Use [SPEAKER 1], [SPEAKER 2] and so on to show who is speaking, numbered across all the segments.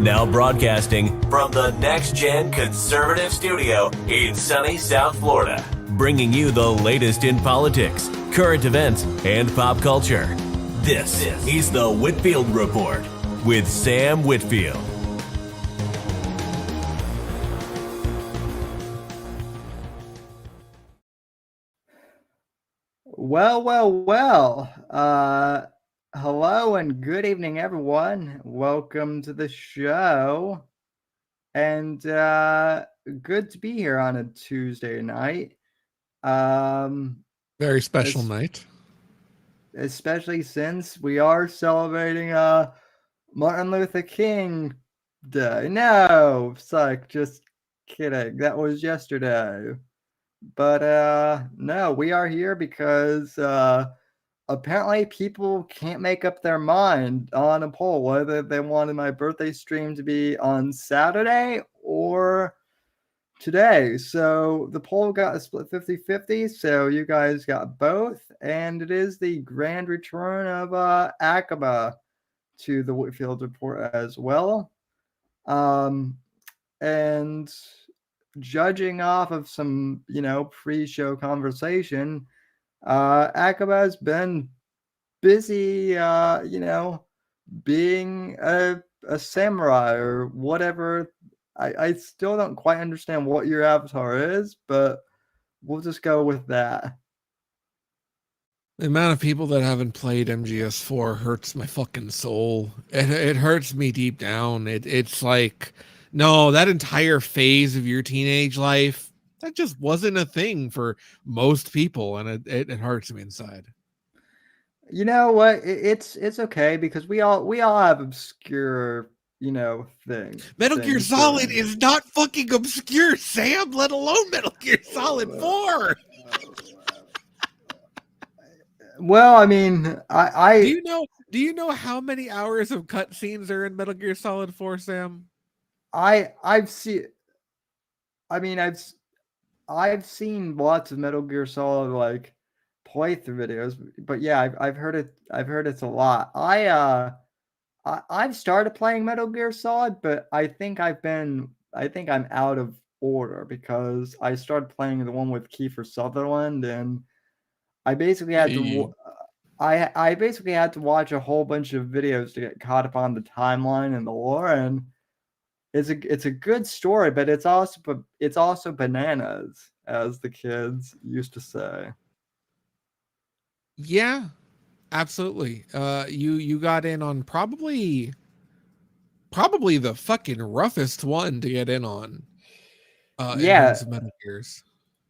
[SPEAKER 1] Now broadcasting from the Next Gen Conservative Studio in sunny South Florida, bringing you the latest in politics, current events, and pop culture. This is the Whitfield Report with Sam Whitfield.
[SPEAKER 2] Well. Hello and good evening, everyone. Welcome to the show. And good to be here on a Tuesday night.
[SPEAKER 3] Very special night.
[SPEAKER 2] Especially since we are celebrating Martin Luther King Day. No, psych, just kidding. That was yesterday. But no, we are here because apparently people can't make up their mind on a poll whether they wanted my birthday stream to be on Saturday or today. So the poll got a split 50-50, so you guys got both, and it is the grand return of Aqaba to the Whitfield Report as well. And judging off of some, pre-show conversation, Aqaba has been busy, being a samurai or whatever. I still don't quite understand what your avatar is, but we'll just go with that.
[SPEAKER 3] The amount of people that haven't played MGS4 hurts my fucking soul. It hurts me deep down. It's like, no, that entire phase of your teenage life, that just wasn't a thing for most people, and it hurts me inside.
[SPEAKER 2] You know what? It's okay because we all have obscure, things.
[SPEAKER 3] Metal Gear Solid is not fucking obscure, Sam, let alone Metal Gear Solid 4.
[SPEAKER 2] Well, I mean, I
[SPEAKER 3] do you know how many hours of cutscenes are in Metal Gear Solid 4, Sam?
[SPEAKER 2] I've seen lots of Metal Gear Solid like playthrough videos, but yeah, I've heard it. I've heard it's a lot. I've started playing Metal Gear Solid, but I think I'm out of order because I started playing the one with Kiefer Sutherland, and I basically had to. I basically had to watch a whole bunch of videos to get caught up on the timeline and the lore, and it's a good story, but it's also bananas, as the kids used to say.
[SPEAKER 3] Yeah, absolutely. You got in on probably the fucking roughest one to get in on. In terms of Metal Gears.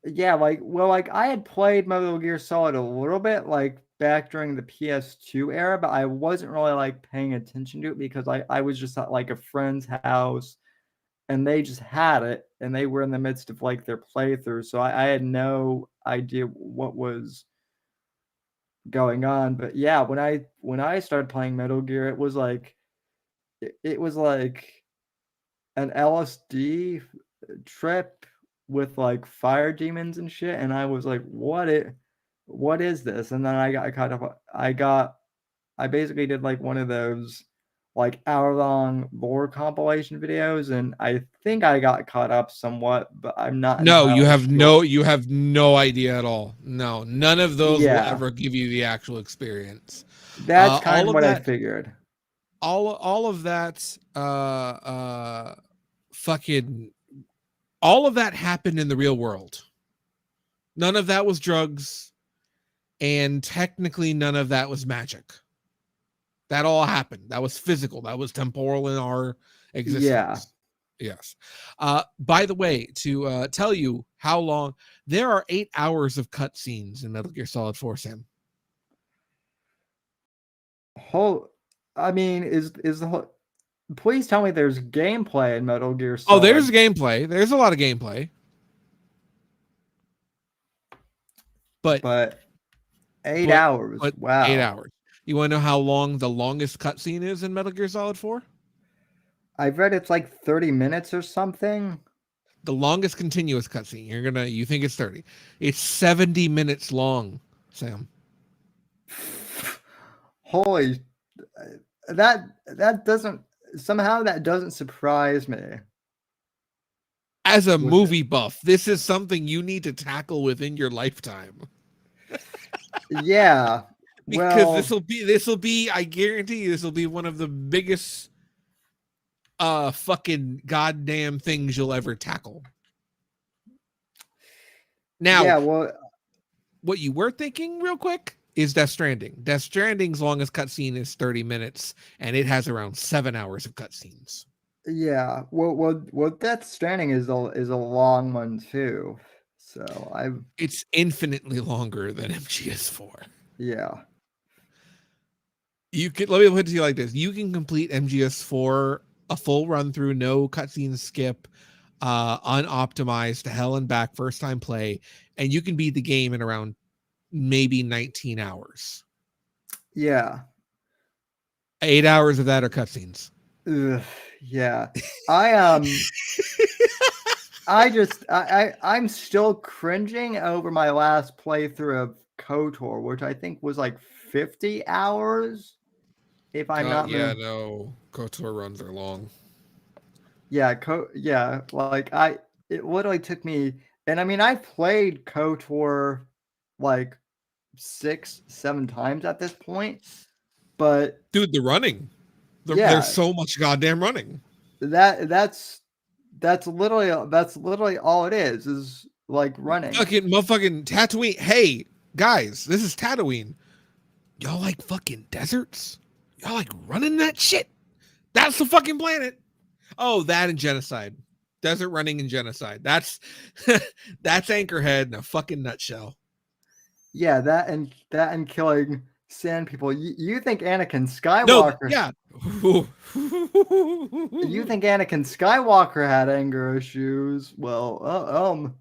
[SPEAKER 2] Yeah, I had played Metal Gear Solid a little bit, like back during the PS2 era, but I wasn't really like paying attention to it because I was just at like a friend's house, and they just had it, and they were in the midst of like their playthrough, so I had no idea what was going on. But yeah, when I started playing Metal Gear, it was like an LSD trip with like fire demons and shit, and I was like, what is this? And then I got caught up. I basically did like one of those like hour-long lore compilation videos, and I think I got caught up somewhat, but I'm not.
[SPEAKER 3] No, you have no idea at all. No, none of those will ever give you the actual experience.
[SPEAKER 2] That's kind of what I figured.
[SPEAKER 3] All of that fucking all of that happened in the real world. None of that was drugs, and technically none of that was magic. That all happened. That was physical. That was temporal in our existence.
[SPEAKER 2] Yeah.
[SPEAKER 3] Yes. By the way, to tell you how long, there are 8 hours of cutscenes in Metal Gear Solid 4, Sam.
[SPEAKER 2] Please tell me there's gameplay in Metal Gear Solid.
[SPEAKER 3] Oh, there's gameplay. There's a lot of gameplay. But
[SPEAKER 2] 8 hours. Wow.
[SPEAKER 3] 8 hours. You want to know how long the longest cutscene is in Metal Gear Solid 4?
[SPEAKER 2] I've read it's like 30 minutes or something.
[SPEAKER 3] The longest continuous cutscene. You think it's 30. It's 70 minutes long, Sam.
[SPEAKER 2] Holy, that doesn't somehow that doesn't surprise me.
[SPEAKER 3] As a
[SPEAKER 2] Which-
[SPEAKER 3] movie buff, this is something you need to tackle within your lifetime.
[SPEAKER 2] Yeah.
[SPEAKER 3] Because
[SPEAKER 2] Well,
[SPEAKER 3] this will be, I guarantee you, this will be one of the biggest fucking goddamn things you'll ever tackle. Now,
[SPEAKER 2] yeah, well,
[SPEAKER 3] what you were thinking real quick is Death Stranding. Death Stranding's longest cutscene is 30 minutes, and it has around 7 hours of cutscenes.
[SPEAKER 2] yeah. Well, Death Stranding is a long one too. So
[SPEAKER 3] It's infinitely longer than MGS4.
[SPEAKER 2] yeah.
[SPEAKER 3] You can, let me put it to you like this: you can complete MGS4 a full run through, no cutscene skip, unoptimized to hell and back, first time play, and you can beat the game in around maybe 19 hours.
[SPEAKER 2] Yeah.
[SPEAKER 3] 8 hours of that are cutscenes.
[SPEAKER 2] Ugh, yeah. I'm still cringing over my last playthrough of KOTOR, which I think was like 50 hours. If I'm not
[SPEAKER 3] No, KOTOR runs are long.
[SPEAKER 2] Yeah, like it literally took me, and I mean I've played KOTOR like 6-7 times at this point, but
[SPEAKER 3] Dude, the running.
[SPEAKER 2] yeah,
[SPEAKER 3] There's so much goddamn running.
[SPEAKER 2] that's literally all it is like running.
[SPEAKER 3] Fucking motherfucking Tatooine. Hey, guys, this is Tatooine. Y'all like fucking deserts? Y'all like running that shit? That's the fucking planet. Oh, that and genocide. Desert running and genocide. That's Anchorhead in a fucking nutshell.
[SPEAKER 2] Yeah, that and killing sand people. You think Anakin
[SPEAKER 3] No,
[SPEAKER 2] Skywalker?
[SPEAKER 3] yeah.
[SPEAKER 2] You think Anakin Skywalker had anger issues? Well,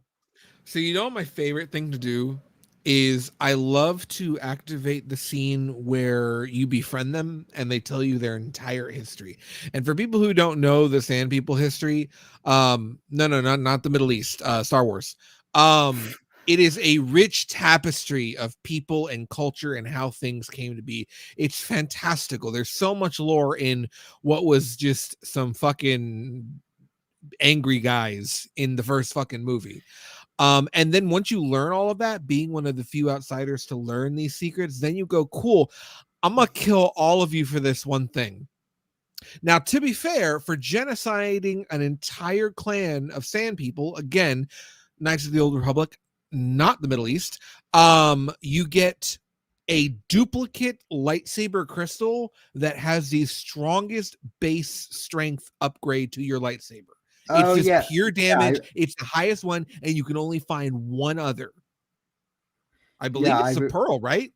[SPEAKER 3] So you know what my favorite thing to do is I love to activate the scene where you befriend them and they tell you their entire history. And for people who don't know the Sand People history, not the Middle East, Star Wars. It is a rich tapestry of people and culture and how things came to be. It's fantastical. There's so much lore in what was just some fucking angry guys in the first fucking movie. And then once you learn all of that, being one of the few outsiders to learn these secrets, then you go, cool, I'm gonna kill all of you for this one thing. Now, to be fair, for genociding an entire clan of sand people, again, Knights of the Old Republic, not the Middle East, you get a duplicate lightsaber crystal that has the strongest base strength upgrade to your lightsaber. It's just
[SPEAKER 2] yeah,
[SPEAKER 3] pure damage. It's the highest one, and you can only find one other. I believe it's the Pearl, right?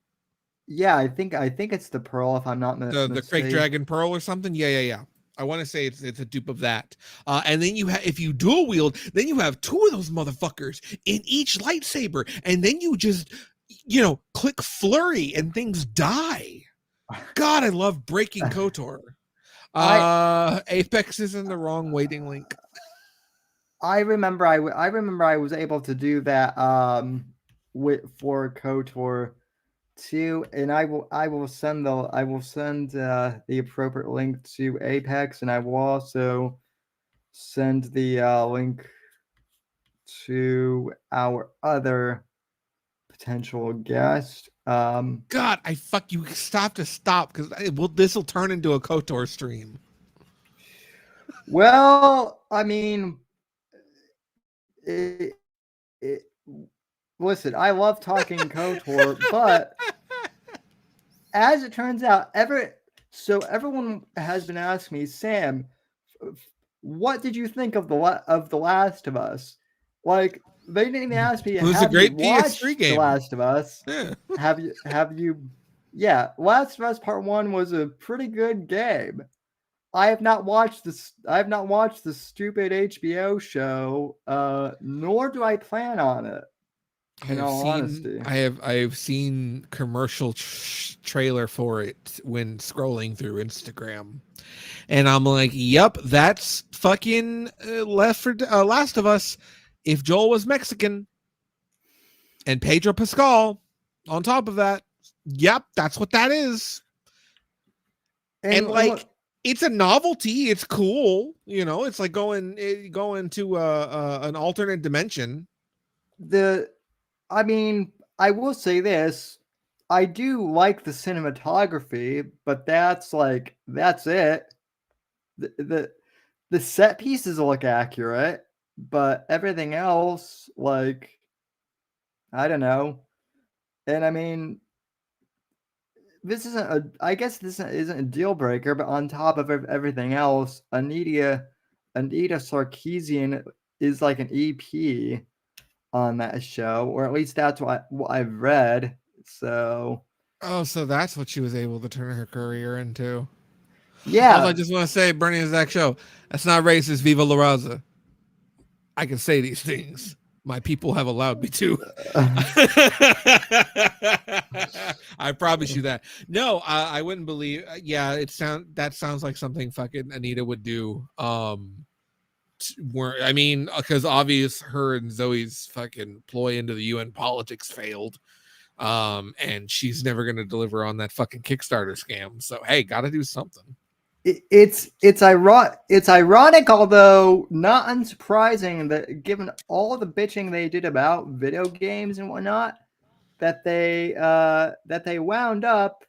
[SPEAKER 2] Yeah, I think it's the Pearl, if I'm not mistaken.
[SPEAKER 3] The fake dragon Pearl or something. Yeah. I want to say it's a dupe of that. And then you have, if you dual wield, then you have two of those motherfuckers in each lightsaber, and then you just, click flurry and things die. God, I love breaking KOTOR. Apex is in the wrong waiting link.
[SPEAKER 2] I remember I was able to do that for KOTOR too, and I will send the appropriate link to Apex, and I will also send the link to our other potential guest.
[SPEAKER 3] God, I fuck you. Stop because this will turn into a KOTOR stream.
[SPEAKER 2] Well, I mean, listen, I love talking KOTOR, but as it turns out, everyone has been asking me, Sam, what did you think of the Last of Us? Like, they didn't even ask me.
[SPEAKER 3] It was a great PS3 game.
[SPEAKER 2] The Last of Us? Yeah. Have you? Yeah, Last of Us Part 1 was a pretty good game. I have not watched the stupid HBO show, nor do I plan on it. In all honesty,
[SPEAKER 3] I have seen commercial trailer for it when scrolling through Instagram, and I'm like, "Yep, that's fucking Last of Us." If Joel was Mexican, and Pedro Pascal on top of that, yep, that's what that is. And like, it's a novelty. It's cool. You know, it's like going to an alternate dimension.
[SPEAKER 2] I mean, I will say this. I do like the cinematography, but that's it. The set pieces look accurate, but everything else, like, I don't know. And I mean, I guess this isn't a deal breaker, but on top of everything else, Anita Sarkeesian is like an EP on that show, or at least that's what I've read. So,
[SPEAKER 3] Oh, so that's what she was able to turn her career into. Also,
[SPEAKER 2] yeah,
[SPEAKER 3] I just want to say, Bernie and Zach show. That's not racist. Viva la Raza. I can say these things. My people have allowed me to. I promise you that. No, I wouldn't believe. Yeah, that sounds like something fucking Anita would do. I mean, because obvious her and Zoe's fucking ploy into the UN politics failed. And she's never going to deliver on that fucking Kickstarter scam. So hey, got to do something.
[SPEAKER 2] it's ironic, although not unsurprising, that given all the bitching they did about video games and whatnot, that they wound up,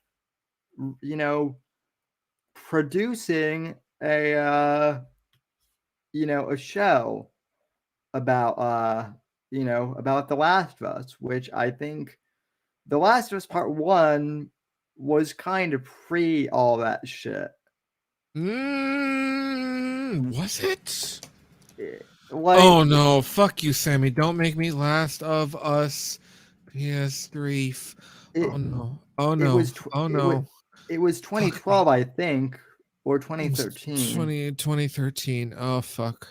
[SPEAKER 2] you know, producing a show about about The Last of Us, which I think The Last of Us Part 1 was kind of pre all that shit.
[SPEAKER 3] Was it?
[SPEAKER 2] Like,
[SPEAKER 3] oh no, fuck you, Sammy. Don't make me Last of Us PS3. Oh no. Oh no. Oh no.
[SPEAKER 2] It was 2012, I think, or 2013.
[SPEAKER 3] 2013. Oh fuck.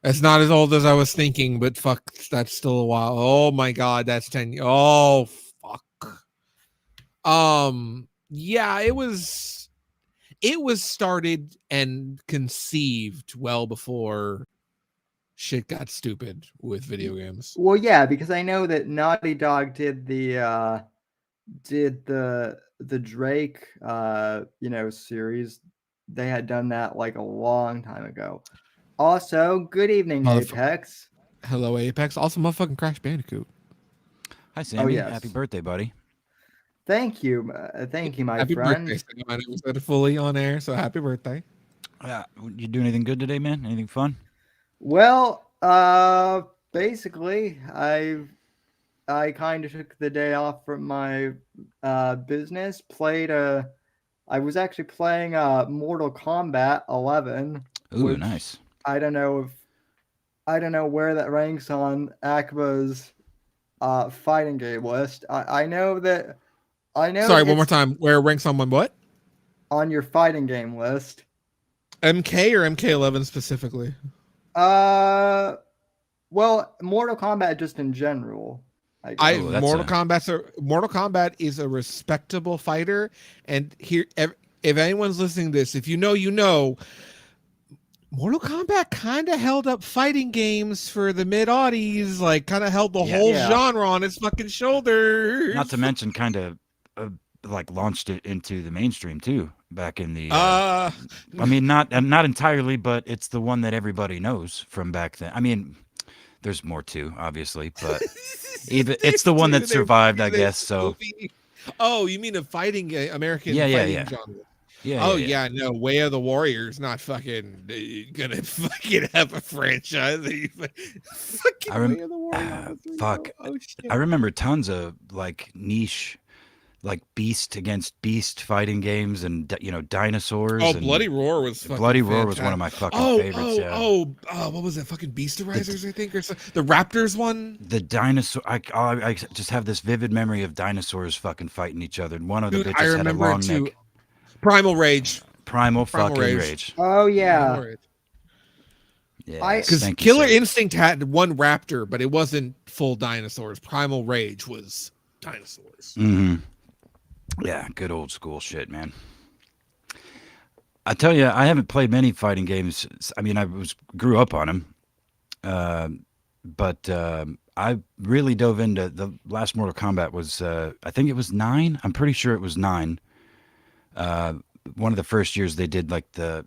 [SPEAKER 3] It's not as old as I was thinking, but fuck, that's still a while. Oh my god, that's 10. Oh fuck. Yeah, it was started and conceived well before shit got stupid with video games.
[SPEAKER 2] Well, yeah, because I know that Naughty Dog did the Drake series. They had done that like a long time ago. Also, good evening, Apex.
[SPEAKER 3] Hello, Apex. Also, motherfucking Crash Bandicoot.
[SPEAKER 4] Hi, Sammy.
[SPEAKER 2] Yes.
[SPEAKER 4] Happy birthday, buddy.
[SPEAKER 2] Thank you, my
[SPEAKER 3] happy
[SPEAKER 2] friend.
[SPEAKER 3] Birthday. I never said it fully on air, so happy birthday.
[SPEAKER 4] You do anything good today, man? Anything fun?
[SPEAKER 2] Well, basically, I kind of took the day off from my business. I was actually playing Mortal Kombat 11.
[SPEAKER 4] Ooh, nice.
[SPEAKER 2] I don't know where that ranks on Akba's fighting game list. I know.
[SPEAKER 3] Sorry, one more time. Where it ranks on what?
[SPEAKER 2] On your fighting game list.
[SPEAKER 3] MK or MK11 specifically?
[SPEAKER 2] Well, Mortal Kombat just in general.
[SPEAKER 3] Mortal Kombat is a respectable fighter, and here, if anyone's listening to this, if you know, you know, Mortal Kombat kind of held up fighting games for the mid-aughties, like kind of held the whole genre on its fucking shoulders.
[SPEAKER 4] Not to mention, kind of like launched it into the mainstream too. Back in the,
[SPEAKER 3] I
[SPEAKER 4] mean, not entirely, but it's the one that everybody knows from back then. I mean, there's more too, obviously, but it's the one that survived, I guess. So,
[SPEAKER 3] oh, you mean a fighting American fighting genre? Yeah, no, Way of the Warriors, not fucking gonna fucking have a franchise. Fucking Way of the Warriors.
[SPEAKER 4] Fuck, I remember tons of like niche, like beast against beast fighting games, and dinosaurs.
[SPEAKER 3] Oh, Bloody Roar was fucking
[SPEAKER 4] Bloody
[SPEAKER 3] fantastic.
[SPEAKER 4] Roar was one of my fucking favorites.
[SPEAKER 3] What was that fucking Beasterizers? I think, or something? The Raptors one.
[SPEAKER 4] The dinosaur. I just have this vivid memory of dinosaurs fucking fighting each other, and one of the bitches had a long neck.
[SPEAKER 3] Primal Rage.
[SPEAKER 4] Primal fucking Rage.
[SPEAKER 2] Oh yeah.
[SPEAKER 4] Yeah,
[SPEAKER 3] because Killer Instinct had one raptor, but it wasn't full dinosaurs. Primal Rage was dinosaurs.
[SPEAKER 4] Mm-hmm. Yeah, good old school shit, man. I tell you, I haven't played many fighting games. I mean, grew up on them, but I really dove into the last Mortal Kombat was I think it was 9. I'm pretty sure it was 9. one of the first years they did like that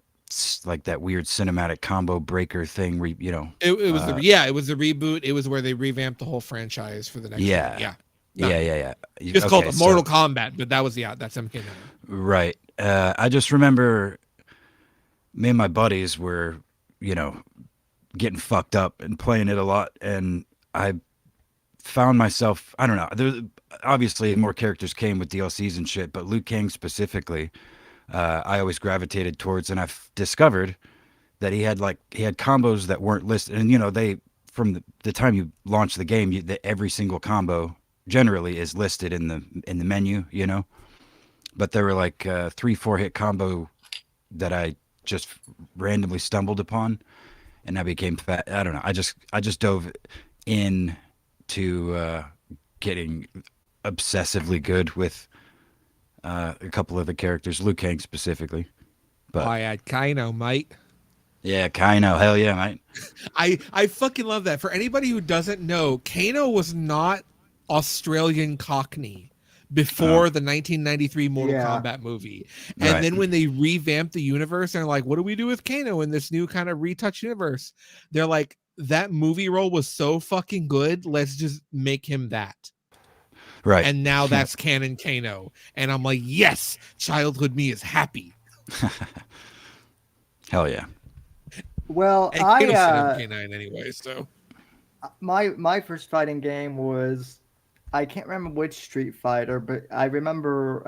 [SPEAKER 4] weird cinematic combo breaker thing.
[SPEAKER 3] It was it was the reboot. It was where they revamped the whole franchise for the next
[SPEAKER 4] Yeah.
[SPEAKER 3] one. Yeah.
[SPEAKER 4] Yeah.
[SPEAKER 3] Just called it Mortal Kombat, but that's MK9.
[SPEAKER 4] Right. I just remember me and my buddies were, getting fucked up and playing it a lot, and I found myself, I don't know, there obviously more characters came with DLCs and shit, but Liu Kang specifically, I always gravitated towards, and I've discovered that he had combos that weren't listed, and they from the time you launch the game, every single combo generally is listed in the menu, but there were like 3-4 hit combo that I just randomly stumbled upon, and I became fat. I don't know. I just dove in to getting obsessively good with a couple of the characters, Liu Kang specifically. But
[SPEAKER 3] I had Kano, mate.
[SPEAKER 4] Yeah, Kano. Hell yeah, mate.
[SPEAKER 3] I fucking love that. For anybody who doesn't know, Kano was not Australian Cockney before the 1993 Mortal Kombat movie. And then when they revamped the universe and they're like, what do we do with Kano in this new kind of retouch universe? They're like, that movie role was so fucking good. Let's just make him that.
[SPEAKER 4] Right.
[SPEAKER 3] And now that's canon Kano. And I'm like, yes, childhood me is happy.
[SPEAKER 4] Hell yeah.
[SPEAKER 2] Well,
[SPEAKER 3] and Kano's MK9 anyway, so
[SPEAKER 2] my first fighting game was, I can't remember which Street Fighter, but I remember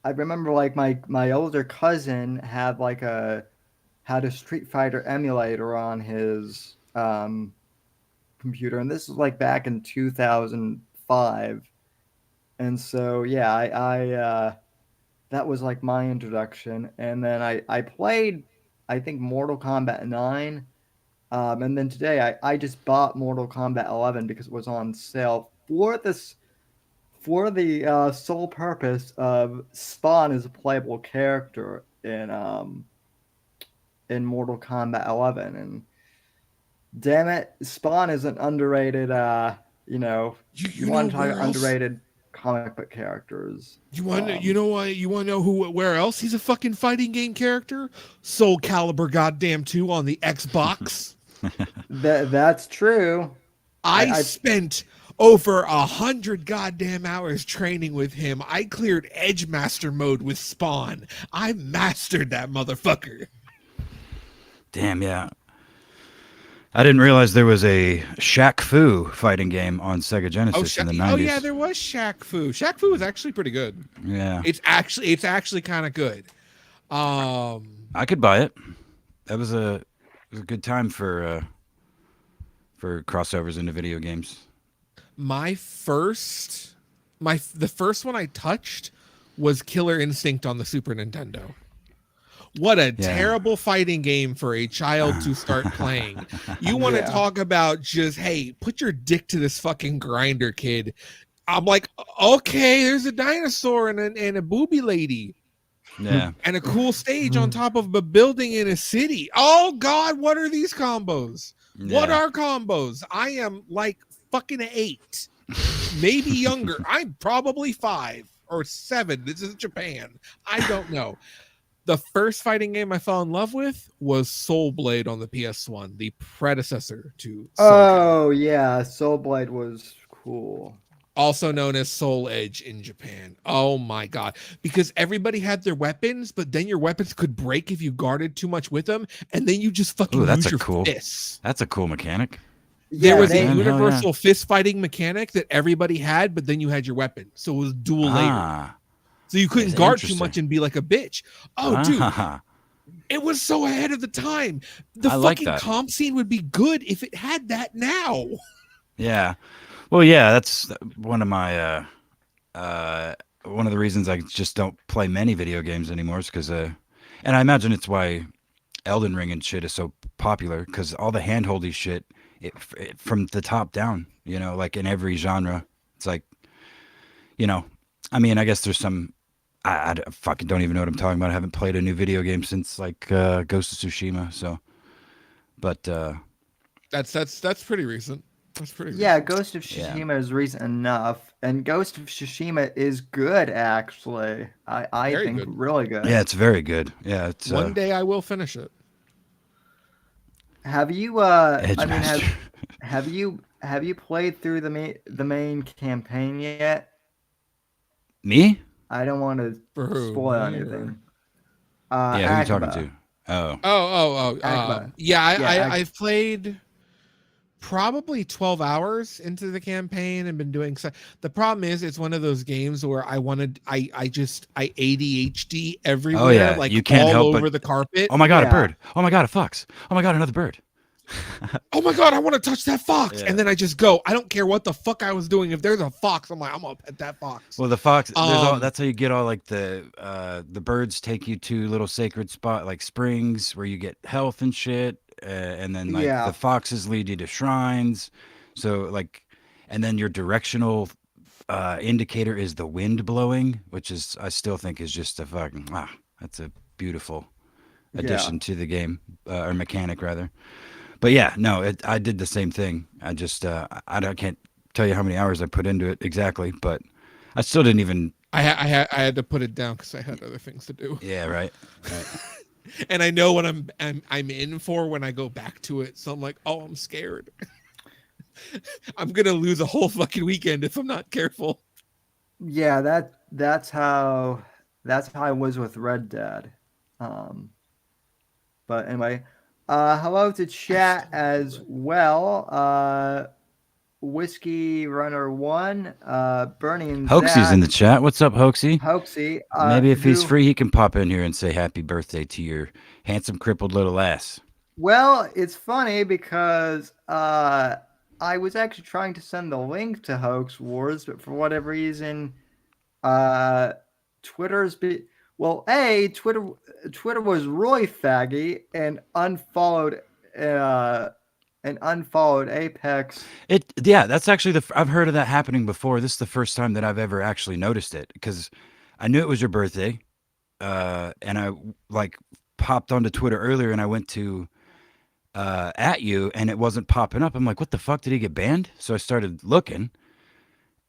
[SPEAKER 2] like my older cousin had a Street Fighter emulator on his computer, and this was like back in 2005, and so yeah, I that was like my introduction, and then I played, I think, Mortal Kombat 9. And then today I just bought Mortal Kombat 11 because it was on sale for the sole purpose of Spawn as a playable character in Mortal Kombat 11. And damn it, Spawn is an underrated, you want to talk about underrated comic book characters.
[SPEAKER 3] You want to know where else he's a fucking fighting game character? Soul Calibur goddamn 2 on the Xbox.
[SPEAKER 2] That's true.
[SPEAKER 3] I spent over 100 goddamn hours training with him. I cleared Edge Master mode with Spawn. I mastered that motherfucker.
[SPEAKER 4] Damn, yeah. I didn't realize there was a Shaq Fu fighting game on Sega Genesis in the 90s.
[SPEAKER 3] Oh yeah, there was Shaq Fu. Shaq Fu was actually pretty good.
[SPEAKER 4] Yeah.
[SPEAKER 3] It's actually kind of good.
[SPEAKER 4] I could buy it. That was a good time for crossovers into video games.
[SPEAKER 3] The first one I touched was Killer Instinct on the Super Nintendo. What a terrible fighting game for a child to start playing. You want to talk about just, hey, put your dick to this fucking grinder, kid. I'm like, okay, there's a dinosaur and a booby lady.
[SPEAKER 4] Yeah.
[SPEAKER 3] And a cool stage on top of a building in a city. Oh God, what are these combos? Yeah. What are combos? I am like fucking 8, maybe younger. I'm probably 5 or 7. This is Japan. I don't know. The first fighting game I fell in love with was Soul Blade on the PS1, the predecessor to Soul
[SPEAKER 2] Calibur. Yeah, Soul Blade was cool.
[SPEAKER 3] Also known as Soul Edge in Japan. Oh my God. Because everybody had their weapons, but then your weapons could break if you guarded too much with them, and then you just fucking lose your fists.
[SPEAKER 4] That's a cool mechanic.
[SPEAKER 3] There was a universal fist fighting mechanic that everybody had, but then you had your weapon. So it was dual layered. So you couldn't guard too much and be like a bitch. Oh, dude. It was so ahead of the time. The fucking comp scene would be good if it had that now.
[SPEAKER 4] Yeah. Well, yeah, that's one of my one of the reasons I just don't play many video games anymore is because and I imagine it's why Elden Ring and shit is so popular, because all the handholdy shit it from the top down, like in every genre. It's like, I mean, I guess there's some I fucking don't even know what I'm talking about. I haven't played a new video game since like Ghost of Tsushima, so but
[SPEAKER 3] that's pretty recent. That's pretty
[SPEAKER 2] Yeah,
[SPEAKER 3] recent.
[SPEAKER 2] Ghost of
[SPEAKER 4] Yeah.
[SPEAKER 2] Tsushima is recent enough, and Ghost of Tsushima is good actually. I
[SPEAKER 3] Very
[SPEAKER 2] think
[SPEAKER 3] good.
[SPEAKER 2] really good.
[SPEAKER 4] Yeah, it's very good. Yeah, it's
[SPEAKER 3] One day I will finish it.
[SPEAKER 2] Have you
[SPEAKER 4] Edge
[SPEAKER 2] I mean
[SPEAKER 4] Master.
[SPEAKER 2] have you played through the main campaign yet?
[SPEAKER 4] Me?
[SPEAKER 2] I don't want to
[SPEAKER 3] For who?
[SPEAKER 2] spoil
[SPEAKER 3] Me or?
[SPEAKER 2] anything.
[SPEAKER 4] Yeah, who you talking
[SPEAKER 2] Akaba.
[SPEAKER 4] to? Oh.
[SPEAKER 2] Akaba.
[SPEAKER 3] Yeah,
[SPEAKER 2] Yeah,
[SPEAKER 3] I've played probably 12 hours into the campaign and been doing so. The problem is it's one of those games where I ADHD
[SPEAKER 4] Oh
[SPEAKER 3] everywhere,
[SPEAKER 4] yeah,
[SPEAKER 3] like
[SPEAKER 4] you can't
[SPEAKER 3] all
[SPEAKER 4] help but
[SPEAKER 3] over the carpet.
[SPEAKER 4] oh my god, a
[SPEAKER 2] yeah.
[SPEAKER 4] bird. Oh my god, a fox. Oh my god, another bird.
[SPEAKER 3] Oh my god, I want to touch that fox.
[SPEAKER 4] Yeah.
[SPEAKER 3] And then I just go. I don't care what the fuck I was doing. If there's a fox, I'm like, I'm gonna pet that fox.
[SPEAKER 4] Well, the fox, there's all.
[SPEAKER 3] Um,
[SPEAKER 4] That's how you get all like the birds take you to little sacred spot like springs where you get health and shit, and then like the
[SPEAKER 2] Yeah.
[SPEAKER 4] foxes lead you to shrines. So like, and then your directional indicator is the wind blowing, which is I still think is just a fucking that's a beautiful
[SPEAKER 2] Yeah.
[SPEAKER 4] addition to the game or mechanic rather. But yeah, no, I did the same thing. I just can't tell you how many hours I put into it exactly, but I still didn't even.
[SPEAKER 3] I had to put it down because I had other things to do.
[SPEAKER 4] Yeah, right. Right.
[SPEAKER 3] And I know what I'm in for when I go back to it. So I'm like, oh, I'm scared. I'm gonna lose a whole fucking weekend if I'm not careful.
[SPEAKER 2] Yeah, that's how I was with Red Dead. Um but anyway, hello to chat as well. Whiskey Runner 1, Bernie and
[SPEAKER 4] Hoaxie's in the
[SPEAKER 2] Zach,
[SPEAKER 4] chat. What's up, Hoaxie?
[SPEAKER 2] Hoaxie,
[SPEAKER 4] Maybe if he's
[SPEAKER 2] who
[SPEAKER 4] free, he can pop in here and say happy birthday to your handsome crippled little ass.
[SPEAKER 2] well, it's funny because I was actually trying to send the link to Hoax Wars, but for whatever reason, uh, Twitter's be well, Twitter was really faggy and unfollowed Apex.
[SPEAKER 4] That's actually I've heard of that happening before. This is the first time that I've ever actually noticed it because I knew it was your birthday, and I like popped onto Twitter earlier and I went to at you and it wasn't popping up. I'm like, what the fuck? Did he get banned? So I started looking,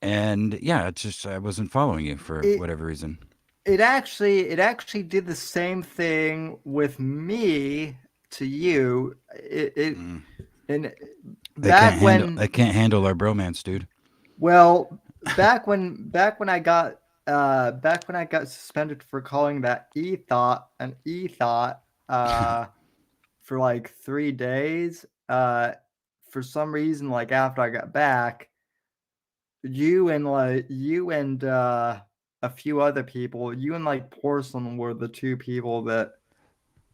[SPEAKER 4] and yeah, it's just I wasn't following you for whatever reason.
[SPEAKER 2] It actually did the same thing with me to you. And
[SPEAKER 4] They
[SPEAKER 2] back
[SPEAKER 4] can't handle our bromance, dude.
[SPEAKER 2] well, back when I got suspended for calling that e-thought an e-thought for like 3 days, for some reason, like after I got back, you and a few other people, you and like Porcelain were the two people that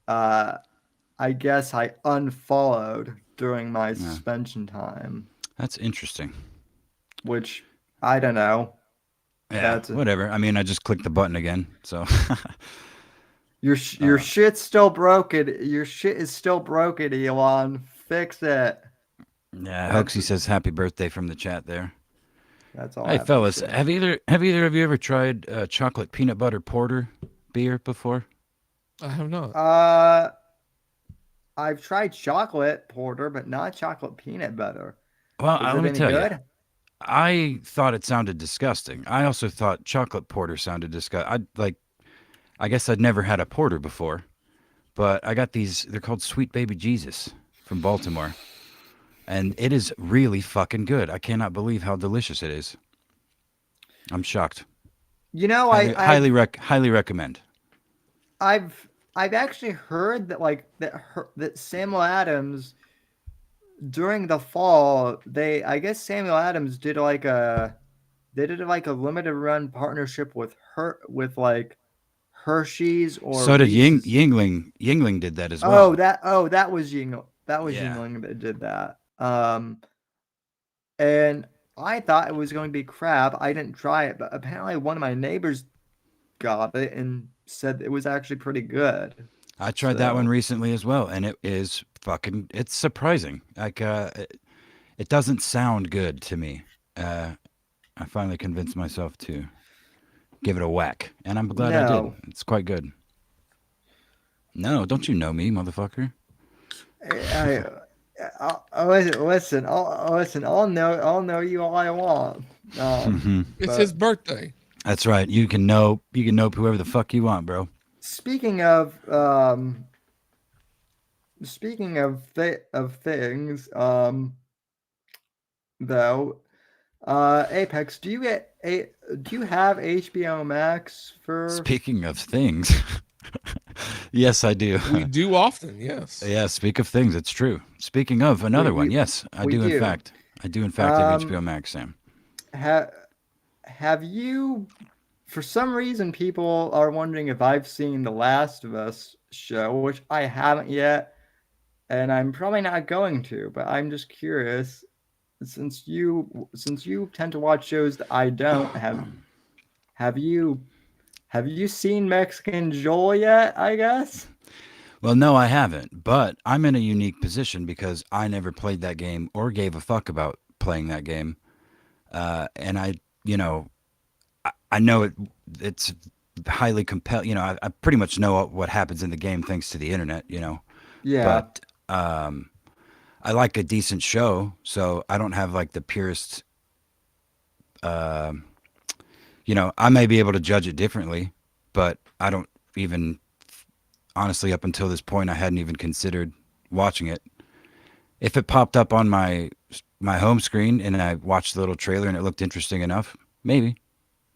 [SPEAKER 2] I guess I unfollowed during my suspension time.
[SPEAKER 4] That's interesting.
[SPEAKER 2] Which I don't know.
[SPEAKER 4] Yeah, whatever. I mean, I just clicked the button again, so.
[SPEAKER 2] Your shit's still broken. Your shit is still broken, Elon. Fix it.
[SPEAKER 4] Yeah, Hoaxie says happy birthday from the chat there.
[SPEAKER 2] That's all.
[SPEAKER 4] Hey, fellas, have either of you ever tried chocolate peanut butter porter beer before?
[SPEAKER 3] I have not.
[SPEAKER 2] I've tried chocolate porter, but not chocolate peanut butter.
[SPEAKER 4] Well, let me tell you, I thought it sounded disgusting. I also thought chocolate porter sounded disgusting. I guess I'd never had a porter before, but I got these. They're called Sweet Baby Jesus from Baltimore, and it is really fucking good. I cannot believe how delicious it is. I'm shocked.
[SPEAKER 2] You know,
[SPEAKER 4] highly recommend.
[SPEAKER 2] I've actually heard that that Samuel Adams during the fall, I guess Samuel Adams did like a limited run partnership with Hershey's or
[SPEAKER 4] so did Yingling. Yingling did that as
[SPEAKER 2] Oh,
[SPEAKER 4] well.
[SPEAKER 2] that was Yingling. That was Yingling that did that. And I thought it was going to be crap. I didn't try it, but apparently one of my neighbors got it and said it was actually pretty good.
[SPEAKER 4] I tried that one recently as well, and it is it's surprising. Like, it doesn't sound good to me. I finally convinced myself to give it a whack, and I'm glad I did. It's quite good. No, don't you know me, motherfucker?
[SPEAKER 2] listen. I'll know you all I want.
[SPEAKER 3] It's
[SPEAKER 2] But
[SPEAKER 3] his birthday.
[SPEAKER 4] That's right. You can nope whoever the fuck you want, bro.
[SPEAKER 2] speaking of things, though, Apex, do you have HBO Max for?
[SPEAKER 4] Speaking of things, yes, I do.
[SPEAKER 3] We do often, yes.
[SPEAKER 4] Yeah, speak of things, it's true. Speaking of another one, yes, I
[SPEAKER 2] we
[SPEAKER 4] do in
[SPEAKER 2] do.
[SPEAKER 4] fact. I do in fact have HBO
[SPEAKER 2] Um,
[SPEAKER 4] Max, Sam.
[SPEAKER 2] ha, have you? For some reason, people are wondering if I've seen the Last of Us show, which I haven't yet, and I'm probably not going to. But I'm just curious, since you tend to watch shows that I don't have you have you seen Mexican Joel yet? I guess.
[SPEAKER 4] Well, no, I haven't, but I'm in a unique position because I never played that game or gave a fuck about playing that game. And you know, I know it's highly compel. I pretty much know what happens in the game thanks to the internet.
[SPEAKER 2] Yeah.
[SPEAKER 4] But I like a decent show, so I don't have like the purest. Uh, I may be able to judge it differently, but I don't even honestly up until this point I hadn't even considered watching it. If it popped up on my home screen and I watched the little trailer and it looked interesting enough, maybe,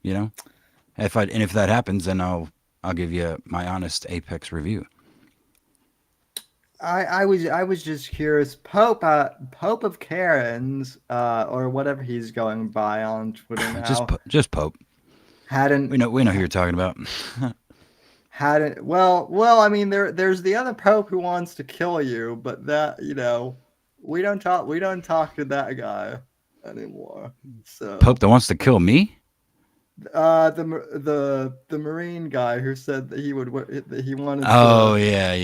[SPEAKER 4] you know. If that happens, then I'll give you my honest Apex review.
[SPEAKER 2] I was just curious. Pope of Karens, or whatever he's going by on Twitter now,
[SPEAKER 4] Just Pope.
[SPEAKER 2] hadn't
[SPEAKER 4] We know who you're talking about.
[SPEAKER 2] hadn't I mean there's the other Pope who wants to kill you, but that we don't talk to that guy anymore. So
[SPEAKER 4] Pope that wants to kill me?
[SPEAKER 2] the Marine guy who said that he wanted
[SPEAKER 4] Oh
[SPEAKER 2] to
[SPEAKER 4] yeah.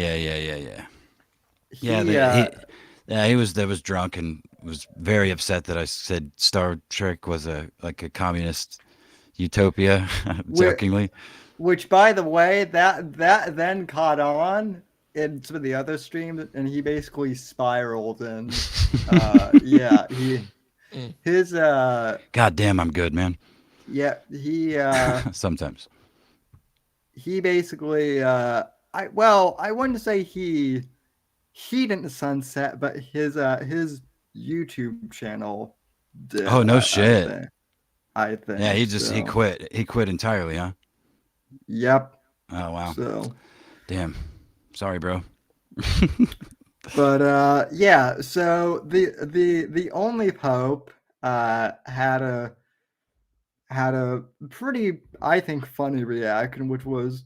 [SPEAKER 4] Yeah,
[SPEAKER 2] he
[SPEAKER 4] he was drunk and was very upset that I said Star Trek was a communist utopia, jokingly.
[SPEAKER 2] which, by the way, that then caught on in some of the other streams, and he basically spiraled. And yeah, his
[SPEAKER 4] God damn, I'm good, man.
[SPEAKER 2] yeah, he
[SPEAKER 4] Sometimes.
[SPEAKER 2] he basically I wouldn't say he didn't sunset, but his YouTube channel did.
[SPEAKER 4] Oh no shit.
[SPEAKER 2] I think.
[SPEAKER 4] Yeah, he
[SPEAKER 2] so.
[SPEAKER 4] quit. He quit entirely, huh?
[SPEAKER 2] Yep.
[SPEAKER 4] Oh wow.
[SPEAKER 2] So.
[SPEAKER 4] Damn. Sorry, bro.
[SPEAKER 2] But yeah, so the only Pope had a pretty, I think, funny reaction, which was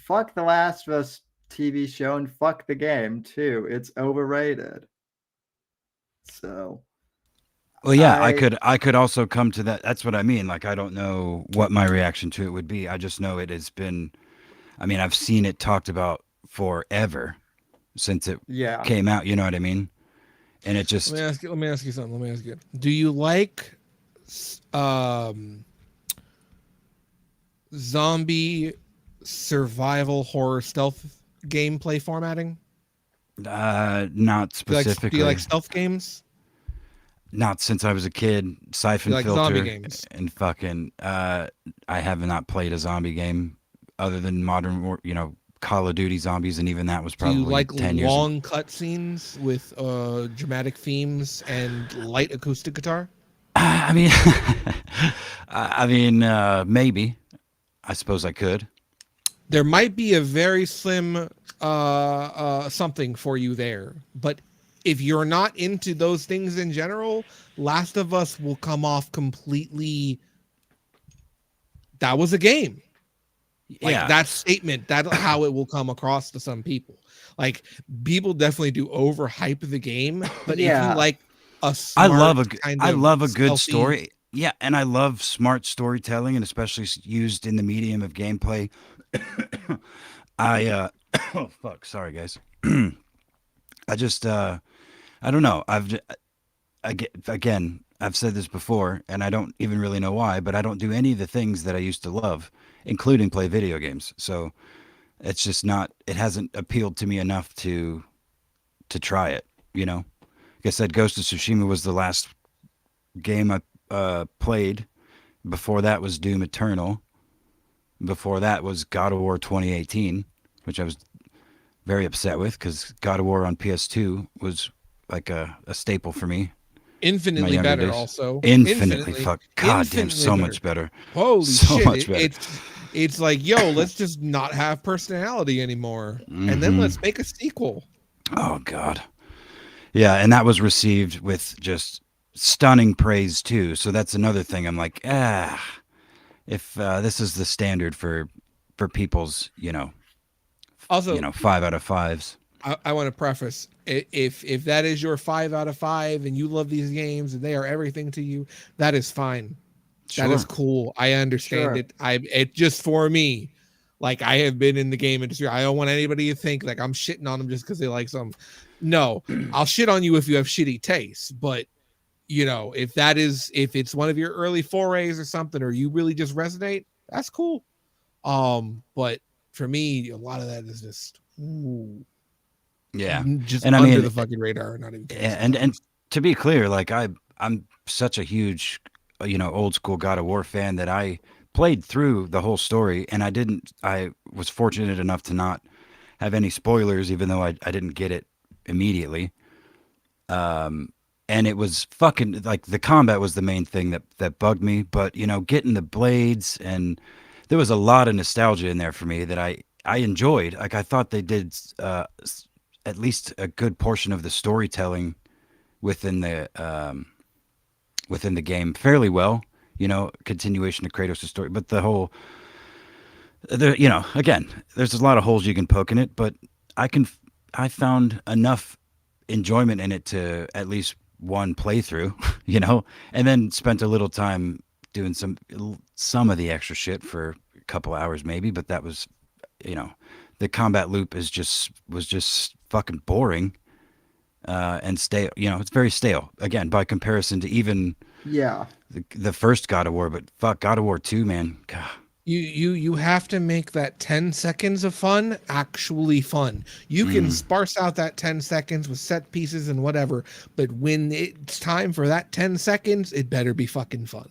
[SPEAKER 2] fuck the Last of Us TV show and fuck the game too. It's overrated. So
[SPEAKER 4] Well, yeah,
[SPEAKER 2] I
[SPEAKER 4] I could also come to that. That's what I mean. Like I don't know what my reaction to it would be. I just know it has been. I mean, I've seen it talked about forever since it
[SPEAKER 2] yeah.
[SPEAKER 4] came out. You know what I mean? And it just.
[SPEAKER 3] Let me ask you something. Let me ask you. Do you like zombie survival horror stealth gameplay formatting?
[SPEAKER 4] Not specifically.
[SPEAKER 3] Do you like stealth games?
[SPEAKER 4] Not since I was a kid. Siphon
[SPEAKER 3] like
[SPEAKER 4] filter
[SPEAKER 3] zombie games?
[SPEAKER 4] and fucking. I have not played a zombie game other than modern, Call of Duty zombies, and even that was probably
[SPEAKER 3] Do you like
[SPEAKER 4] 10 years.
[SPEAKER 3] long cutscenes with dramatic themes and light acoustic guitar?
[SPEAKER 4] I mean, maybe. I suppose I could.
[SPEAKER 3] There might be a very slim something for you there, but if you're not into those things in general, Last of Us will come off completely. That was a game. Like
[SPEAKER 4] Yeah.
[SPEAKER 3] that statement, that's how it will come across to some people. Like people definitely do overhype the game, but if you like a smart
[SPEAKER 4] I love a good
[SPEAKER 3] stealthy
[SPEAKER 4] story. Yeah, and I love smart storytelling, and especially used in the medium of gameplay. I oh fuck, sorry guys. I just I don't know. Again, I've said this before, and I don't even really know why, but I don't do any of the things that I used to love, including play video games. So it's just not. It hasn't appealed to me enough to try it. you know. Like I said, Ghost of Tsushima was the last game I played. Before that was Doom Eternal. Before that was God of War 2018, which I was very upset with because God of War on PS2 was like a staple for me.
[SPEAKER 3] Infinitely
[SPEAKER 4] younger
[SPEAKER 3] better,
[SPEAKER 4] days.
[SPEAKER 3] also.
[SPEAKER 4] Infinitely goddamn,
[SPEAKER 3] Infinitely
[SPEAKER 4] so
[SPEAKER 3] better.
[SPEAKER 4] much better.
[SPEAKER 3] Holy
[SPEAKER 4] So
[SPEAKER 3] shit!
[SPEAKER 4] much better.
[SPEAKER 3] It's like, yo, let's just not have personality anymore, and then let's make a sequel.
[SPEAKER 4] Oh God, yeah, and that was received with just stunning praise too. So that's another thing. I'm like, if this is the standard for people's,
[SPEAKER 3] Also,
[SPEAKER 4] 5 out of 5s.
[SPEAKER 3] I want to preface, if that is your 5 out of 5 and you love these games and they are everything to you, that is fine.
[SPEAKER 4] Sure.
[SPEAKER 3] That is cool. I understand it. It just, for me, like, I have been in the game industry. I don't want anybody to think like I'm shitting on them just because they like some. No, I'll shit on you if you have shitty tastes. But if it's one of your early forays or something, or you really just resonate, that's cool. But for me, a lot of that is just
[SPEAKER 4] Yeah,
[SPEAKER 3] just
[SPEAKER 4] and I
[SPEAKER 3] under
[SPEAKER 4] mean,
[SPEAKER 3] the fucking radar, not even.
[SPEAKER 4] and to be clear, like I'm such a huge, old school God of War fan that I played through the whole story, and I was fortunate enough to not have any spoilers, even though I didn't get it immediately. And it was fucking, like, the combat was the main thing that bugged me, but getting the blades, and there was a lot of nostalgia in there for me that I enjoyed. Like, I thought they did at least a good portion of the storytelling within the game fairly well. Continuation of Kratos' story, but the whole, again, there's a lot of holes you can poke in it, but I found enough enjoyment in it to at least one playthrough, and then spent a little time doing some of the extra shit for a couple hours maybe, but that was, the combat loop was just fucking boring, and stale. It's very stale again by comparison to even the first God of War, but fuck, God of War 2, man. God.
[SPEAKER 3] You have to make that 10 seconds of fun actually fun. You can sparse out that 10 seconds with set pieces and whatever, but when it's time for that 10 seconds, it better be fucking fun.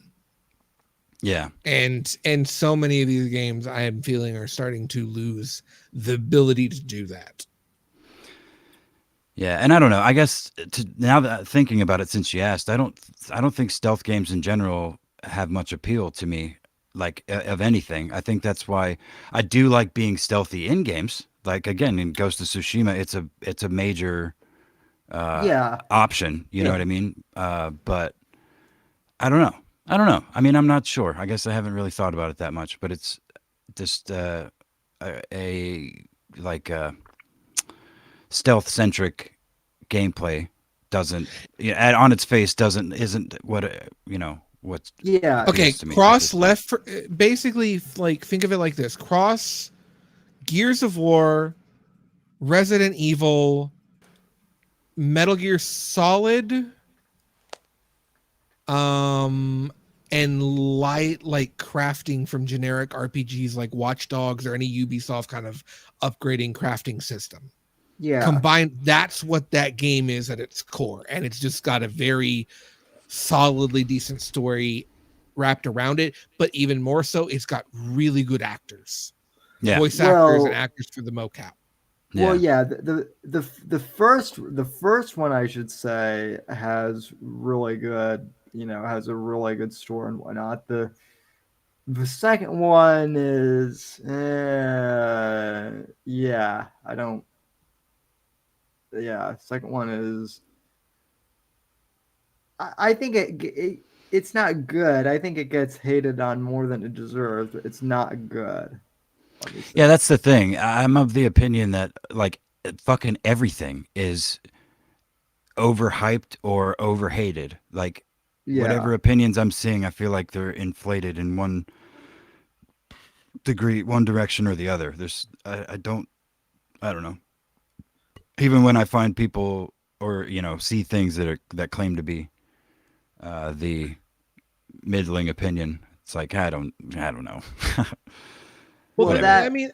[SPEAKER 4] Yeah.
[SPEAKER 3] And so many of these games, I am feeling, are starting to lose the ability to do that.
[SPEAKER 4] Yeah, and I don't know. I guess now that thinking about it, since you asked, I don't think stealth games in general have much appeal to me, like, of anything. I think that's why I do like being stealthy in games. Like, again, in Ghost of Tsushima, it's a major option. You know what I mean? But I don't know. I mean, I'm not sure. I guess I haven't really thought about it that much. But it's just a stealth centric gameplay doesn't, on its face, isn't what what's
[SPEAKER 3] okay. Cross left, basically, like, think of it like this: cross Gears of War, Resident Evil, Metal Gear Solid, and light, like, crafting from generic RPGs like Watch Dogs or any Ubisoft kind of upgrading crafting system.
[SPEAKER 2] Yeah.
[SPEAKER 3] Combined, that's what that game is at its core, and it's just got a very solidly decent story wrapped around it. But even more so, it's got really good actors, voice actors, and actors for the mocap.
[SPEAKER 2] Well, yeah, the first one, I should say, has really good, has a really good story and whatnot. The second one is, I don't. Yeah, second one is. I think it's not good. I think it gets hated on more than it deserves. But it's not good.
[SPEAKER 4] Yeah, that's the thing. I'm of the opinion that, like, fucking everything is overhyped or overhated. Like, whatever opinions I'm seeing, I feel like they're inflated in one direction or the other. I don't know. Even when I find people or see things that claim to be the middling opinion, it's like I don't know.
[SPEAKER 3] Well, I mean,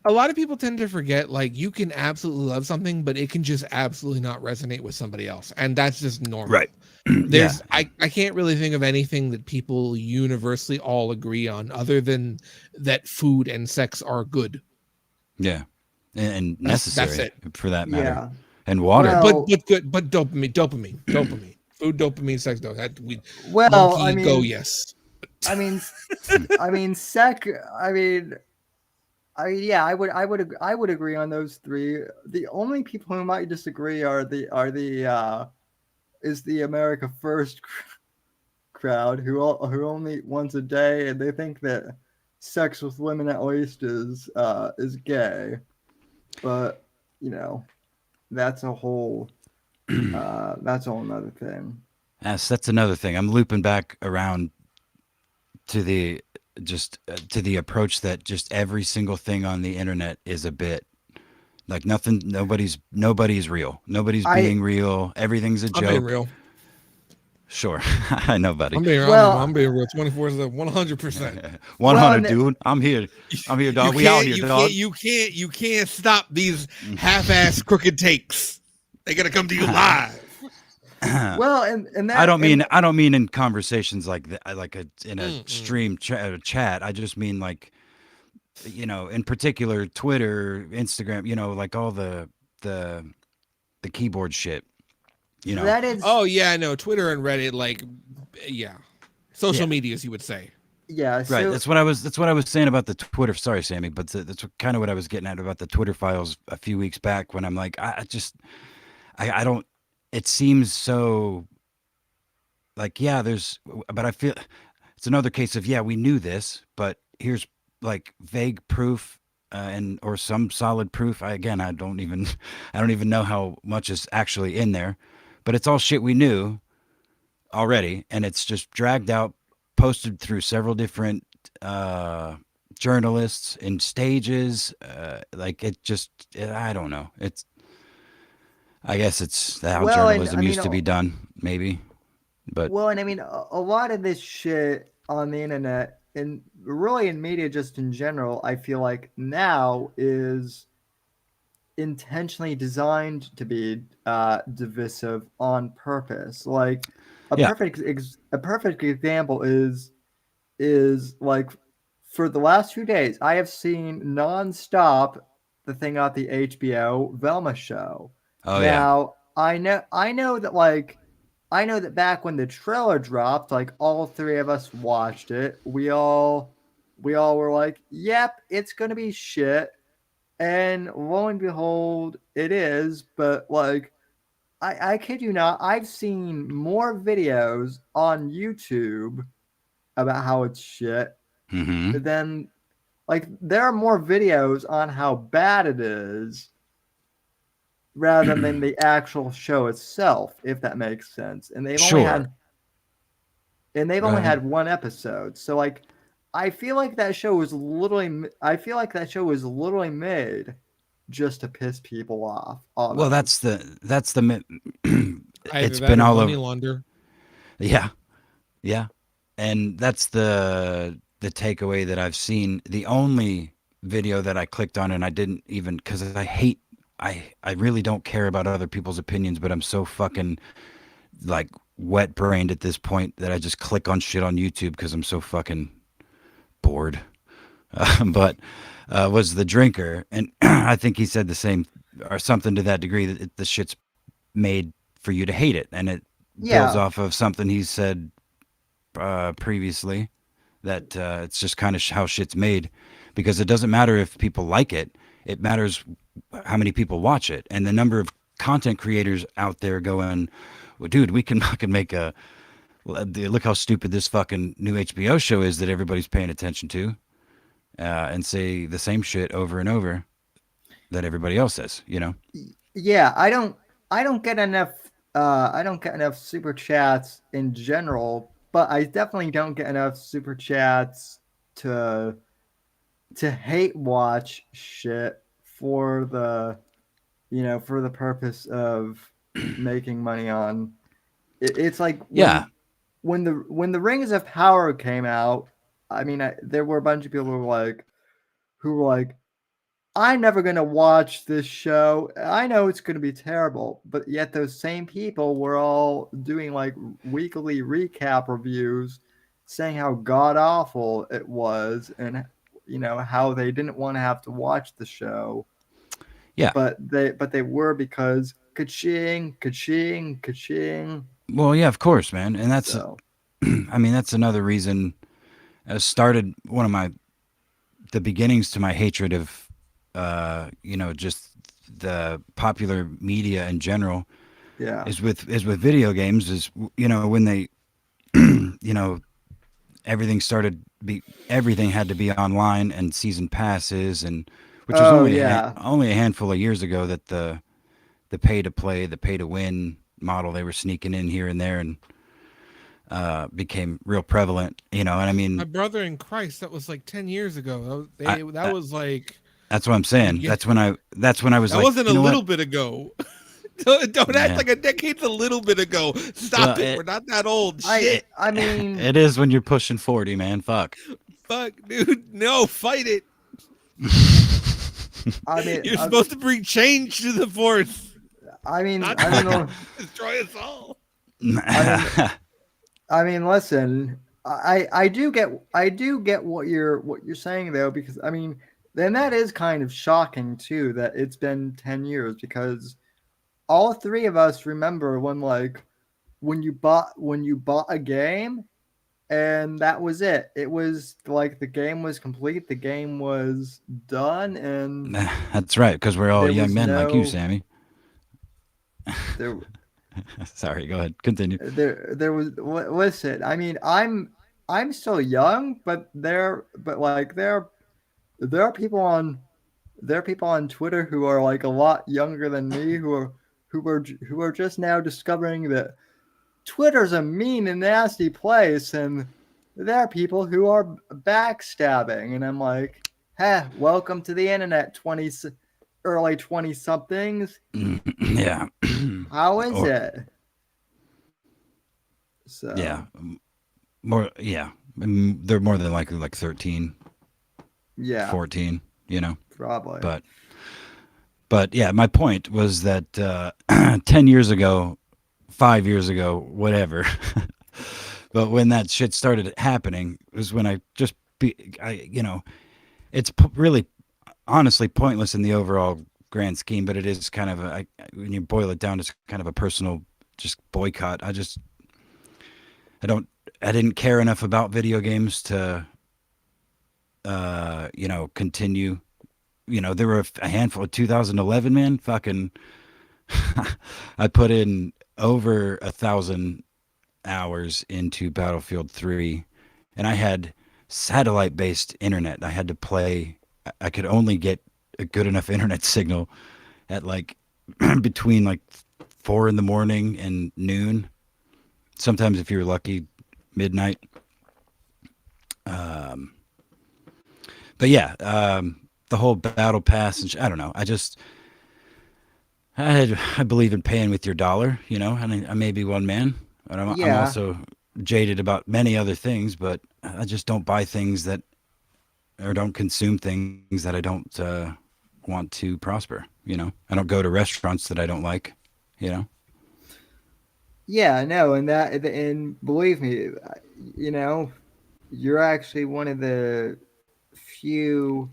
[SPEAKER 3] a lot of people tend to forget, like, you can absolutely love something, but it can just absolutely not resonate with somebody else, and that's just normal.
[SPEAKER 4] Right.
[SPEAKER 3] There's I can't really think of anything that people universally all agree on other than that food and sex are good.
[SPEAKER 4] Yeah. And
[SPEAKER 3] That's
[SPEAKER 4] necessary
[SPEAKER 3] it.
[SPEAKER 4] for that matter.
[SPEAKER 2] Yeah.
[SPEAKER 4] And water.
[SPEAKER 2] Well,
[SPEAKER 3] But good, but dopamine. Food, dopamine, sex,
[SPEAKER 2] well,
[SPEAKER 3] monkey
[SPEAKER 2] I
[SPEAKER 3] go,
[SPEAKER 2] mean,
[SPEAKER 3] yes.
[SPEAKER 2] I mean, I mean, sec. Yeah, I would agree on those three. The only people who might disagree are the is the America First crowd who only eat once a day, and they think that sex with women at least is gay. But you know, that's a whole another thing.
[SPEAKER 4] Yes, that's another thing. I'm looping back around to the to the approach that just every single thing on the internet is a bit. Like nothing, nobody's real. Nobody's
[SPEAKER 2] I
[SPEAKER 4] being real. Everything's a
[SPEAKER 3] I'm being
[SPEAKER 4] joke.
[SPEAKER 3] real.
[SPEAKER 4] Sure, I know, buddy.
[SPEAKER 3] I'm being
[SPEAKER 2] well,
[SPEAKER 3] real 24/7, 100%.
[SPEAKER 4] 100,
[SPEAKER 2] and
[SPEAKER 4] dude. I'm here, dog. We out here, dog.
[SPEAKER 3] You can't stop these half-ass crooked takes. They're gonna come to you live.
[SPEAKER 2] well, and that
[SPEAKER 4] I don't mean in conversations like that, like in a stream chat. I just mean like, in particular, Twitter, Instagram. Like all the keyboard shit.
[SPEAKER 2] that is
[SPEAKER 3] Oh yeah, I know. Twitter and Reddit, like, yeah, social medias, you would say.
[SPEAKER 2] yeah.
[SPEAKER 4] Right.
[SPEAKER 2] So
[SPEAKER 4] That's what I was saying about the Twitter. Sorry, Sammy, but that's kind of what I was getting at about the Twitter files a few weeks back when I'm like, I don't. It seems so. Like, yeah, but I feel it's another case of, yeah, we knew this, but here's like vague proof or some solid proof. I don't even know how much is actually in there, but it's all shit we knew already, and it's just dragged out, posted through several different journalists in stages. Like I don't know. I guess it's how
[SPEAKER 2] well, and
[SPEAKER 4] journalism used to be done, maybe. But
[SPEAKER 2] well, and I mean, a lot of this shit on the internet and really in media just in general, I feel like now is intentionally designed to be divisive on purpose. Like
[SPEAKER 4] yeah,
[SPEAKER 2] a perfect example is like for the last few days, I have seen nonstop the thing on the HBO Velma show.
[SPEAKER 4] oh yeah,
[SPEAKER 2] Now I know that back when the trailer dropped, like all three of us watched it. We all were like, "Yep, it's gonna be shit." And lo and behold, it is. But like, I kid you not, I've seen more videos on YouTube about how it's shit
[SPEAKER 4] mm-hmm.
[SPEAKER 2] than like there are more videos on how bad it is rather than the actual show itself, if that makes sense. And
[SPEAKER 4] Sure.
[SPEAKER 2] they've
[SPEAKER 4] Go
[SPEAKER 2] only
[SPEAKER 4] ahead.
[SPEAKER 2] had one episode. So like I feel like that show was literally made just to piss people off.
[SPEAKER 4] Well,
[SPEAKER 2] Almost.
[SPEAKER 4] that's the
[SPEAKER 3] Either
[SPEAKER 4] it's
[SPEAKER 3] that
[SPEAKER 4] been
[SPEAKER 3] or
[SPEAKER 4] all
[SPEAKER 3] money
[SPEAKER 4] over.
[SPEAKER 3] launder.
[SPEAKER 4] Yeah, yeah, and that's the takeaway that I've seen. The only video that I clicked on, and I didn't even, because I really don't care about other people's opinions, but I'm so fucking like wet brained at this point that I just click on shit on YouTube because I'm so fucking bored. But was the drinker, and I think he said the same or something to that degree, that the shit's made for you to hate it, and it builds
[SPEAKER 2] Yeah.
[SPEAKER 4] off of something he said previously, that it's just kind of how shit's made, because it doesn't matter if people like it. It matters how many people watch it, and the number of content creators out there going, well, dude, we can fucking make look how stupid this fucking new HBO show is that everybody's paying attention to, and say the same shit over and over that everybody else says.
[SPEAKER 2] Yeah, I don't get enough I don't get enough super chats in general, but I definitely don't get enough super chats to hate watch shit for the for the purpose of making money on it's like
[SPEAKER 4] Yeah.
[SPEAKER 2] when the Rings of Power came out. I mean, there were a bunch of people who were like I'm never going to watch this show. I know it's going to be terrible, but yet those same people were all doing like weekly recap reviews saying how god awful it was and how they didn't want to have to watch the show.
[SPEAKER 4] Yeah.
[SPEAKER 2] But they were because ka-ching, ka-ching, ka-ching.
[SPEAKER 4] Well, yeah, of course, man. And that's
[SPEAKER 2] So,
[SPEAKER 4] I mean, that's another reason started one of the beginnings to my hatred of just the popular media in general
[SPEAKER 2] yeah.
[SPEAKER 4] is with video games is when they everything everything had to be online and season passes, and which was only a handful of years ago that the pay to play, the pay to win model they were sneaking in here and there and became real prevalent, and I mean,
[SPEAKER 3] My brother in Christ, that was like 10 years ago. That was like,
[SPEAKER 4] that's what I'm saying.
[SPEAKER 3] Yeah.
[SPEAKER 4] That's when I was
[SPEAKER 3] that
[SPEAKER 4] like,
[SPEAKER 3] wasn't a little bit ago. Don't act
[SPEAKER 4] Yeah.
[SPEAKER 3] like a decade's a little bit ago. Stop
[SPEAKER 4] Well,
[SPEAKER 3] it. We're not that old. Shit.
[SPEAKER 2] I mean,
[SPEAKER 4] it is when you're pushing 40, man. Fuck.
[SPEAKER 3] Fuck, dude. No, fight it.
[SPEAKER 2] I mean,
[SPEAKER 3] You're supposed to bring change to the force.
[SPEAKER 2] I mean,
[SPEAKER 3] Not
[SPEAKER 2] I don't know.
[SPEAKER 3] destroy us all.
[SPEAKER 2] I mean, listen, I do get what you're saying though, because I mean, then that is kind of shocking too that it's been 10 years, because all three of us remember when you bought a game and that was it. It was like the game was complete, the game was done, and
[SPEAKER 4] That's right, because we're all
[SPEAKER 2] there
[SPEAKER 4] young
[SPEAKER 2] was
[SPEAKER 4] men like you,
[SPEAKER 2] no-
[SPEAKER 4] Sammy.
[SPEAKER 2] there
[SPEAKER 4] Sorry, go ahead. Continue.
[SPEAKER 2] there was listen, I mean, I'm still young, but there are people on Twitter who are like a lot younger than me who are just now discovering that Twitter's a mean and nasty place, and there are people who are backstabbing, and I'm like, "Hey, welcome to the internet, early 20 somethings.
[SPEAKER 4] Yeah.
[SPEAKER 2] How is
[SPEAKER 4] Or-
[SPEAKER 2] it?" So
[SPEAKER 4] Yeah. More. Yeah. They're more than likely like 13,
[SPEAKER 2] yeah,
[SPEAKER 4] 14.
[SPEAKER 2] probably.
[SPEAKER 4] But yeah, my point was that 10 years ago, 5 years ago, whatever. But when that shit started happening was when it's really honestly pointless in the overall grand scheme, but it is kind of when you boil it down, it's kind of a personal just boycott. I didn't care enough about video games to continue. There were a handful of 2011, man, fucking I put in over 1,000 hours into Battlefield 3, and I had satellite-based internet. I had to play. I could only get a good enough internet signal at like between like 4 in the morning and noon. Sometimes, if you were lucky, midnight. But yeah, the whole battle pass and I don't know. I believe in paying with your dollar, and I may be one man, but I'm also jaded about many other things, but I just don't buy things or don't consume things that I don't want to prosper, I don't go to restaurants that I don't like,
[SPEAKER 2] Yeah, no, and believe me, you're actually one of the few,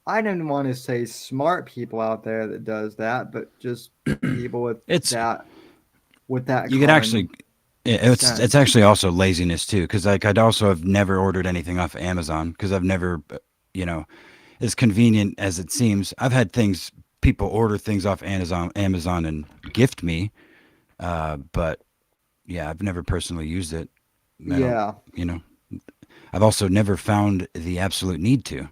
[SPEAKER 2] I don't want to say smart people out there that does that, but just people with that
[SPEAKER 4] you could actually it's actually also laziness too, because like I'd also have never ordered anything off of Amazon because I've never as convenient as it seems, I've had people order things off Amazon and gift me, but yeah, I've never personally used it. I've also never found the absolute need to.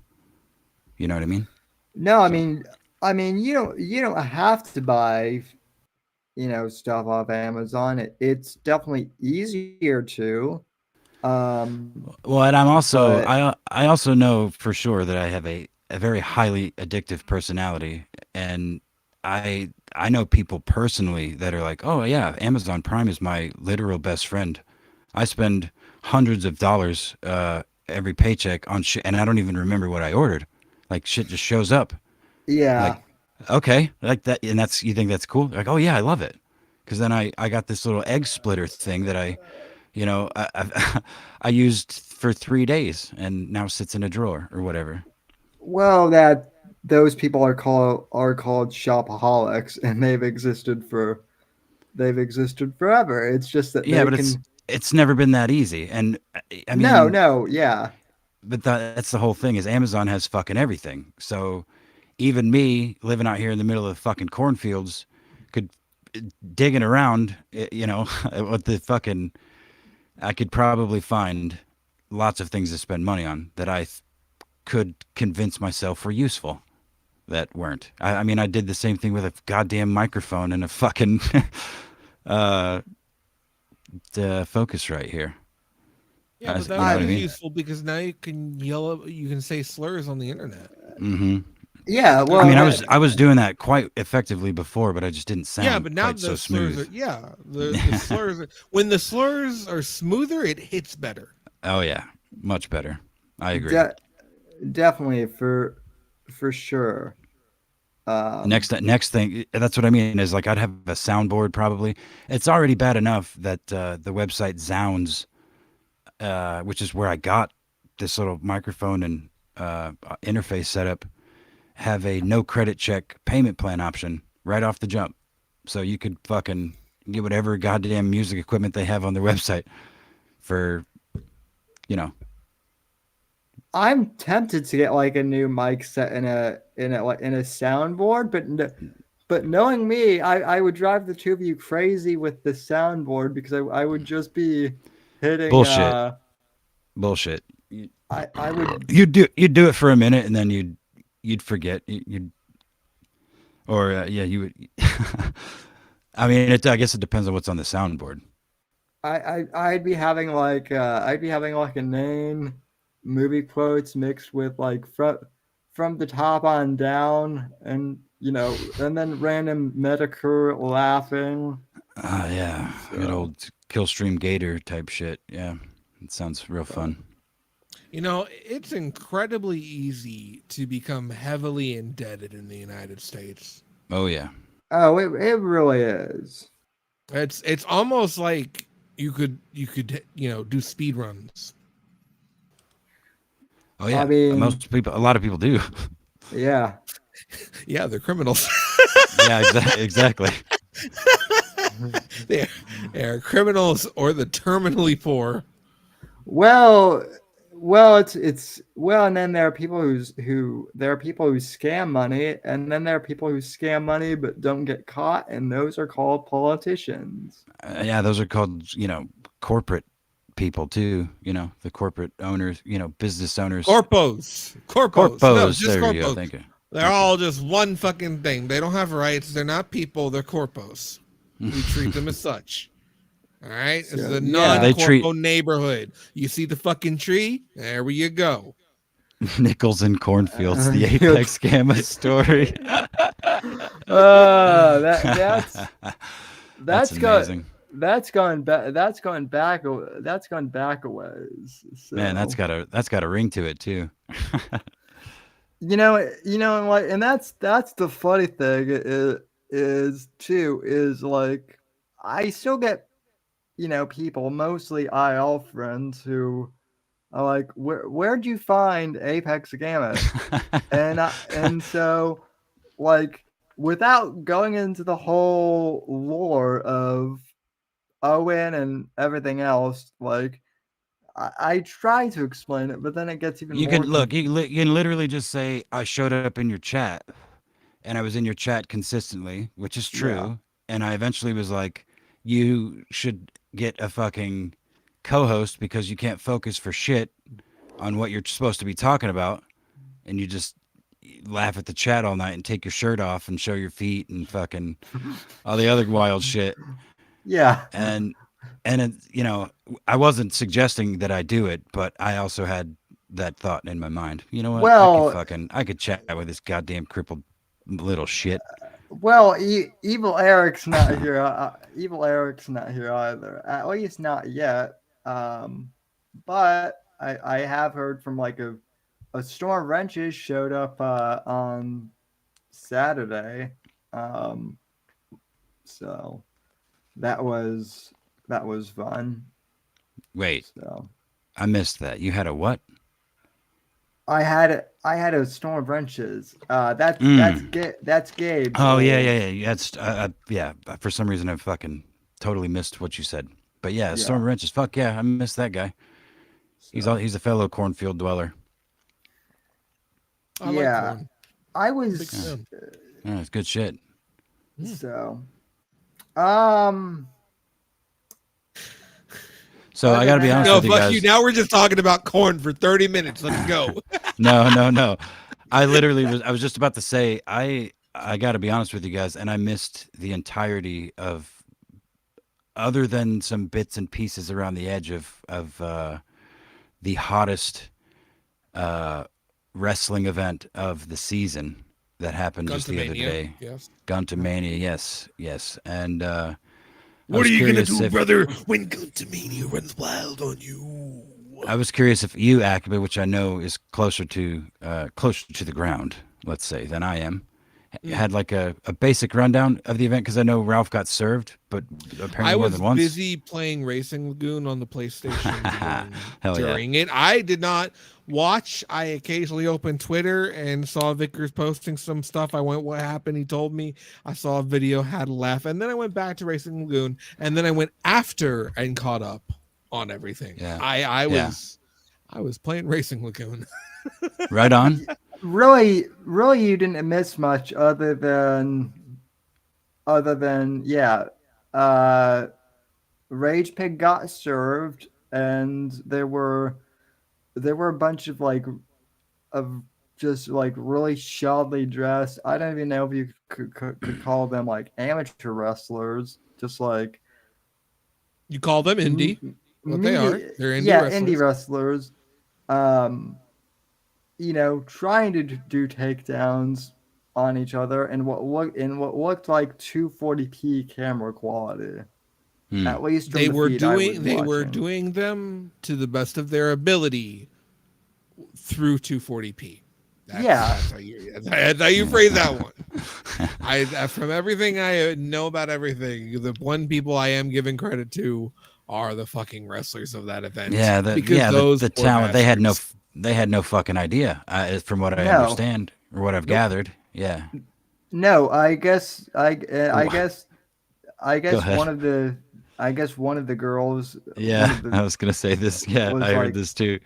[SPEAKER 4] You know what I mean?
[SPEAKER 2] No, I mean, you don't have to buy, stuff off Amazon. It's definitely easier to.
[SPEAKER 4] Well, and I also know for sure that I have a very highly addictive personality, and I know people personally that are like, oh yeah, Amazon Prime is my literal best friend. I spend hundreds of dollars every paycheck on shit, and I don't even remember what I ordered. Like shit just shows up.
[SPEAKER 2] Yeah.
[SPEAKER 4] Like, okay, like that, and that's you think that's cool? Like, oh yeah, I love it. Because then I got this little egg splitter thing that I used for 3 days and now sits in a drawer or whatever.
[SPEAKER 2] Well, those people are called shopaholics, and they've existed forever. It's just that
[SPEAKER 4] Yeah,
[SPEAKER 2] they
[SPEAKER 4] but
[SPEAKER 2] can.
[SPEAKER 4] it's never been that easy. And I
[SPEAKER 2] No,
[SPEAKER 4] mean,
[SPEAKER 2] no, yeah,
[SPEAKER 4] but that's the whole thing is Amazon has fucking everything. So even me living out here in the middle of the fucking cornfields could digging around, with the fucking I could probably find lots of things to spend money on that could convince myself were useful that weren't. I mean, I did the same thing with a goddamn microphone and a fucking uh, the Focusrite here.
[SPEAKER 3] Yeah, but
[SPEAKER 4] You
[SPEAKER 3] that
[SPEAKER 4] know what I
[SPEAKER 3] was
[SPEAKER 4] mean?
[SPEAKER 3] useful because now you can you can say slurs on the internet.
[SPEAKER 4] Mm-hmm.
[SPEAKER 2] yeah.
[SPEAKER 4] I
[SPEAKER 2] Well,
[SPEAKER 4] mean, I was doing that quite effectively before, but I just didn't
[SPEAKER 3] Yeah,
[SPEAKER 4] sound
[SPEAKER 3] but now
[SPEAKER 4] quite so
[SPEAKER 3] the slurs
[SPEAKER 4] smooth.
[SPEAKER 3] are the slurs when the slurs are smoother, it hits better.
[SPEAKER 4] Oh yeah, much better. I agree.
[SPEAKER 2] de- definitely for sure. Um,
[SPEAKER 4] Next thing, that's what I mean is like I'd have a soundboard probably. It's already bad enough that the website Zounds, which is where I got this little microphone and interface setup, have a no credit check payment plan option right off the jump. So you could fucking get whatever goddamn music equipment they have on their website for, you know.
[SPEAKER 2] I'm tempted to get like a new mic set in a soundboard, but knowing me, I would drive the two of you crazy with the soundboard because I would just be hitting.
[SPEAKER 4] Bullshit. Bullshit.
[SPEAKER 2] I would.
[SPEAKER 4] You'd do it for a minute and then you'd forget. You'd or yeah, you would. I mean, I guess it depends on what's on the soundboard.
[SPEAKER 2] I'd be having like inane movie quotes mixed with like from the top on down, and then random Metacur laughing.
[SPEAKER 4] Yeah, good
[SPEAKER 2] So
[SPEAKER 4] old Killstream Gator type shit. Yeah, it sounds real fun.
[SPEAKER 3] You know, it's incredibly easy to become heavily indebted in the United States.
[SPEAKER 4] Oh yeah.
[SPEAKER 2] oh, it really is.
[SPEAKER 3] It's almost like you could do speed runs.
[SPEAKER 4] Oh
[SPEAKER 2] I
[SPEAKER 4] yeah.
[SPEAKER 2] mean,
[SPEAKER 4] A lot of people do.
[SPEAKER 2] yeah.
[SPEAKER 3] Yeah, they're criminals.
[SPEAKER 4] Yeah, exactly.
[SPEAKER 3] they're, they're criminals or the terminally poor.
[SPEAKER 2] Well, and then there are people who scam money, and then there are people who scam money but don't get caught, and those are called politicians.
[SPEAKER 4] Yeah, those are called corporate people too. The corporate owners. Business owners.
[SPEAKER 3] Corpos. No,
[SPEAKER 4] Corpos.
[SPEAKER 3] just
[SPEAKER 4] There you go.
[SPEAKER 3] corpos.
[SPEAKER 4] Thank you.
[SPEAKER 3] They're all just one fucking thing. They don't have rights. They're not people. They're corpos. We treat them as such. All right? It's
[SPEAKER 2] So,
[SPEAKER 3] a
[SPEAKER 2] yeah.
[SPEAKER 3] non-corpo neighborhood. You see the fucking tree? There you go.
[SPEAKER 4] Nickels and cornfields. The Apex Gamma story.
[SPEAKER 2] That's
[SPEAKER 4] amazing.
[SPEAKER 2] gone back. That's gone back a ways. So.
[SPEAKER 4] Man, that's got a ring to it too.
[SPEAKER 2] And that's the funny thing is like I still get people, mostly IL friends, who are like, where'd you find Apex Gamma? and so like without going into the whole lore of Owen and everything else, like I try to explain it, but then it gets even
[SPEAKER 4] You
[SPEAKER 2] more.
[SPEAKER 4] can look. You can literally just say, "I showed up in your chat, and I was in your chat consistently," which is true.
[SPEAKER 2] Yeah.
[SPEAKER 4] And I eventually was like, "You should get a fucking co-host because you can't focus for shit on what you're supposed to be talking about, and you just laugh at the chat all night and take your shirt off and show your feet and fucking all the other wild shit."
[SPEAKER 2] Yeah.
[SPEAKER 4] And I wasn't suggesting that I do it, but I also had that thought in my mind. You know what?
[SPEAKER 2] Well,
[SPEAKER 4] I could chat with this goddamn crippled little shit.
[SPEAKER 2] Well, Evil Eric's not here. Evil Eric's not here either. At least not yet. But I have heard from like a storm of wrenches showed up on Saturday. So that was fun.
[SPEAKER 4] Wait,
[SPEAKER 2] So
[SPEAKER 4] I missed that. You had a what?
[SPEAKER 2] I had a storm of wrenches. That's
[SPEAKER 4] Mm.
[SPEAKER 2] that's Gabe's.
[SPEAKER 4] Oh yeah,
[SPEAKER 2] old-
[SPEAKER 4] yeah, yeah. That's yeah. For some reason, I fucking totally missed what you said. But yeah,
[SPEAKER 2] Yeah.
[SPEAKER 4] Storm Wrenches. Fuck yeah, I missed that guy.
[SPEAKER 2] So,
[SPEAKER 4] He's a fellow cornfield dweller.
[SPEAKER 3] I like
[SPEAKER 2] yeah.
[SPEAKER 3] corn.
[SPEAKER 2] I
[SPEAKER 3] Big
[SPEAKER 2] was
[SPEAKER 3] fan.
[SPEAKER 4] Yeah, it's good shit.
[SPEAKER 2] so.
[SPEAKER 4] So I
[SPEAKER 2] Other
[SPEAKER 4] got to be
[SPEAKER 2] than
[SPEAKER 4] honest
[SPEAKER 3] No,
[SPEAKER 4] with you
[SPEAKER 3] fuck
[SPEAKER 4] guys.
[SPEAKER 3] you. Now we're just talking about corn for 30 minutes. Let's go.
[SPEAKER 4] No. I literally was. I was just about to say. I got to be honest with you guys, and I missed the entirety of, other than some bits and pieces around the edge of the hottest wrestling event of the season that happened just the other
[SPEAKER 3] Guntamania,
[SPEAKER 4] day.
[SPEAKER 3] yes.
[SPEAKER 4] Guntamania, yes, and I
[SPEAKER 3] What
[SPEAKER 4] was
[SPEAKER 3] are you gonna
[SPEAKER 4] curious
[SPEAKER 3] do,
[SPEAKER 4] if-
[SPEAKER 3] brother, when Guntamania runs wild on you?
[SPEAKER 4] I was curious if you, Akiba, which I know is closer to the ground, let's say, than I am, had like a basic rundown of the event, because I know Ralph got served, but apparently
[SPEAKER 3] I
[SPEAKER 4] more
[SPEAKER 3] was
[SPEAKER 4] than once.
[SPEAKER 3] busy playing Racing Lagoon on the PlayStation
[SPEAKER 4] Hell yeah.
[SPEAKER 3] during it. I did not watch. I occasionally opened Twitter and saw Vickers posting some stuff. I went, what happened? He told me. I saw a video, had a laugh, and then I went back to Racing Lagoon, and then I went after and caught up on everything.
[SPEAKER 4] Yeah.
[SPEAKER 3] I was playing Racing Lagoon.
[SPEAKER 4] Right on.
[SPEAKER 2] Really, you didn't miss much other than yeah. Rage Pig got served, and there were a bunch of just like really shoddily dressed. I don't even know if you could call them like amateur wrestlers. Just like
[SPEAKER 3] You call them indie. What they are. They're indie wrestlers.
[SPEAKER 2] indie wrestlers. Trying to do takedowns on each other in what looked like 240p camera quality. At least from
[SPEAKER 3] They
[SPEAKER 2] the
[SPEAKER 3] were
[SPEAKER 2] feed I was
[SPEAKER 3] were
[SPEAKER 2] watching.
[SPEAKER 3] doing them to the best of their ability through 240p. That's how you phrase that one. From everything I know about everything, the one people I am giving credit to are the fucking wrestlers of that event.
[SPEAKER 4] Yeah,
[SPEAKER 3] those
[SPEAKER 4] the
[SPEAKER 3] poor
[SPEAKER 4] talent.
[SPEAKER 3] bastards.
[SPEAKER 4] They had no fucking idea, from what I
[SPEAKER 2] No.
[SPEAKER 4] understand or what I've gathered. Yeah.
[SPEAKER 2] No, I guess
[SPEAKER 4] ahead.
[SPEAKER 2] one of the girls.
[SPEAKER 4] Yeah,
[SPEAKER 2] one of the-
[SPEAKER 4] I was gonna say this. Yeah,
[SPEAKER 2] was
[SPEAKER 4] I heard
[SPEAKER 2] like-
[SPEAKER 4] this too.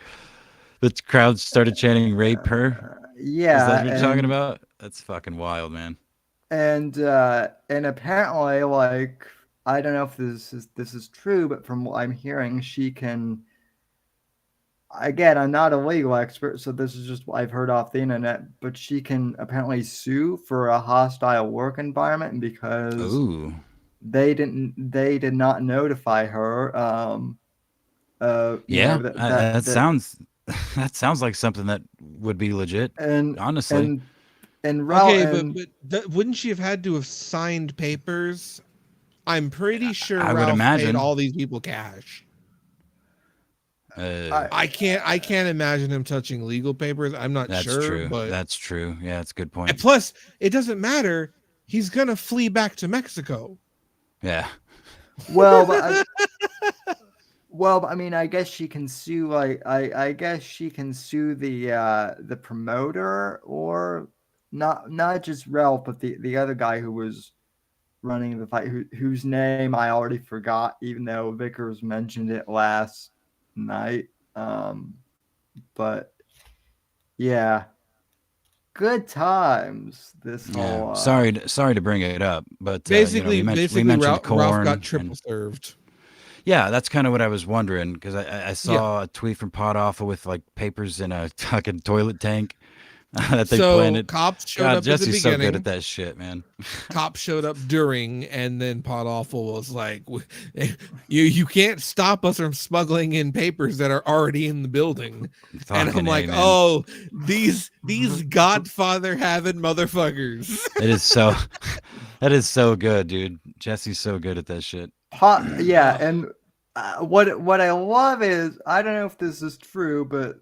[SPEAKER 4] The crowd started chanting "Rape her."
[SPEAKER 2] yeah,
[SPEAKER 4] Is that what you're talking
[SPEAKER 2] and-
[SPEAKER 4] about? That's fucking wild, man.
[SPEAKER 2] And apparently, like, I don't know if this is true, but from what I'm hearing, she can. Again, I'm not a legal expert, so this is just what I've heard off the internet. But she can apparently sue for a hostile work environment because
[SPEAKER 4] Ooh.
[SPEAKER 2] they did not notify her.
[SPEAKER 4] Yeah,
[SPEAKER 2] That
[SPEAKER 4] sounds that sounds like something that would be legit.
[SPEAKER 2] and
[SPEAKER 4] honestly.
[SPEAKER 2] and
[SPEAKER 3] Okay, but wouldn't she have had to have signed papers? I'm pretty sure
[SPEAKER 4] I would
[SPEAKER 3] Ralph
[SPEAKER 4] imagine.
[SPEAKER 3] paid all these people cash. I can't imagine him touching legal papers. I'm not
[SPEAKER 4] That's
[SPEAKER 3] sure,
[SPEAKER 4] true.
[SPEAKER 3] but
[SPEAKER 4] That's true. Yeah, that's a good point.
[SPEAKER 3] and plus it doesn't matter. He's gonna flee back to Mexico.
[SPEAKER 4] Yeah.
[SPEAKER 2] well, but I mean, I guess she can sue. Like, I guess she can sue the promoter, or not just Ralph, but the other guy who was running the fight, whose name I already forgot, even though Vickers mentioned it last night. But yeah, good times. This whole
[SPEAKER 4] Sorry to bring it up, but
[SPEAKER 3] Basically,
[SPEAKER 4] we
[SPEAKER 3] basically
[SPEAKER 4] mentioned
[SPEAKER 3] Ralph
[SPEAKER 4] corn
[SPEAKER 3] got
[SPEAKER 4] and-
[SPEAKER 3] triple served.
[SPEAKER 4] Yeah, that's kind of what I was wondering, because I saw a tweet from Pot Awful with like papers in a fucking toilet tank that they
[SPEAKER 3] So
[SPEAKER 4] planted.
[SPEAKER 3] cops showed
[SPEAKER 4] God,
[SPEAKER 3] up at the
[SPEAKER 4] Jesse's so
[SPEAKER 3] beginning.
[SPEAKER 4] good at that shit, man.
[SPEAKER 3] Cops showed up during, and then Pot Awful was like, "You can't stop us from smuggling in papers that are already in the building." And
[SPEAKER 4] Fucking
[SPEAKER 3] I'm
[SPEAKER 4] A,
[SPEAKER 3] like,
[SPEAKER 4] man.
[SPEAKER 3] "Oh, these Godfather having motherfuckers."
[SPEAKER 4] That is so good, dude. Jesse's so good at that shit.
[SPEAKER 2] and what I love is, I don't know if this is true, but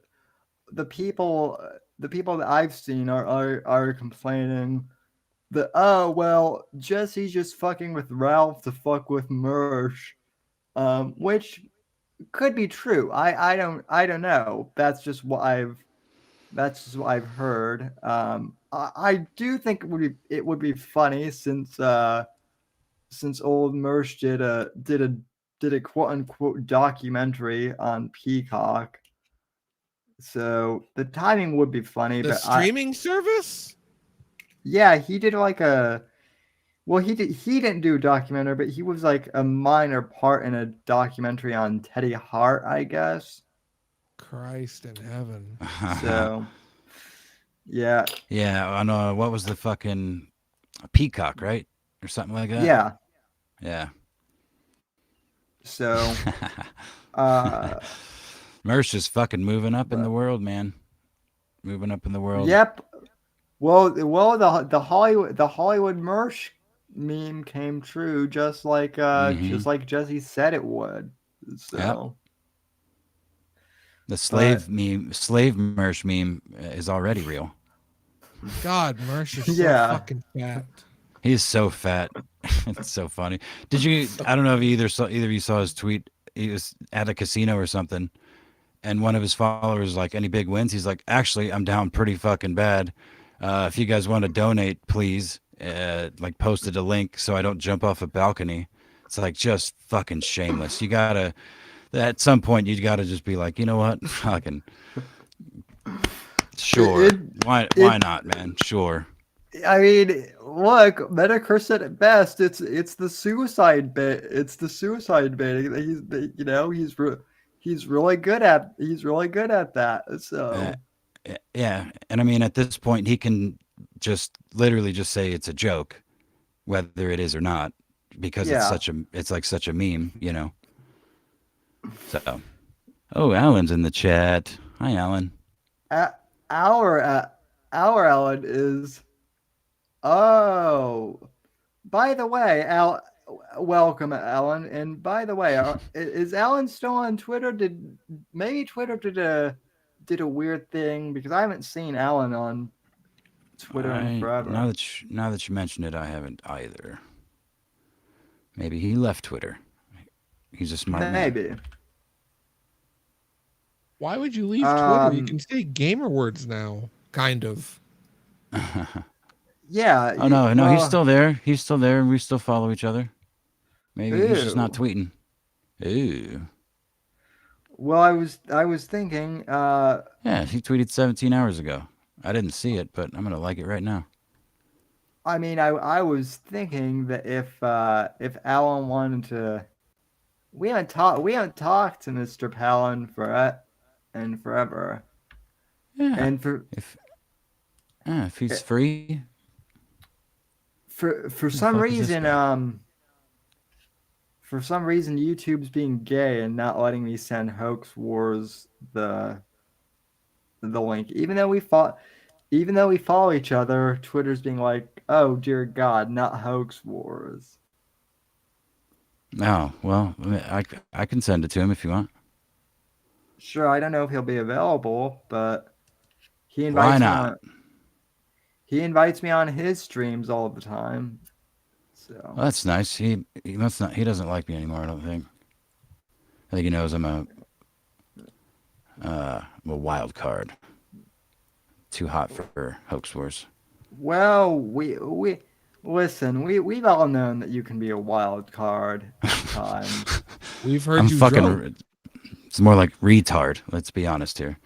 [SPEAKER 2] the people that I've seen are complaining that, oh well, Jesse's just fucking with Ralph to fuck with Mersh, which could be true. I don't know. That's just what I've heard. I do think it would be funny since old Mersh did a quote unquote documentary on Peacock. So the timing would be funny,
[SPEAKER 3] The
[SPEAKER 2] but
[SPEAKER 3] streaming service?
[SPEAKER 2] yeah, he did like he didn't do a documentary, but he was like a minor part in a documentary on Teddy Hart, I guess.
[SPEAKER 3] Christ in heaven.
[SPEAKER 2] So yeah.
[SPEAKER 4] Yeah, on what was the fucking Peacock, right? Or something like that?
[SPEAKER 2] Yeah.
[SPEAKER 4] Yeah.
[SPEAKER 2] So
[SPEAKER 4] Merch is fucking moving up in the world, man. Moving up in the world.
[SPEAKER 2] Yep. Well, the Hollywood Mersh meme came true, just like Jesse said it would. So.
[SPEAKER 4] Yep. The slave Merch meme is already real.
[SPEAKER 3] God, Mersh is so fucking fat.
[SPEAKER 4] He's so fat. It's so funny. I don't know if either of you saw his tweet. He was at a casino or something, and one of his followers was like, any big wins? He's like, actually, I'm down pretty fucking bad. If you guys want to donate, please. Like posted a link so I don't jump off a balcony. It's like just fucking shameless. You gotta, at some point, you gotta just be like, you know what? Fucking sure. Why not, man? Sure.
[SPEAKER 2] I mean, look, Medicare said it best. It's the suicide bit. It's the suicide baiting that he's really good at. He's really good at that. So
[SPEAKER 4] yeah, and I mean, at this point, he can just literally just say it's a joke, whether it is or not, because it's like such a meme, you know. So, Alan's in the chat. Hi, Alan.
[SPEAKER 2] Our Alan is. Oh, by the way, welcome, Alan. And by the way, is Alan still on Twitter? Maybe Twitter did a weird thing, because I haven't seen Alan on Twitter in forever.
[SPEAKER 4] Now that you mention it, I haven't either. Maybe he left Twitter. He's a smart man.
[SPEAKER 2] Maybe.
[SPEAKER 3] Why would you leave Twitter? You can say gamer words now, kind of.
[SPEAKER 2] Yeah.
[SPEAKER 4] Oh no, he's still there. He's still there, and we still follow each other. Maybe he's just not tweeting. Ew.
[SPEAKER 2] Well, I was thinking.
[SPEAKER 4] Yeah, he tweeted 17 hours ago. I didn't see it, but I'm gonna like it right now.
[SPEAKER 2] I mean, I was thinking that if Alan wanted to, we haven't talked to Mr. Palin forever.
[SPEAKER 4] Yeah.
[SPEAKER 2] And
[SPEAKER 4] if he's free.
[SPEAKER 2] For some reason, YouTube's being gay and not letting me send Hoax Wars the link, even though we follow each other. Twitter's being like, oh dear God, not Hoax Wars.
[SPEAKER 4] Oh well, I can send it to him if you want.
[SPEAKER 2] Sure, I don't know if he'll be available, but he invites
[SPEAKER 4] Why
[SPEAKER 2] me
[SPEAKER 4] not?
[SPEAKER 2] on. He invites me on his streams all the time. So
[SPEAKER 4] Well, that's nice. He doesn't like me anymore, I don't think. I think he knows I'm a wild card. Too hot for Hoax Wars.
[SPEAKER 2] well, we've all known that you can be a wild card at times.
[SPEAKER 3] We've heard you joke.
[SPEAKER 4] It's more like retard. Let's be honest here.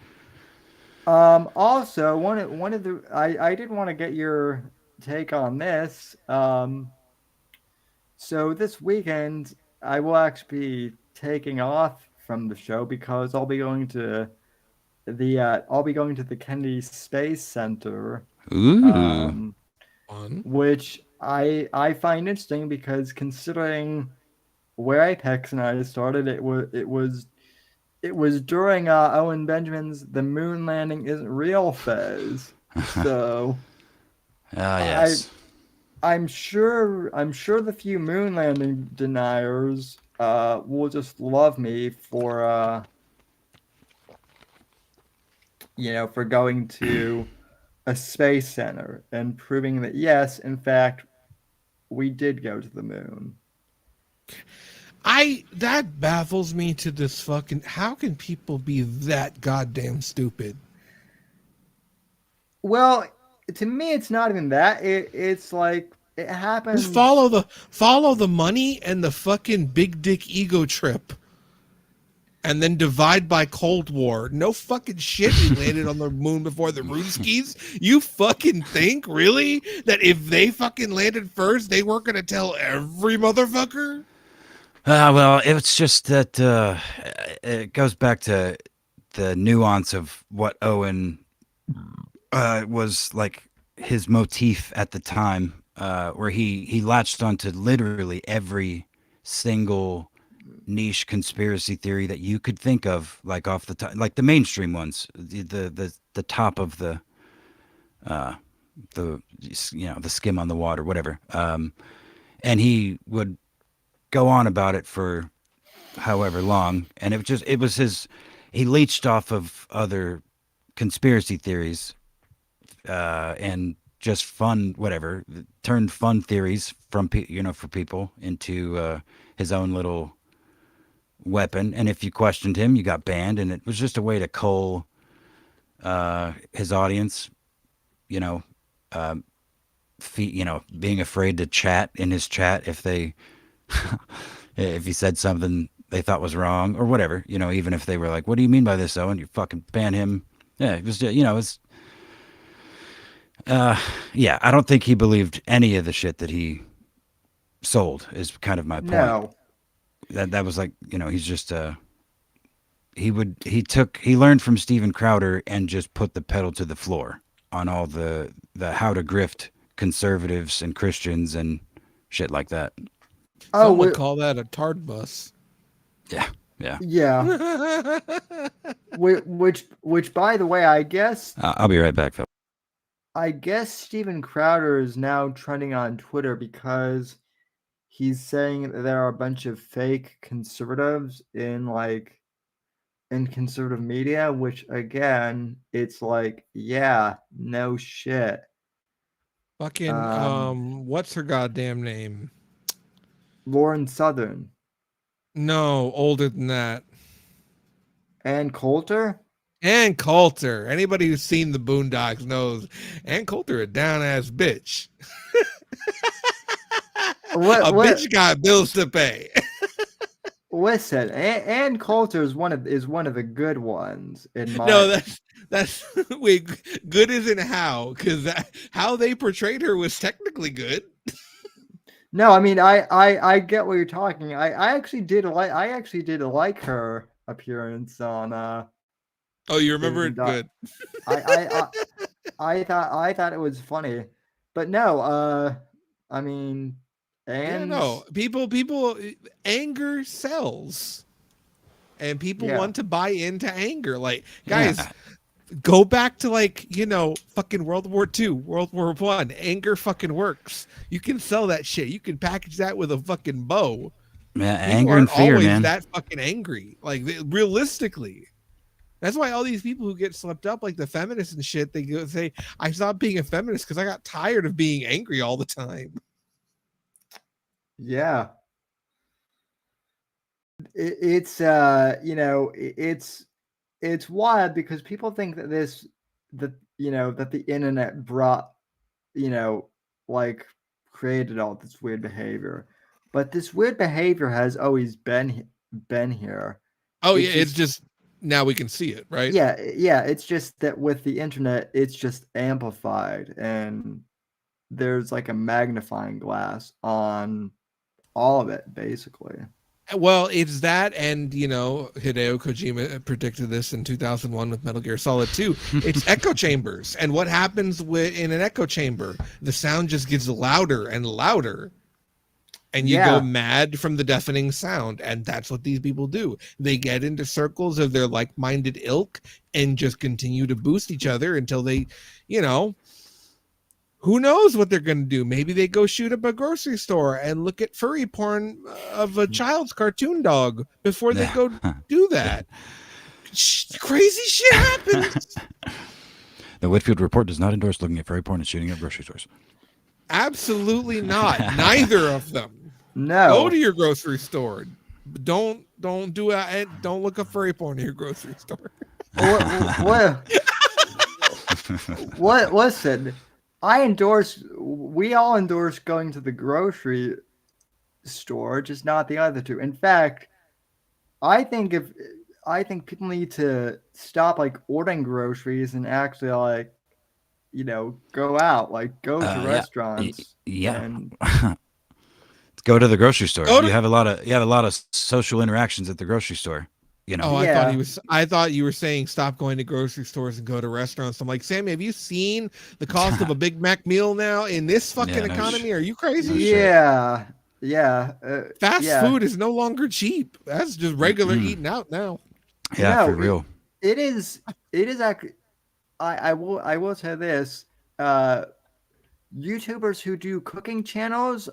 [SPEAKER 2] Also, one of the I did want to get your take on this. So this weekend I will actually be taking off from the show because I'll be going to the Kennedy Space Center.
[SPEAKER 4] Ooh.
[SPEAKER 2] Which I find interesting because, considering where Apex and I started, it was during Owen Benjamin's "The Moon Landing Isn't Real" phase. So,
[SPEAKER 4] yes.
[SPEAKER 2] I'm sure the few moon landing deniers will just love me for for going to a space center and proving that, yes, in fact, we did go to the moon.
[SPEAKER 3] That baffles me to this fucking. How can people be that goddamn stupid?
[SPEAKER 2] Well, to me, it's not even that. It's like it happens.
[SPEAKER 3] Just follow the money and the fucking big dick ego trip, and then divide by Cold War. No fucking shit. We landed on the moon before the Ruskies. You fucking think really that if they fucking landed first, they weren't gonna tell every motherfucker?
[SPEAKER 4] Well, it's just that it goes back to the nuance of what Owen was like his motif at the time, where he latched onto literally every single niche conspiracy theory that you could think of, like off the top, like the mainstream ones, the top of the the skim on the water, whatever. And he would go on about it for however long, and it was his. He leached off of other conspiracy theories, and just fun, whatever, turned fun theories from for people into his own little weapon. And if you questioned him, you got banned, and it was just a way to cull his audience. Being afraid to chat in his chat if they if he said something they thought was wrong or whatever, even if they were like, what do you mean by this, Owen? You fucking ban him. Yeah, it was, it's, I don't think he believed any of the shit that he sold is kind of my point.
[SPEAKER 2] No.
[SPEAKER 4] That was like, he's just, he learned from Steven Crowder and just put the pedal to the floor on all the how to grift conservatives and Christians and shit like that.
[SPEAKER 3] Some would call that a tard bus.
[SPEAKER 4] Yeah.
[SPEAKER 2] which by the way, I guess
[SPEAKER 4] I'll be right back, Phil.
[SPEAKER 2] I guess Steven Crowder is now trending on Twitter because he's saying that there are a bunch of fake conservatives in conservative media, which again, it's like, yeah, no shit.
[SPEAKER 3] Fucking what's her goddamn name?
[SPEAKER 2] Lauren Southern.
[SPEAKER 3] No, older than that.
[SPEAKER 2] Ann Coulter?
[SPEAKER 3] Ann Coulter. Anybody who's seen the Boondocks knows Ann Coulter a down ass bitch. Bitch got bills to pay.
[SPEAKER 2] Listen, Ann Coulter is one of the good ones in my.
[SPEAKER 3] No, that's wait. Good isn't how, because how they portrayed her was technically good.
[SPEAKER 2] No, I mean I get what you're talking. I actually did like her appearance on.
[SPEAKER 3] Oh, you remember it? Good.
[SPEAKER 2] I thought it was funny, but no. I mean, people anger sells, and people want to buy into anger. Like, guys, go back to fucking World War II, World War I. Anger fucking works. You can sell that shit. You can package that with a fucking bow.
[SPEAKER 4] Yeah, anger and fear,
[SPEAKER 3] always
[SPEAKER 4] man.
[SPEAKER 3] That fucking angry. Like, realistically. That's why all these people who get swept up, like the feminists and shit, they go say, I stopped being a feminist because I got tired of being angry all the time.
[SPEAKER 2] Yeah. It's wild because people think that that the internet brought, created all this weird behavior, but this weird behavior has always been here.
[SPEAKER 3] Oh, it's just now we can see it, right?
[SPEAKER 2] Yeah. It's just that with the internet, it's just amplified, and there's like a magnifying glass on all of it, basically.
[SPEAKER 3] Well, it's that, and Hideo Kojima predicted this in 2001 with Metal Gear Solid 2. It's echo chambers, and what happens in an echo chamber? The sound just gets louder and louder, and you go mad from the deafening sound. And that's what these people do. They get into circles of their like-minded ilk and just continue to boost each other until they, who knows what they're going to do? Maybe they go shoot up a grocery store and look at furry porn of a child's cartoon dog before they go do that. Crazy shit happens.
[SPEAKER 4] The Whitfield report does not endorse looking at furry porn and shooting at grocery stores.
[SPEAKER 3] Absolutely not. Neither of them.
[SPEAKER 2] No.
[SPEAKER 3] Go to your grocery store. Don't do it. Don't look up furry porn in your grocery store.
[SPEAKER 2] What? Listen, we all endorse going to the grocery store, just not the other two. In fact, I think people need to stop like ordering groceries and actually like, go out, like go to restaurants.
[SPEAKER 4] Yeah.
[SPEAKER 2] And
[SPEAKER 4] go to the grocery store.
[SPEAKER 3] Go to-
[SPEAKER 4] You have a lot of social interactions at the grocery store.
[SPEAKER 3] Oh,
[SPEAKER 2] Yeah.
[SPEAKER 3] I thought you were saying stop going to grocery stores and go to restaurants. I'm like, Sammy, have you seen the cost of a Big Mac meal now in this fucking economy? Are you crazy?
[SPEAKER 2] Yeah.
[SPEAKER 3] Fast food is no longer cheap. That's just regular eating out now.
[SPEAKER 4] Yeah,
[SPEAKER 2] No,
[SPEAKER 4] for real.
[SPEAKER 2] It is actually. I will say this. YouTubers who do cooking channels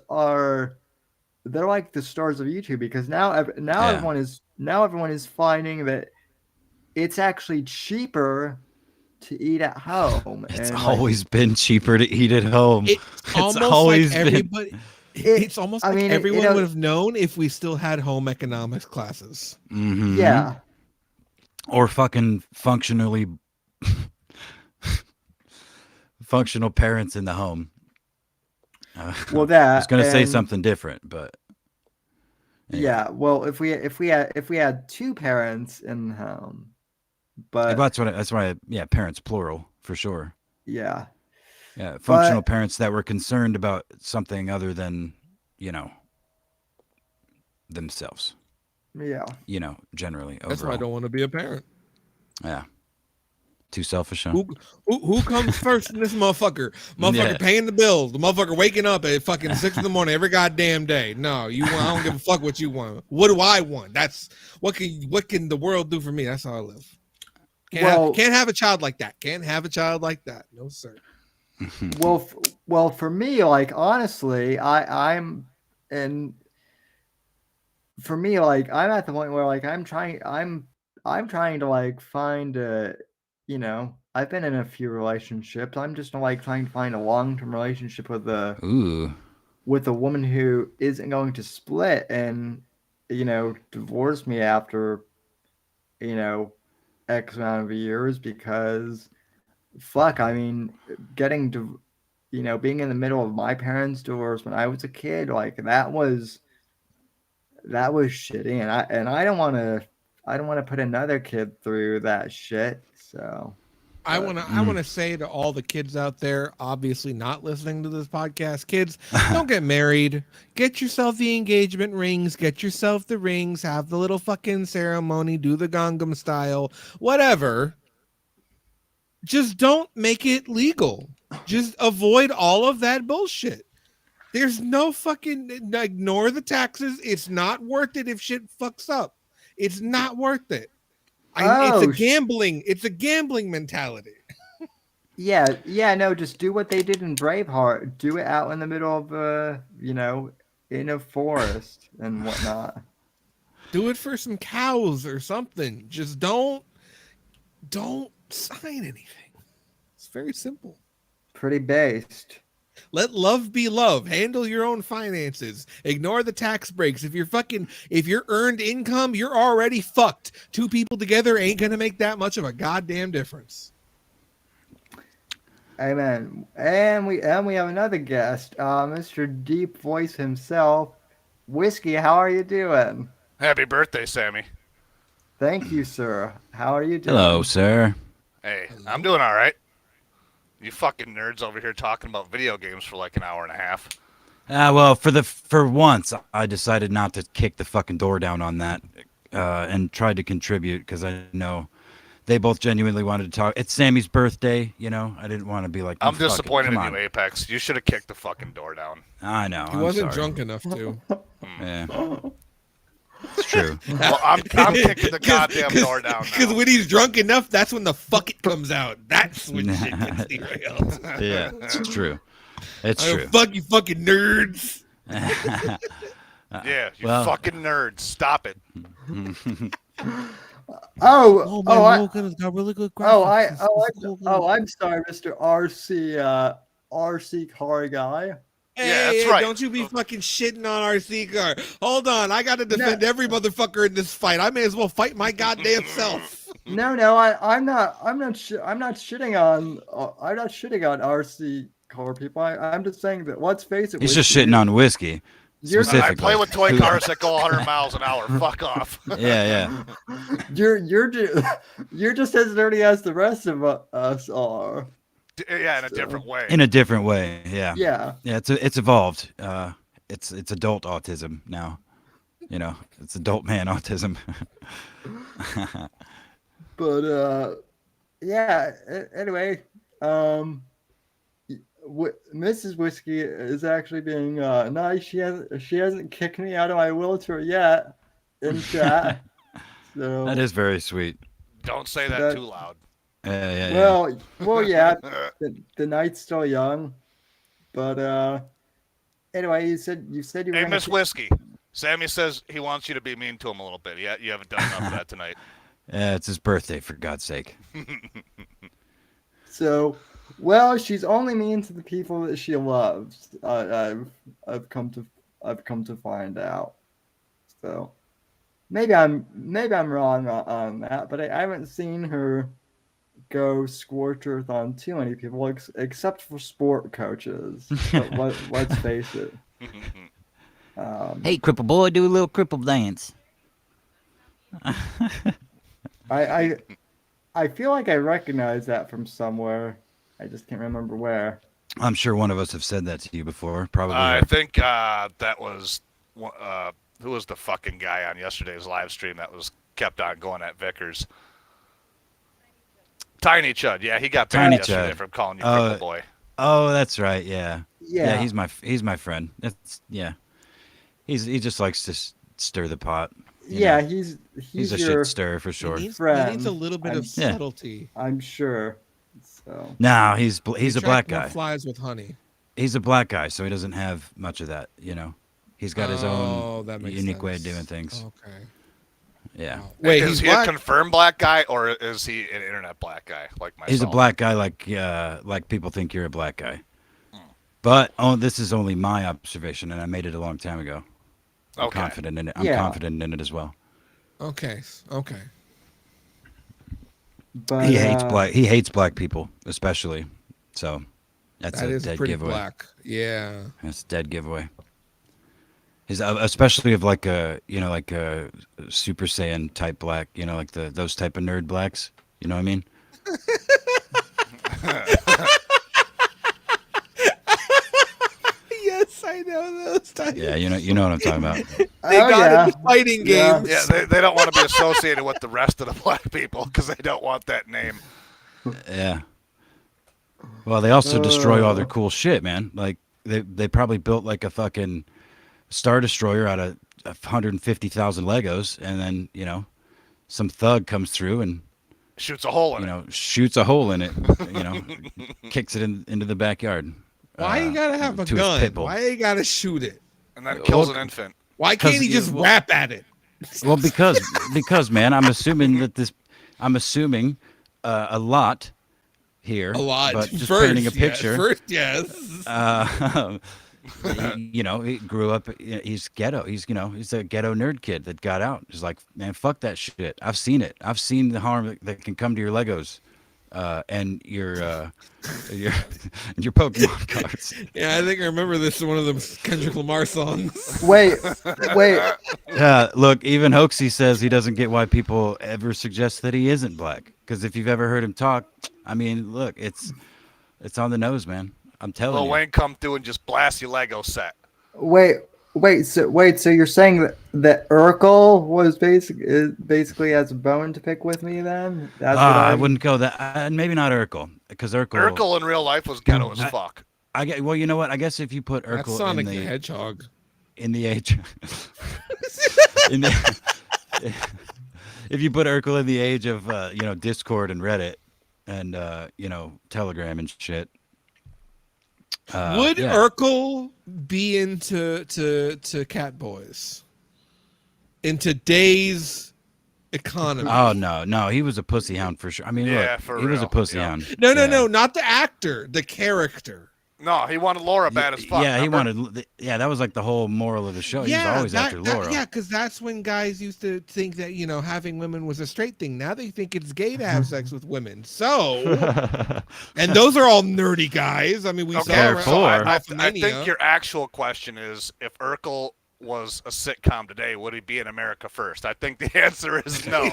[SPEAKER 2] they're like the stars of YouTube, because now everyone is finding that it's actually cheaper to eat at home.
[SPEAKER 4] It's
[SPEAKER 2] and
[SPEAKER 4] always been cheaper to eat at home.
[SPEAKER 3] It's almost
[SPEAKER 4] always
[SPEAKER 3] like
[SPEAKER 4] been.
[SPEAKER 3] everybody. It's almost like everyone would have known if we still had home economics classes.
[SPEAKER 4] Mm-hmm.
[SPEAKER 2] Yeah.
[SPEAKER 4] Or fucking functional parents in the home.
[SPEAKER 2] Well,
[SPEAKER 4] I was going to say something different, but
[SPEAKER 2] yeah. Well, if we had two parents in the home, but
[SPEAKER 4] that's why parents plural for sure.
[SPEAKER 2] Yeah.
[SPEAKER 4] Yeah, functional parents that were concerned about something other than, themselves.
[SPEAKER 2] Yeah.
[SPEAKER 4] Generally.
[SPEAKER 3] That's why I don't want to be a parent.
[SPEAKER 4] Yeah. Too selfish, huh?
[SPEAKER 3] Who comes first in this motherfucker? Motherfucker paying the bills. The motherfucker waking up at fucking 6 a.m. every goddamn day. No, I don't give a fuck what you want. What do I want? That's what can the world do for me? That's how I live. Can't have a child like that. Can't have a child like that. No, sir.
[SPEAKER 2] Well, for me, like honestly, I'm at the point where like I'm trying to like find I've been in a few relationships. I'm just like trying to find a long-term relationship with a woman who isn't going to split and divorce me after X amount of years, because fuck, I mean, getting to being in the middle of my parents' divorce when I was a kid, like that was shitty, and I don't want to put another kid through that shit. So
[SPEAKER 3] I want to say to all the kids out there, obviously not listening to this podcast, kids, don't get married. Get yourself the engagement rings. Get yourself the rings. Have the little fucking ceremony. Do the Gangnam style. Whatever. Just don't make it legal. Just avoid all of that bullshit. There's no fucking ignore the taxes. It's not worth it if shit fucks up. It's not worth it. It's a gambling mentality.
[SPEAKER 2] Yeah, no, just do what they did in Braveheart. Do it out in the middle of in a forest and whatnot.
[SPEAKER 3] Do it for some cows or something. Just don't sign anything. It's very simple.
[SPEAKER 2] Pretty based.
[SPEAKER 3] Let love be love. Handle your own finances. Ignore the tax breaks. If you're earned income, you're already fucked. Two people together ain't gonna make that much of a goddamn difference.
[SPEAKER 2] Amen. And we have another guest, Mr. Deep Voice himself. Whiskey, how are you doing?
[SPEAKER 5] Happy birthday, Sammy.
[SPEAKER 2] Thank you, sir. How are you doing?
[SPEAKER 4] Hello, sir.
[SPEAKER 5] Hey, I'm doing all right. You fucking nerds over here talking about video games for like an hour and a half.
[SPEAKER 4] Well, for once, I decided not to kick the fucking door down on that and tried to contribute because I know they both genuinely wanted to talk. It's Sammy's birthday, I didn't want to be like,
[SPEAKER 5] I'm disappointed in you, Apex. You should have kicked the fucking door down.
[SPEAKER 4] I know.
[SPEAKER 3] He wasn't drunk enough to.
[SPEAKER 4] Yeah. It's true.
[SPEAKER 5] Well, I'm kicking the goddamn door down now.
[SPEAKER 3] Because when he's drunk enough, that's when the fuck it comes out. That's when shit gets derailed.
[SPEAKER 4] Yeah, it's true. It's true.
[SPEAKER 3] Fuck you fucking nerds.
[SPEAKER 5] Yeah, you fucking nerds. Stop it.
[SPEAKER 2] Oh,
[SPEAKER 3] man,
[SPEAKER 2] oh, I,
[SPEAKER 3] Logan's got really good graphics.
[SPEAKER 2] oh,
[SPEAKER 3] It's a cool game.
[SPEAKER 2] I'm sorry, Mr. RC car guy.
[SPEAKER 5] Yeah, that's
[SPEAKER 3] Hey,
[SPEAKER 5] right.
[SPEAKER 3] don't you be fucking shitting on RC car. Hold on, I got to defend every motherfucker in this fight. I may as well fight my goddamn self.
[SPEAKER 2] No, I'm not shitting on RC car people. I'm just saying that let's face it.
[SPEAKER 4] He's just
[SPEAKER 2] Whiskey,
[SPEAKER 4] shitting on whiskey.
[SPEAKER 2] You're
[SPEAKER 5] I
[SPEAKER 4] Specifically.
[SPEAKER 5] play with toy cars that go 100 miles an hour. Fuck off.
[SPEAKER 4] Yeah.
[SPEAKER 2] you're just as dirty as the rest of us are.
[SPEAKER 5] Yeah, in a different way.
[SPEAKER 4] In a different way. Yeah.
[SPEAKER 2] Yeah.
[SPEAKER 4] Yeah. It's evolved. It's adult autism now. You know, it's adult man autism.
[SPEAKER 2] But yeah. Anyway, Mrs. Whiskey is actually being nice. She hasn't kicked me out of my wheelchair yet in chat. So
[SPEAKER 4] That is very sweet.
[SPEAKER 5] Don't say that too loud.
[SPEAKER 4] Yeah.
[SPEAKER 2] well, yeah. The night's still young, but anyway, you said you were.
[SPEAKER 5] Hey,
[SPEAKER 2] gonna
[SPEAKER 5] Miss Whiskey. Sammy says he wants you to be mean to him a little bit. Yeah, you haven't done enough of that tonight.
[SPEAKER 4] Yeah, it's his birthday, for God's sake.
[SPEAKER 2] So, well, she's only mean to the people that she loves. I've come to find out. So maybe I'm wrong on that, but I haven't seen her go scorch earth on too many people, except for sport coaches. But let's face it.
[SPEAKER 6] Hey, cripple boy, do a little cripple dance.
[SPEAKER 2] I feel like I recognize that from somewhere. I just can't remember where.
[SPEAKER 4] I'm sure one of us have said that to you before. Probably.
[SPEAKER 5] I think that was who was the fucking guy on yesterday's live stream that was kept on going at Vickers. Tiny Chud, yeah, he got banned
[SPEAKER 4] Tiny
[SPEAKER 5] yesterday
[SPEAKER 4] Chud.
[SPEAKER 5] from calling you cripple boy.
[SPEAKER 4] Oh, that's right. Yeah.
[SPEAKER 2] Yeah.
[SPEAKER 4] He's my friend. He just likes to stir the pot.
[SPEAKER 2] Yeah,
[SPEAKER 4] know.
[SPEAKER 2] he's
[SPEAKER 4] He's a
[SPEAKER 2] your
[SPEAKER 4] shit stirrer for sure.
[SPEAKER 3] He needs
[SPEAKER 2] friend.
[SPEAKER 3] a little bit of
[SPEAKER 4] Yeah.
[SPEAKER 3] subtlety.
[SPEAKER 2] I'm sure. So
[SPEAKER 4] No, he's a
[SPEAKER 3] Attract
[SPEAKER 4] black
[SPEAKER 3] more
[SPEAKER 4] guy.
[SPEAKER 3] Flies with honey.
[SPEAKER 4] He's a black guy, so he doesn't have much of that. You know, he's got his own
[SPEAKER 3] that makes
[SPEAKER 4] unique way of
[SPEAKER 3] sense.
[SPEAKER 4] doing things.
[SPEAKER 3] Okay.
[SPEAKER 4] Yeah.
[SPEAKER 3] Wait,
[SPEAKER 5] is
[SPEAKER 3] he's
[SPEAKER 5] he
[SPEAKER 3] black?
[SPEAKER 5] a confirmed black guy or is he an internet black guy like myself?
[SPEAKER 4] He's a black guy, like people think you're a black guy. But this is only my observation, and I made it a long time ago. I'm
[SPEAKER 5] Okay.
[SPEAKER 4] confident in it. I'm
[SPEAKER 2] Yeah.
[SPEAKER 4] confident in it as well.
[SPEAKER 3] Okay.
[SPEAKER 2] but
[SPEAKER 4] He hates black people, especially. So that's
[SPEAKER 3] That
[SPEAKER 4] a
[SPEAKER 3] is
[SPEAKER 4] dead
[SPEAKER 3] pretty
[SPEAKER 4] giveaway.
[SPEAKER 3] black. Yeah.
[SPEAKER 4] That's a dead giveaway. He's especially of like a Super Saiyan type black, like those type of nerd blacks. You know what I mean?
[SPEAKER 3] Yes, I know those types.
[SPEAKER 4] Yeah, you know what I'm talking about.
[SPEAKER 3] They got in fighting
[SPEAKER 2] Yeah.
[SPEAKER 3] games.
[SPEAKER 5] Yeah, they don't want to be associated with the rest of the black people because they don't want that name.
[SPEAKER 4] Yeah. Well, they also destroy all their cool shit, man. Like they probably built like a fucking Star Destroyer out of 150,000 Legos, and then some thug comes through and
[SPEAKER 5] Shoots a hole in it.
[SPEAKER 4] shoots a hole in it, kicks it into the backyard.
[SPEAKER 3] Why you gotta have a
[SPEAKER 4] to his
[SPEAKER 3] gun?
[SPEAKER 4] pit bull.
[SPEAKER 3] Why you gotta shoot it?
[SPEAKER 5] And then kills
[SPEAKER 4] Well,
[SPEAKER 5] an infant.
[SPEAKER 3] Why can't
[SPEAKER 4] 'Cause
[SPEAKER 3] he just rap at it?
[SPEAKER 4] Well, because man, I'm assuming a lot here.
[SPEAKER 3] A lot.
[SPEAKER 4] But just
[SPEAKER 3] First,
[SPEAKER 4] painting a picture.
[SPEAKER 3] yes.
[SPEAKER 4] He grew up. He's ghetto. He's a ghetto nerd kid that got out. He's like, man, fuck that shit. I've seen it. I've seen the harm that can come to your Legos, and your Pokemon cards.
[SPEAKER 3] Yeah, I think I remember this in one of the Kendrick Lamar songs.
[SPEAKER 2] wait.
[SPEAKER 4] Look, even Hoaxy says he doesn't get why people ever suggest that he isn't black. Because if you've ever heard him talk, I mean, look, it's on the nose, man. I'm telling
[SPEAKER 5] Lil
[SPEAKER 4] you.
[SPEAKER 5] Wayne come through and just blast your Lego set.
[SPEAKER 2] Wait. So you're saying that Urkel was basically has a bone to pick with me then? That's what
[SPEAKER 4] I wouldn't go that. Maybe not Urkel, because Urkel.
[SPEAKER 5] Urkel in real life was ghetto as fuck.
[SPEAKER 4] Well, you know what? I guess if you put
[SPEAKER 3] That's
[SPEAKER 4] Urkel
[SPEAKER 3] Sonic the Hedgehog.
[SPEAKER 4] in the age, if you put Urkel in the age of Discord and Reddit and Telegram and shit.
[SPEAKER 3] Would
[SPEAKER 4] yeah.
[SPEAKER 3] Urkel be into Cat Boys in today's Economy.
[SPEAKER 4] Oh no, he was a pussy hound for sure. I mean,
[SPEAKER 5] Yeah,
[SPEAKER 4] look,
[SPEAKER 5] for
[SPEAKER 4] he was a
[SPEAKER 5] real,
[SPEAKER 4] pussy
[SPEAKER 5] yeah.
[SPEAKER 4] hound.
[SPEAKER 3] No,
[SPEAKER 4] Yeah.
[SPEAKER 3] not the actor, the character.
[SPEAKER 5] No, he wanted Laura bad as fuck.
[SPEAKER 4] Yeah, he
[SPEAKER 5] remember?
[SPEAKER 4] wanted. Yeah, that was like the whole moral of the show. He was always after Laura.
[SPEAKER 3] Yeah, because that's when guys used to think that having women was a straight thing. Now they think it's gay to have sex with women. So, and those are all nerdy guys. I mean, we
[SPEAKER 5] Okay,
[SPEAKER 3] saw
[SPEAKER 4] Therefore-
[SPEAKER 5] so I
[SPEAKER 3] WrestleMania.
[SPEAKER 5] think your actual question is if Urkel was a sitcom today, would he be in America First? I think the answer is no.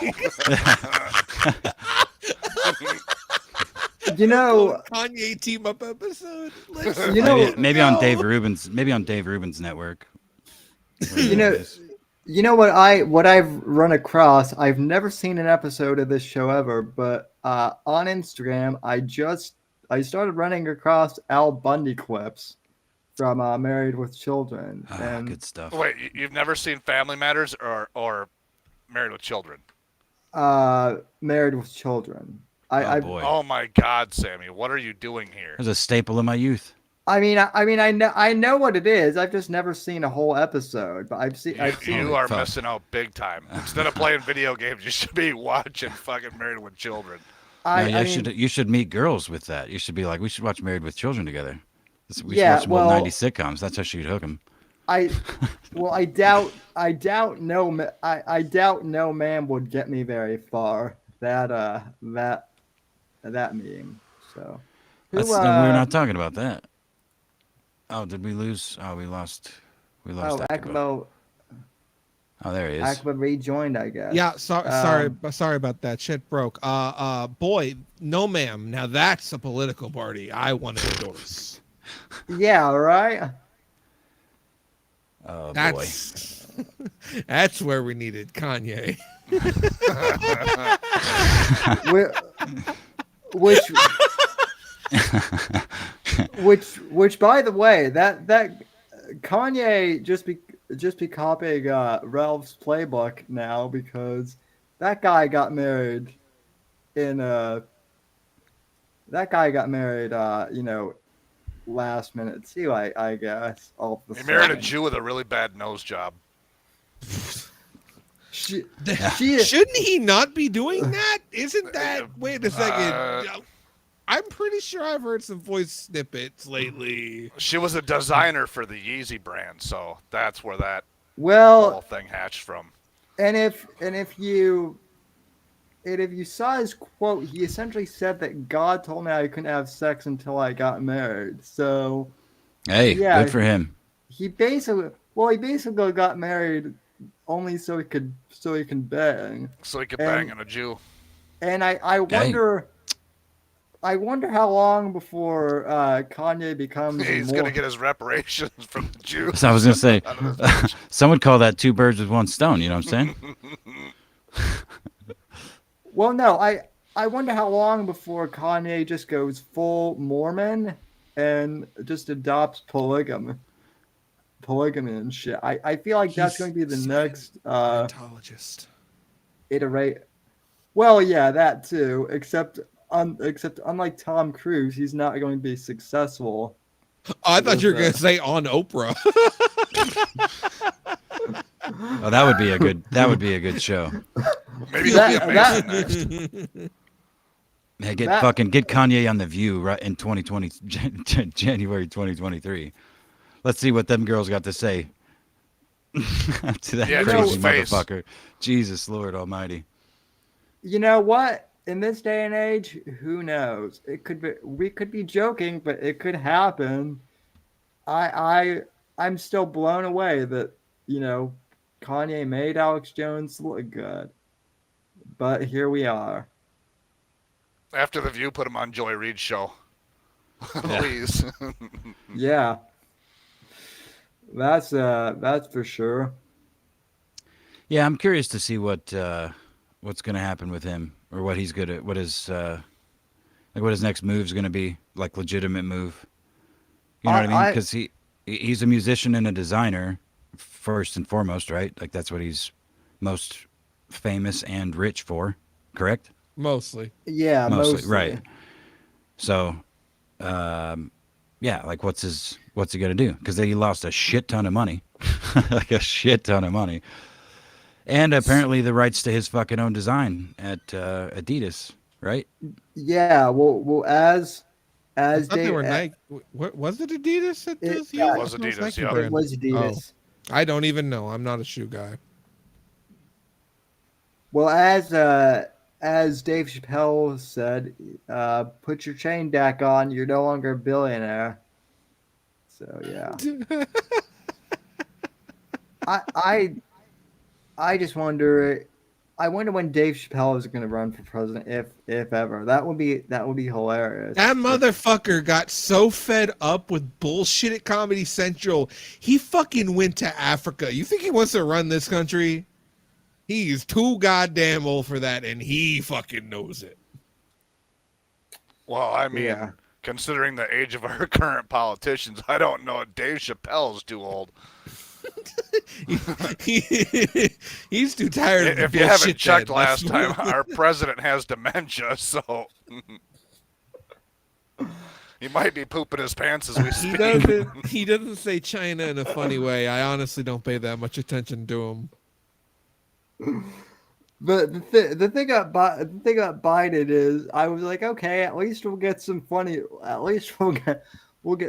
[SPEAKER 2] You know,
[SPEAKER 3] Kanye team up episode. Like,
[SPEAKER 2] You know-
[SPEAKER 4] maybe on Dave Rubin's network.
[SPEAKER 2] You know, you know what I've run across. I've never seen an episode of this show ever, but on Instagram, I started running across Al Bundy clips from Married with Children, and
[SPEAKER 4] Good stuff.
[SPEAKER 5] Wait, you've never seen Family Matters or Married with Children?
[SPEAKER 2] Married with Children.
[SPEAKER 4] Oh boy,
[SPEAKER 5] Oh my God, Sammy, what are you doing here?
[SPEAKER 4] it was a staple of my youth.
[SPEAKER 2] I know what it is. I've just never seen a whole episode, but I've seen
[SPEAKER 5] You are
[SPEAKER 4] Fuck.
[SPEAKER 5] missing out big time. Instead of playing video games, you should be watching fucking Married with Children.
[SPEAKER 4] You should meet girls with that. You should be like, we should watch Married with Children together. We should
[SPEAKER 2] Yeah,
[SPEAKER 4] watch some old
[SPEAKER 2] well-
[SPEAKER 4] 90s sitcoms. That's how she'd hook them.
[SPEAKER 2] I doubt no man would get me very far. That meeting. So
[SPEAKER 4] We're not talking about that. Oh, did we lose? Oh, we lost. We lost.
[SPEAKER 2] Akabo
[SPEAKER 4] Oh, there he is.
[SPEAKER 2] Akaba rejoined, I guess.
[SPEAKER 3] yeah, sorry about that. Shit broke. Boy, no ma'am. Now that's a political party I want to endorse.
[SPEAKER 2] Yeah, right.
[SPEAKER 4] Oh boy.
[SPEAKER 3] That's where we needed Kanye.
[SPEAKER 2] Which by the way, that Kanye just be copying Ralph's playbook now, because that guy got married last minute too, I guess. All of a
[SPEAKER 5] He married a
[SPEAKER 2] sudden.
[SPEAKER 5] Jew with a really bad nose job.
[SPEAKER 3] Shouldn't he not be doing that? Isn't that? Wait a second. I'm pretty sure I've heard some voice snippets lately.
[SPEAKER 5] She was a designer for the Yeezy brand, so that's where that whole
[SPEAKER 2] Well,
[SPEAKER 5] thing hatched from.
[SPEAKER 2] and if you saw his quote, he essentially said that God told me I couldn't have sex until I got married. So
[SPEAKER 4] Hey,
[SPEAKER 2] Yeah.
[SPEAKER 4] good for him.
[SPEAKER 2] he basically got married only so he can bang.
[SPEAKER 5] So he could
[SPEAKER 2] And-
[SPEAKER 5] bang on a Jew.
[SPEAKER 2] And I wonder how long before Kanye becomes
[SPEAKER 5] He's
[SPEAKER 2] more.
[SPEAKER 5] gonna get his reparations from the Jews.
[SPEAKER 4] So I was gonna say,
[SPEAKER 5] out of this bitch.
[SPEAKER 4] some would call that 2 birds with 1 stone. You know what I'm saying?
[SPEAKER 2] Well, no, I wonder how long before Kanye just goes full Mormon and just adopts polygamy and shit. I feel like that's going to be the next
[SPEAKER 3] Scientologist.
[SPEAKER 2] iterate. Well, yeah, that too. Except unlike Tom Cruise, he's not going to be successful.
[SPEAKER 3] I thought you were gonna say on Oprah.
[SPEAKER 4] Oh, that would be a good show.
[SPEAKER 5] Maybe he'll be
[SPEAKER 2] That-
[SPEAKER 5] amazing next.
[SPEAKER 4] Hey, get
[SPEAKER 2] That-
[SPEAKER 4] Kanye on The View right in 2020 January 2023. Let's see what them girls got to say to that
[SPEAKER 5] Yeah,
[SPEAKER 2] to
[SPEAKER 4] crazy
[SPEAKER 2] his
[SPEAKER 5] face.
[SPEAKER 4] motherfucker. Jesus Lord Almighty.
[SPEAKER 2] You know what? In this day and age, who knows? It could be. We could be joking, but it could happen. I'm still blown away that Kanye made Alex Jones look good, but here we are.
[SPEAKER 5] After the View, put him on Joy Reid's show. Please.
[SPEAKER 2] Yeah, that's for sure.
[SPEAKER 4] Yeah, I'm curious to see what's going to happen with him, or what he's good at, what his next move's going to be, like legitimate move. You know what I mean? Because he's a musician and a designer first and foremost, right? Like that's what he's most famous and rich for, correct?
[SPEAKER 3] Mostly.
[SPEAKER 2] Yeah, mostly.
[SPEAKER 4] Right. So, yeah, like what's he gonna do? Because he lost a shit ton of money, like a shit ton of money, And apparently the rights to his fucking own design at Adidas, right?
[SPEAKER 2] Yeah, well,
[SPEAKER 3] I
[SPEAKER 2] as
[SPEAKER 3] thought they
[SPEAKER 2] Dave,
[SPEAKER 3] were Nike. What was it? Adidas that does the
[SPEAKER 5] It
[SPEAKER 3] old
[SPEAKER 5] was
[SPEAKER 3] Most
[SPEAKER 5] Adidas,
[SPEAKER 3] Nike
[SPEAKER 5] yeah.
[SPEAKER 2] it
[SPEAKER 3] brand?
[SPEAKER 2] was
[SPEAKER 3] Oh,
[SPEAKER 2] Adidas.
[SPEAKER 3] I don't even know. I'm not a shoe guy.
[SPEAKER 2] Well, as Dave Chappelle said, put your chain back on. You're no longer a billionaire. So yeah, I I I just wonder. I wonder when Dave Chappelle is going to run for president, if ever. That would be hilarious.
[SPEAKER 3] That motherfucker got so fed up with bullshit at Comedy Central, he fucking went to Africa. You think he wants to run this country? He is too goddamn old for that, and he fucking knows it.
[SPEAKER 5] Well, I mean,
[SPEAKER 2] Yeah.
[SPEAKER 5] considering the age of our current politicians, I don't know if Dave Chappelle's too old.
[SPEAKER 3] He's too tired of the
[SPEAKER 5] If you haven't
[SPEAKER 3] bullshit
[SPEAKER 5] checked
[SPEAKER 3] then.
[SPEAKER 5] last time, our president has dementia, so he might be pooping his pants as we speak.
[SPEAKER 3] He doesn't say China in a funny way. I honestly don't pay that much attention to him.
[SPEAKER 2] But the thing about Biden is, I was like, okay, at least we'll get some funny. At least we'll get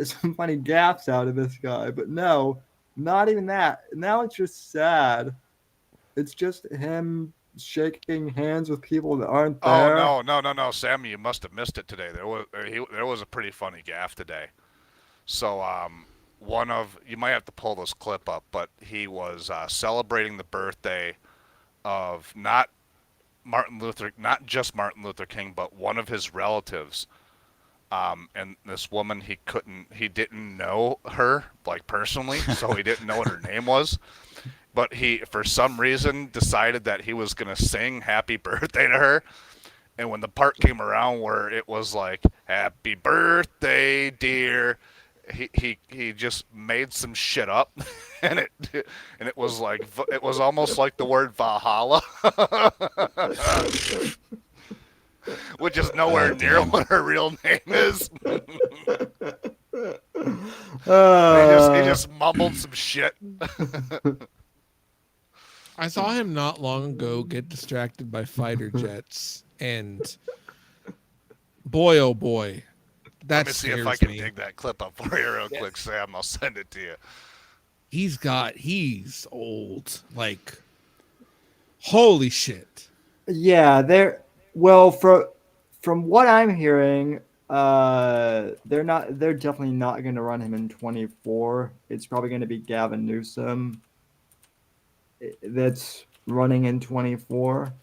[SPEAKER 2] some funny gaffes out of this guy. But no, not even that. Now it's just sad. It's just him shaking hands with people that aren't there.
[SPEAKER 5] Oh no, Sammy, you must have missed it today. There was a pretty funny gaffe today. So you might have to pull this clip up, but he was celebrating the birthday of not just Martin Luther King, but one of his relatives. And this woman, he didn't know her like personally, so he didn't know what her name was. But he, for some reason, decided that he was gonna sing "Happy Birthday" to her. And when the part came around where it was like "Happy Birthday, dear," he just made some shit up, and it was almost like the word Valhalla, which is nowhere near what her real name is. He just mumbled some shit.
[SPEAKER 3] I saw him not long ago get distracted by fighter jets, and boy, oh boy, that
[SPEAKER 5] Let me see if I can dig that clip up for you real quick, Sam. I'll send it to you.
[SPEAKER 3] He's old. Like, holy shit.
[SPEAKER 2] Yeah, well, from what I'm hearing, they're definitely not going to run him in 24. It's probably going to be Gavin Newsom that's running in 24.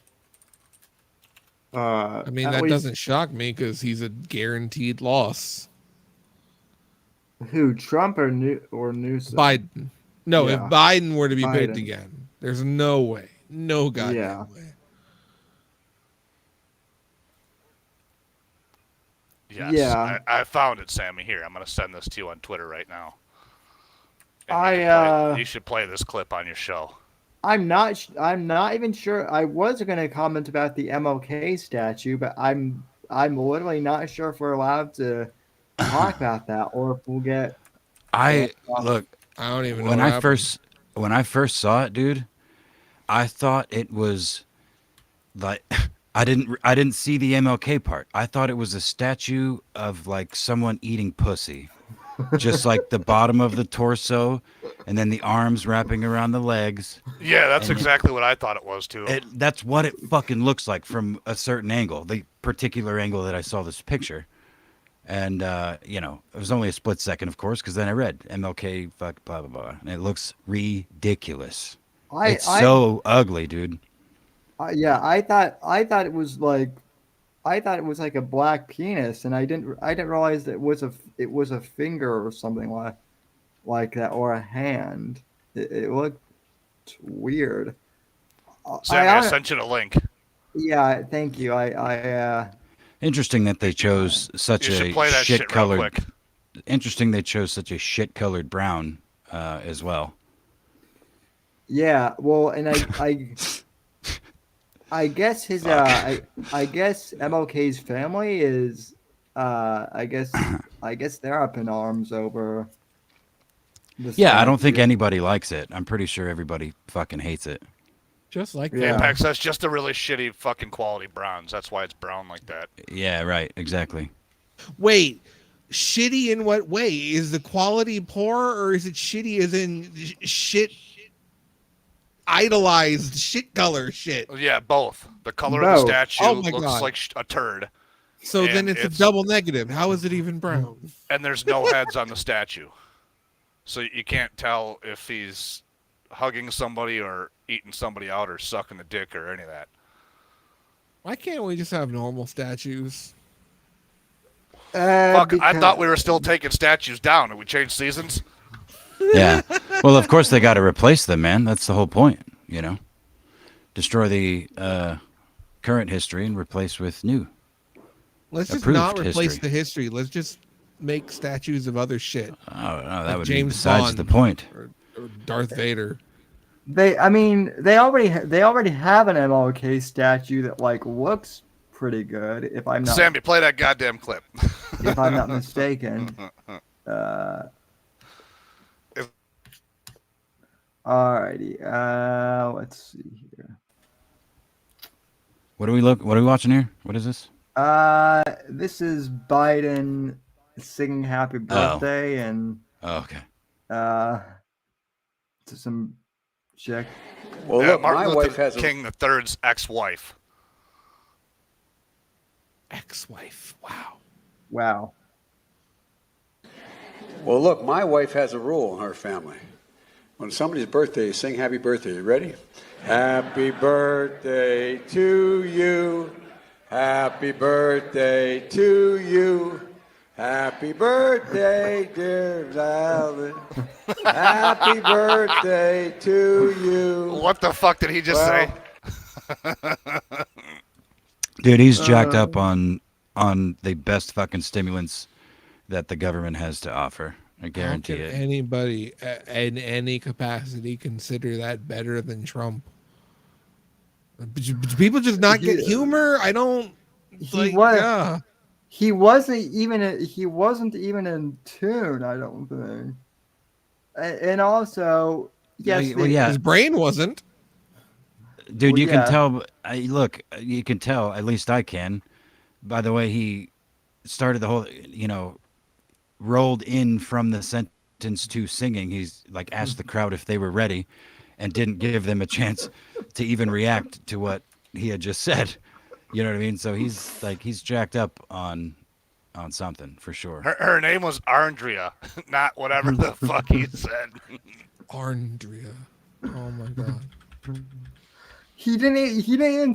[SPEAKER 3] I mean, that doesn't shock me because he's a guaranteed loss.
[SPEAKER 2] Who, Trump or Newsom?
[SPEAKER 3] Biden. No,
[SPEAKER 2] Yeah.
[SPEAKER 3] if Biden were to be picked
[SPEAKER 2] Biden.
[SPEAKER 3] again, there's no way. No goddamn way.
[SPEAKER 5] Yes,
[SPEAKER 2] Yeah.
[SPEAKER 5] I found it, Sammy. Here, I'm going to send this to you on Twitter right now. And you should play this clip on your show.
[SPEAKER 2] I'm not even sure. I was going to comment about the MLK statue, but I'm literally not sure if we're allowed to talk about that or if we'll get.
[SPEAKER 4] Look,
[SPEAKER 3] I don't even know.
[SPEAKER 4] when I first saw it, dude, I thought it was like I didn't see the MLK part. I thought it was a statue of like someone eating pussy. Just like the bottom of the torso and then the arms wrapping around the legs.
[SPEAKER 5] Yeah, that's exactly what I thought it was too.
[SPEAKER 4] That's what it fucking looks like from a certain angle, the particular angle that I saw this picture. And, it was only a split second, of course, because then I read MLK, fuck, blah, blah, blah. And it looks ridiculous. It's so ugly, dude.
[SPEAKER 2] I thought it was like a black penis, and I didn't realize that it was a finger or something like that, or a hand. It looked weird.
[SPEAKER 5] Sammy, I sent you the link.
[SPEAKER 2] Yeah, thank you.
[SPEAKER 4] Interesting that they chose such a shit-colored. Interesting they chose such a shit-colored brown as well.
[SPEAKER 2] Yeah, well, and I guess his I guess MLK's family is I guess they're up in arms over the
[SPEAKER 4] Yeah, I don't think
[SPEAKER 2] statue.
[SPEAKER 4] anybody likes it. I'm pretty sure everybody fucking hates it.
[SPEAKER 3] Just like
[SPEAKER 2] Yeah.
[SPEAKER 5] Apex, that's just a really shitty fucking quality bronze. That's why it's brown like that.
[SPEAKER 4] Yeah, right. Exactly.
[SPEAKER 3] Wait, shitty in what way? Is the quality poor, or is it shitty as in shit, idolized shit color shit?
[SPEAKER 5] Yeah, both. The color of the
[SPEAKER 2] Both.
[SPEAKER 5] statue
[SPEAKER 3] Oh my
[SPEAKER 5] looks
[SPEAKER 3] God.
[SPEAKER 5] like a turd,
[SPEAKER 3] So then
[SPEAKER 5] And
[SPEAKER 3] it's a double negative. How is it even brown?
[SPEAKER 5] and there's no heads on the statue. So you can't tell if he's hugging somebody or eating somebody out or sucking a dick or any of that.
[SPEAKER 3] Why can't we just have normal statues?
[SPEAKER 5] Fuck, I thought we were still taking statues down. Did we change seasons?
[SPEAKER 4] Yeah. Well, of course they got to replace them, man. That's the whole point, you know. Destroy the current history and replace with new.
[SPEAKER 3] Let's just
[SPEAKER 4] Approved
[SPEAKER 3] not replace
[SPEAKER 4] history.
[SPEAKER 3] the history. Let's just make statues of other shit.
[SPEAKER 4] Oh, no, that
[SPEAKER 3] Like
[SPEAKER 4] would
[SPEAKER 3] James
[SPEAKER 4] be besides
[SPEAKER 3] Bond.
[SPEAKER 4] the point.
[SPEAKER 3] Or Darth Vader.
[SPEAKER 2] They already have an MLK statue that like looks pretty good. If I'm not
[SPEAKER 5] Sammy, play that goddamn clip.
[SPEAKER 2] if I'm not mistaken. Alrighty. Let's see here.
[SPEAKER 4] What are we watching here? What is this?
[SPEAKER 2] This is Biden singing "Happy Birthday" and
[SPEAKER 4] Oh, okay.
[SPEAKER 2] to some chick.
[SPEAKER 7] Well,
[SPEAKER 5] Yeah,
[SPEAKER 7] look,
[SPEAKER 5] Martin
[SPEAKER 7] my
[SPEAKER 5] Luther
[SPEAKER 7] wife has a
[SPEAKER 5] King III's ex-wife.
[SPEAKER 3] Ex-wife. Wow.
[SPEAKER 2] Wow.
[SPEAKER 7] well, look, my wife has a rule in her family. When somebody's birthday, you sing "Happy Birthday." You ready? Happy birthday to you. Happy birthday to you. Happy birthday, dear Alan. Happy birthday to you.
[SPEAKER 5] What the fuck did he just say?
[SPEAKER 4] Dude, he's jacked up on the best fucking stimulants that the government has to offer. I guarantee
[SPEAKER 3] How can
[SPEAKER 4] it.
[SPEAKER 3] anybody in any capacity consider that better than Trump? Do people just not get humor? I don't.
[SPEAKER 2] He wasn't even in tune. I don't think. And also, yes,
[SPEAKER 4] Well, yeah.
[SPEAKER 3] His brain wasn't.
[SPEAKER 4] Dude,
[SPEAKER 2] Well,
[SPEAKER 4] you
[SPEAKER 2] yeah.
[SPEAKER 4] can tell. Look, you can tell. At least I can. By the way, he started the whole. Rolled in from the sentence to singing. He's like asked the crowd if they were ready, and didn't give them a chance to even react to what he had just said. You know what I mean? So he's jacked up on something for sure.
[SPEAKER 5] Her name was Andrea, not whatever the fuck he said.
[SPEAKER 3] Andrea. Oh my god.
[SPEAKER 2] He didn't even.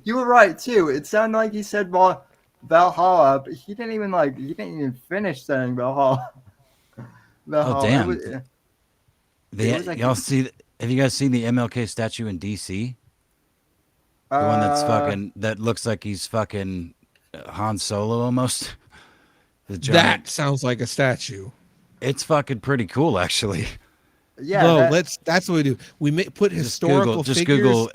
[SPEAKER 2] You were right too. It sounded like he said Valhalla, but he didn't even finish saying Valhalla.
[SPEAKER 4] Oh damn!
[SPEAKER 2] It was like-
[SPEAKER 4] Y'all see? Have you guys seen the MLK statue in DC? The one that's that looks like he's fucking Han Solo almost. The giant.
[SPEAKER 3] That sounds like a statue.
[SPEAKER 4] It's fucking pretty cool, actually.
[SPEAKER 2] Yeah.
[SPEAKER 3] No, that's what we do. We put historical
[SPEAKER 4] Just
[SPEAKER 3] figures.
[SPEAKER 4] Google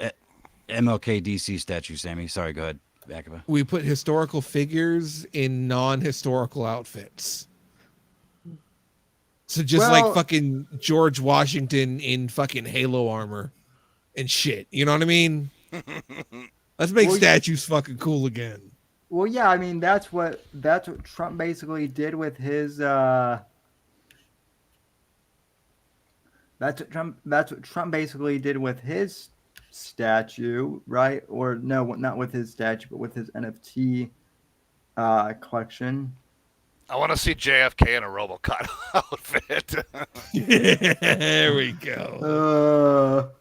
[SPEAKER 4] MLK DC statue, Sammy. Sorry, go ahead. Back
[SPEAKER 3] We put historical figures in non-historical outfits. So just like fucking George Washington in fucking Halo armor and shit. You know what I mean? Let's make statues fucking cool again.
[SPEAKER 2] Well, yeah. I mean, that's what Trump basically did with his. That's what Trump basically did with his statue, right? Or no, not with his statue, but with his NFT collection.
[SPEAKER 5] I want to see JFK in a RoboCop outfit.
[SPEAKER 3] There we go.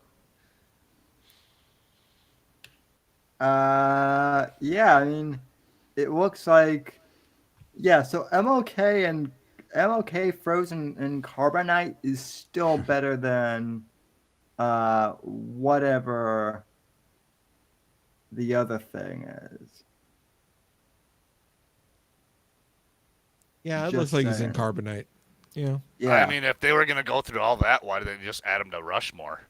[SPEAKER 2] Yeah. I mean, it looks like, yeah. So MLK frozen in carbonite is still better than whatever the other thing is.
[SPEAKER 3] Yeah, it
[SPEAKER 2] Just
[SPEAKER 3] looks like he's
[SPEAKER 2] saying.
[SPEAKER 3] in carbonite. Yeah.
[SPEAKER 2] Yeah.
[SPEAKER 5] I mean, if they were going to go through all that, why did they just add him to Rushmore?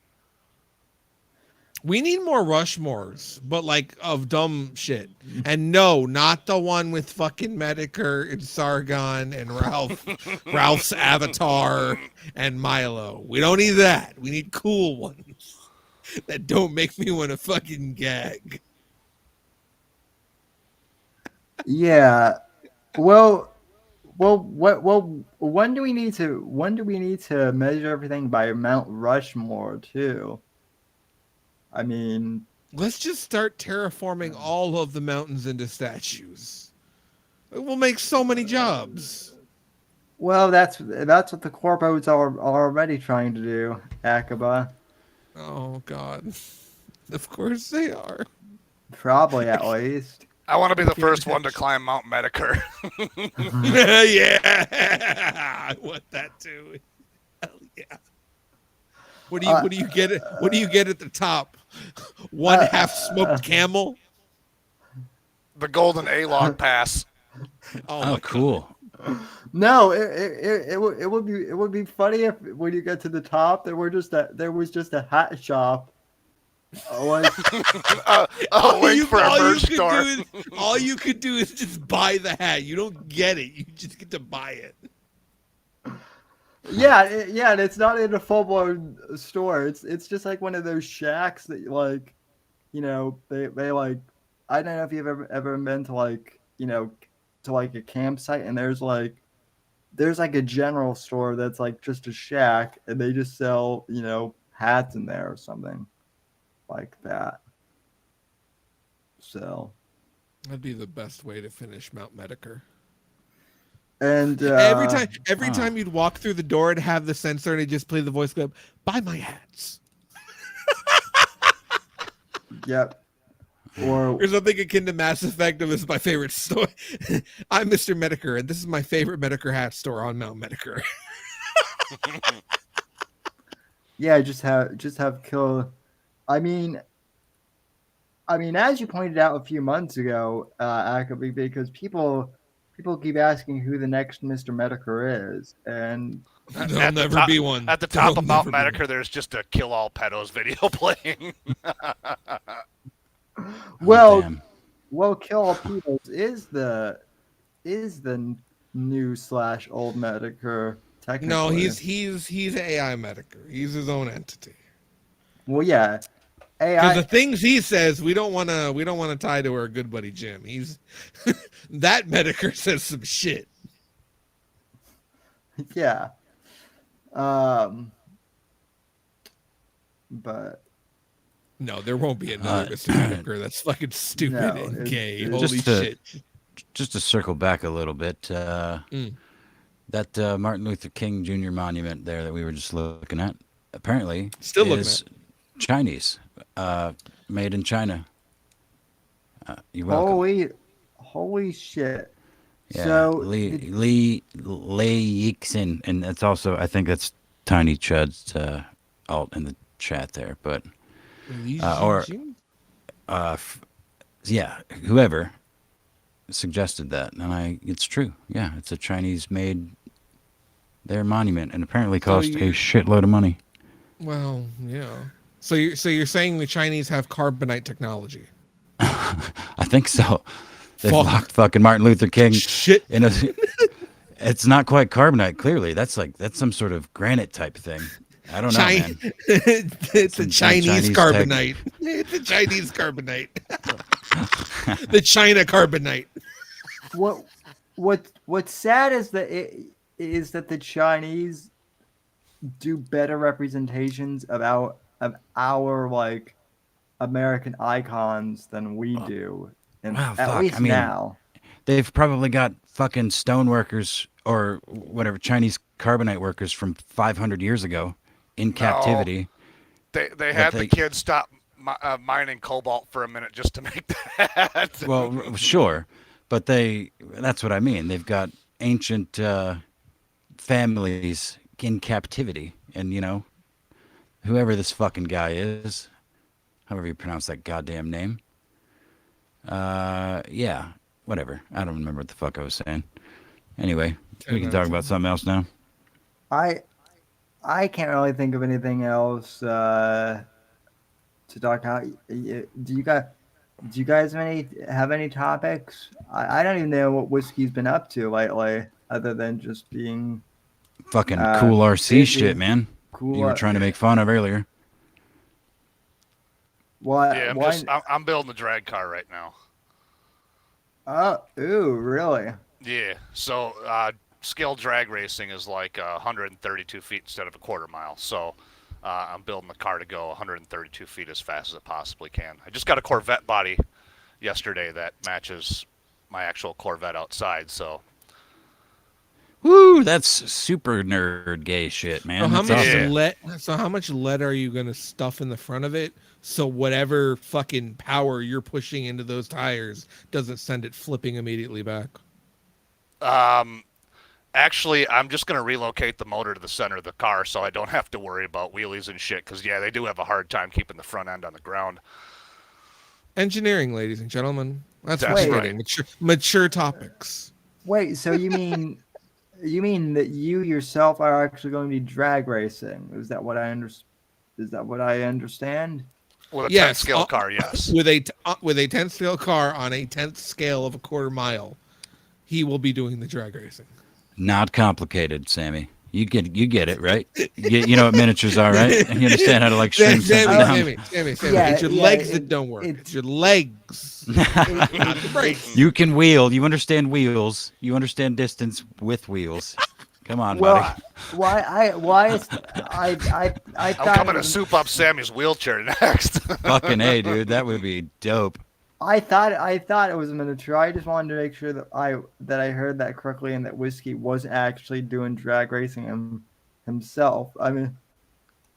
[SPEAKER 3] We need more Rushmores, but like of dumb shit. And no, not the one with fucking Medicare and Sargon and Ralph's Avatar and Milo. We don't need that. We need cool ones that don't make me want to fucking gag.
[SPEAKER 2] Yeah. Well, when do we need to measure everything by Mount Rushmore too? I mean,
[SPEAKER 3] Let's just start terraforming all of the mountains into statues. It will make so many jobs.
[SPEAKER 2] well, that's what the corpos are already trying to do, Akaba.
[SPEAKER 3] Oh God. Of course they are.
[SPEAKER 2] Probably at least.
[SPEAKER 5] I want to be the first one to climb Mount Medicare.
[SPEAKER 3] Yeah. I want that too. Hell yeah. What do you get what do you get at the top? One half smoked camel?
[SPEAKER 5] The golden A-log pass.
[SPEAKER 4] Oh, cool.
[SPEAKER 2] No, it would be funny if when you get to the top there was just a hat shop.
[SPEAKER 5] A link for a merch store.
[SPEAKER 3] All you could do is just buy the hat. You don't get it. You just get to buy it.
[SPEAKER 2] Yeah, and it's not in a full-blown store. It's just like one of those shacks that like, they like. I don't know if you've ever been to like, to like a campsite and there's like a general store that's like just a shack and they just sell, hats in there or something like that. So
[SPEAKER 3] That'd be the best way to finish Mount Medicare.
[SPEAKER 2] and
[SPEAKER 3] Every time you'd walk through the door and have the sensor and it just play the voice clip, buy my hats.
[SPEAKER 2] Yep. Or
[SPEAKER 3] There's something akin to Mass Effect. This is my favorite store. I'm Mr. Medicare, and this is my favorite Medicare hat store on Mount Medicare.
[SPEAKER 2] yeah, just have kill. I mean, as you pointed out a few months ago, Akabi, because people keep asking who the next Mr. Medicare is, and
[SPEAKER 3] There'll never be one.
[SPEAKER 5] At the top of Mount
[SPEAKER 3] There'll never be
[SPEAKER 5] Medicare, there's just a Kill All Pedos video playing.
[SPEAKER 2] well,
[SPEAKER 4] damn.
[SPEAKER 2] Kill All Peoples is the new / old Medicare. Technically,
[SPEAKER 3] No, he's AI Medicare. He's his own entity.
[SPEAKER 2] well, yeah.
[SPEAKER 3] Because the
[SPEAKER 2] AI,
[SPEAKER 3] things he says, we don't want to tie to our good buddy Jim. He's that Medicare says some shit.
[SPEAKER 2] yeah. But
[SPEAKER 3] No, there won't be another Mr. Medicare. That's fucking stupid
[SPEAKER 2] No,
[SPEAKER 3] and
[SPEAKER 2] it's-
[SPEAKER 3] gay.
[SPEAKER 2] it's-
[SPEAKER 3] Holy
[SPEAKER 4] Just to-
[SPEAKER 3] shit.
[SPEAKER 4] Just to circle back a little bit, that Martin Luther King Jr. monument there that we were just looking at, apparently
[SPEAKER 3] Still looking
[SPEAKER 4] is Chinese, made in China. You're welcome.
[SPEAKER 2] holy shit.
[SPEAKER 4] Yeah,
[SPEAKER 2] So
[SPEAKER 4] Lee Yixin, and that's also, I think that's Tiny Chud's alt in the chat there, but yeah, whoever suggested that, and it's true. Yeah, it's a Chinese-made their monument, and apparently cost a shitload of money.
[SPEAKER 3] Well, yeah. So you're saying the Chinese have carbonite technology?
[SPEAKER 4] I think so. They
[SPEAKER 3] Fuck.
[SPEAKER 4] locked fucking Martin Luther King
[SPEAKER 3] Shit.
[SPEAKER 4] in a. It's not quite carbonite. Clearly, that's some sort of granite type thing. I don't know, man.
[SPEAKER 3] It's a
[SPEAKER 4] Some
[SPEAKER 3] Chinese
[SPEAKER 4] Chinese
[SPEAKER 3] carbonite. It's a Chinese carbonite. The China carbonite.
[SPEAKER 2] what's sad is that the Chinese do better representations of our like American icons than we do, and
[SPEAKER 4] Well,
[SPEAKER 2] at
[SPEAKER 4] fuck,
[SPEAKER 2] least
[SPEAKER 4] I mean,
[SPEAKER 2] now.
[SPEAKER 4] They've probably got fucking stone workers or whatever Chinese carbonite workers from 500 years ago in captivity.
[SPEAKER 5] They had the kids stop mining cobalt for a minute just to make that.
[SPEAKER 4] Well, sure, but that's what I mean. They've got ancient families in captivity, and whoever this fucking guy is, however you pronounce that goddamn name. Yeah, whatever. I don't remember what the fuck I was saying. Anyway, we can talk about something else now.
[SPEAKER 2] I can't really think of anything else to to talk how do you guys have any topics? I don't even know what Whiskey's been up to lately, other than just being
[SPEAKER 4] Fucking cool RC
[SPEAKER 2] busy.
[SPEAKER 4] shit, man.
[SPEAKER 2] Cool.
[SPEAKER 4] You were trying to make fun of earlier.
[SPEAKER 2] Why?
[SPEAKER 5] Yeah, I'm building the drag car right now.
[SPEAKER 2] Ooh, really?
[SPEAKER 5] Yeah. So scale drag racing is like 132 feet instead of a quarter mile. So I'm building the car to go 132 feet as fast as it possibly can. I just got a Corvette body yesterday that matches my actual Corvette outside. So.
[SPEAKER 4] Woo, that's super nerd gay shit, man.
[SPEAKER 3] So how much lead are you gonna stuff in the front of it? So whatever fucking power you're pushing into those tires doesn't send it flipping immediately back.
[SPEAKER 5] Actually, I'm just going to relocate the motor to the center of the car so I don't have to worry about wheelies and shit, because, yeah, they do have a hard time keeping the front end on the ground.
[SPEAKER 3] Engineering, ladies and gentlemen. That's
[SPEAKER 5] That's
[SPEAKER 3] right. Mature topics.
[SPEAKER 2] Wait, so you mean that you yourself are actually going to be drag racing? Is that what I understand?
[SPEAKER 5] With a 10th scale car, yes.
[SPEAKER 3] With a 10th scale car on a 10th scale of a quarter mile, he will be doing the drag racing.
[SPEAKER 4] Not complicated, Sammy. You get it, right? You know what miniatures are, right? And you understand how to like shrink something down.
[SPEAKER 3] Sammy. It's your legs that don't work. It's your legs.
[SPEAKER 4] You can wheel. You understand wheels. You understand distance with wheels. Come on, buddy.
[SPEAKER 2] I'm
[SPEAKER 5] coming to soup up Sammy's wheelchair next.
[SPEAKER 4] Fucking A, dude. That would be dope.
[SPEAKER 2] I thought it was a miniature. I just wanted to make sure that I heard that correctly and that Whiskey was actually doing drag racing himself. I mean,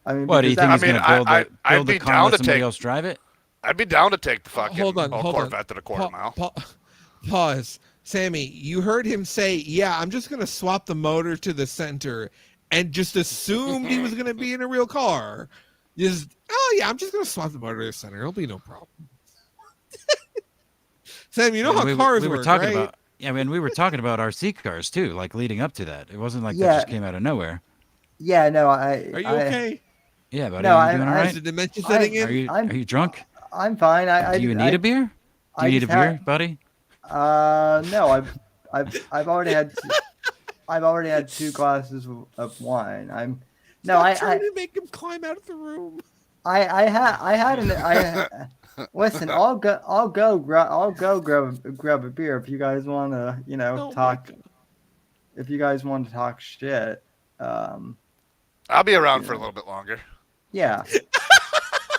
[SPEAKER 4] what do you think he's going to build the car and let somebody else drive it?
[SPEAKER 5] I'd be down to take the fucking
[SPEAKER 3] Corvette
[SPEAKER 5] to the quarter mile.
[SPEAKER 3] Pause. Sammy, you heard him say, yeah, I'm just going to swap the motor to the center, and just assumed he was going to be in a real car. I'm just going to swap the motor to the center. It'll be no problem. Sam, you know how cars work, right?
[SPEAKER 4] We were talking about RC cars too, like leading up to that. It wasn't like that just came out of nowhere.
[SPEAKER 2] Yeah, no,
[SPEAKER 3] Are you okay?
[SPEAKER 4] Yeah, buddy.
[SPEAKER 2] No,
[SPEAKER 4] are you doing all right?
[SPEAKER 3] Is the dementia setting in?
[SPEAKER 4] Are you drunk?
[SPEAKER 2] I'm fine.
[SPEAKER 4] Do you need a beer? Do you need a beer, buddy?
[SPEAKER 2] No, I've already had 2 glasses of wine. I'm
[SPEAKER 3] trying to make him climb out of the room.
[SPEAKER 2] Listen, I'll go grab a beer if you guys want to, talk. If you guys want to talk shit,
[SPEAKER 5] I'll be around for a little bit longer.
[SPEAKER 2] Yeah.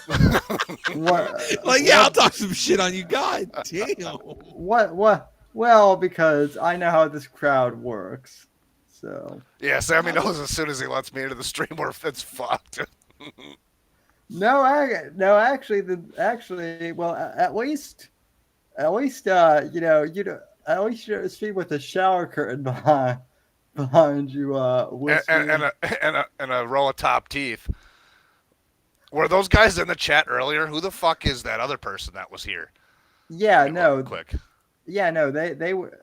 [SPEAKER 3] I'll talk some shit on you. God damn.
[SPEAKER 2] What? Well, because I know how this crowd works. So.
[SPEAKER 5] Yeah, Sammy knows as soon as he lets me into the stream where it's fucked.
[SPEAKER 2] No, actually, well, at least, at least you see with a shower curtain behind you,
[SPEAKER 5] and a row of top teeth. Were those guys in the chat earlier? Who the fuck is that other person that was here?
[SPEAKER 2] Yeah, no.
[SPEAKER 5] Quick.
[SPEAKER 2] Yeah, no. They were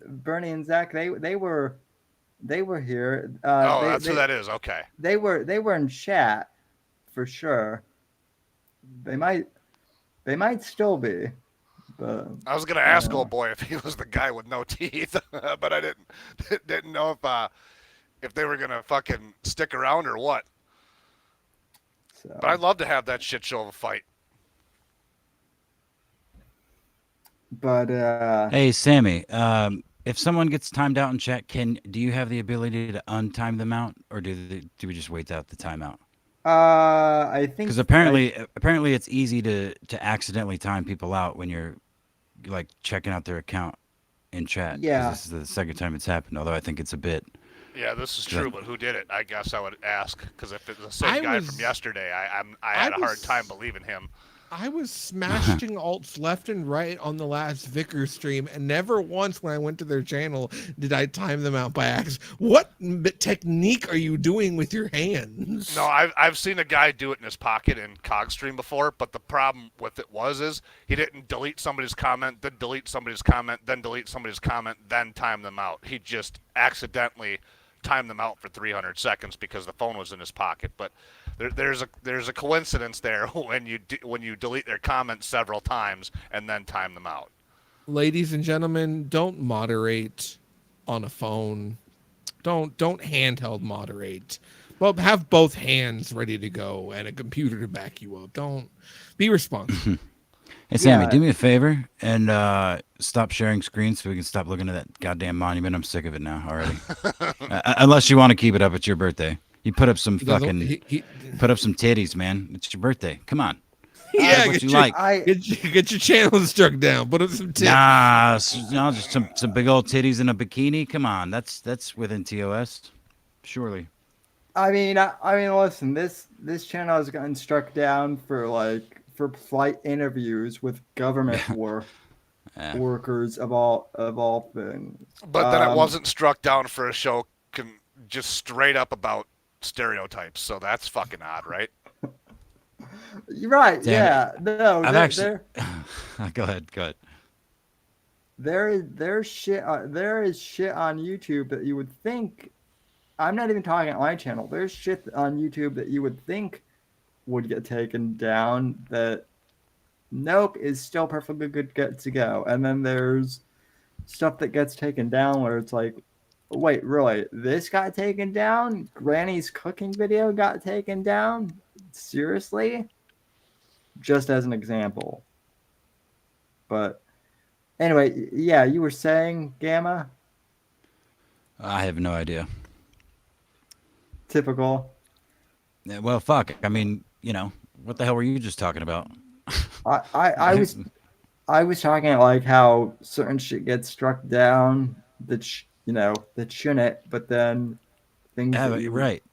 [SPEAKER 2] Bernie and Zach. They were here.
[SPEAKER 5] That's who that is. Okay.
[SPEAKER 2] They were in chat. For sure, they might still be. But
[SPEAKER 5] I was gonna ask old boy if he was the guy with no teeth, but I didn't know if they were gonna fucking stick around or what.
[SPEAKER 2] So.
[SPEAKER 5] But I'd love to have that shit show of a fight.
[SPEAKER 2] But
[SPEAKER 4] hey, Sammy, if someone gets timed out in chat, do you have the ability to untime them out, or do we just wait out the timeout?
[SPEAKER 2] I think
[SPEAKER 4] because apparently it's easy to accidentally time people out when you're like checking out their account in chat.
[SPEAKER 2] Yeah,
[SPEAKER 4] this is the second time it's happened. Although I think it's a bit.
[SPEAKER 5] Yeah, this is true, but who did it? I guess I would ask, because if it's the same guy from yesterday, I had a hard time believing him.
[SPEAKER 3] I was smashing alts left and right on the last Vicker stream, and never once when I went to their channel did I time them out by accident. What technique are you doing with your hands?
[SPEAKER 5] No, I've seen a guy do it in his pocket in Cog stream before, but the problem with it is he didn't delete somebody's comment, then delete somebody's comment, then delete somebody's comment, then time them out. He just accidentally timed them out for 300 seconds because the phone was in his pocket. But there's a coincidence there when you delete their comments several times and then time them out.
[SPEAKER 3] Ladies and gentlemen, don't moderate on a phone. Don't handheld moderate. Well, have both hands ready to go and a computer to back you up. Don't be responsible.
[SPEAKER 4] Hey, Sammy,
[SPEAKER 2] Yeah.
[SPEAKER 4] do me a favor and stop sharing screens so we can stop looking at that goddamn monument. I'm sick of it now already. Unless you want to keep it up, it's your birthday. You put up some put up some titties, man. It's your birthday. Come on.
[SPEAKER 3] Yeah,
[SPEAKER 4] what
[SPEAKER 3] get
[SPEAKER 4] you
[SPEAKER 3] your,
[SPEAKER 4] like.
[SPEAKER 3] get your channel struck down. Put up some tips.
[SPEAKER 4] Nah, just some big old titties in a bikini. Come on, that's within TOS, surely.
[SPEAKER 2] I mean, listen. This channel has gotten struck down for flight interviews with government workers of all things.
[SPEAKER 5] But then it wasn't struck down for a show just straight up about stereotypes. So that's fucking odd, right?
[SPEAKER 2] You're right.
[SPEAKER 4] Damn
[SPEAKER 2] Yeah. No.
[SPEAKER 4] I've actually. Go ahead.
[SPEAKER 2] There is shit on YouTube that you would think. I'm not even talking on my channel. There's shit on YouTube that you would think would get taken down that nope is still perfectly good to go. And then there's stuff that gets taken down where it's like, wait, really? This got taken down? Granny's cooking video got taken down? Seriously? Just as an example. But anyway, yeah, you were saying, Gamma?
[SPEAKER 4] I have no idea.
[SPEAKER 2] Typical.
[SPEAKER 4] Yeah, well, fuck. I mean, what the hell were you just talking about?
[SPEAKER 2] I was talking like how certain shit gets struck down that that shouldn't, but then things
[SPEAKER 4] Right.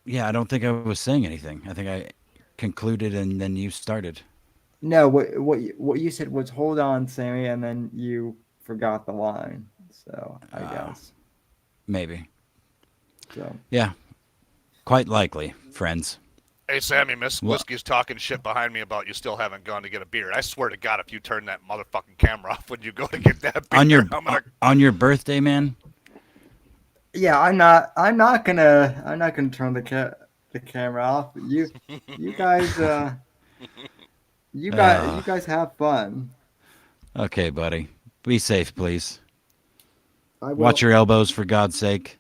[SPEAKER 4] Yeah, I don't think I was saying anything. I think I concluded and then you started.
[SPEAKER 2] No, what you said was hold on, Sammy, and then you forgot the line. So I guess
[SPEAKER 4] Maybe.
[SPEAKER 2] so.
[SPEAKER 4] Yeah. Quite likely, friends.
[SPEAKER 5] Hey, Sammy, Miss Whiskey's talking shit behind me about you still haven't gone to get a beer. I swear to God, if you turn that motherfucking camera off when you go to get that beer,
[SPEAKER 4] on your birthday, man.
[SPEAKER 2] Yeah, I'm not gonna turn the camera off. You guys you guys have fun.
[SPEAKER 4] Okay, buddy. Be safe, please.
[SPEAKER 2] I will.
[SPEAKER 4] Watch your elbows, for God's sake.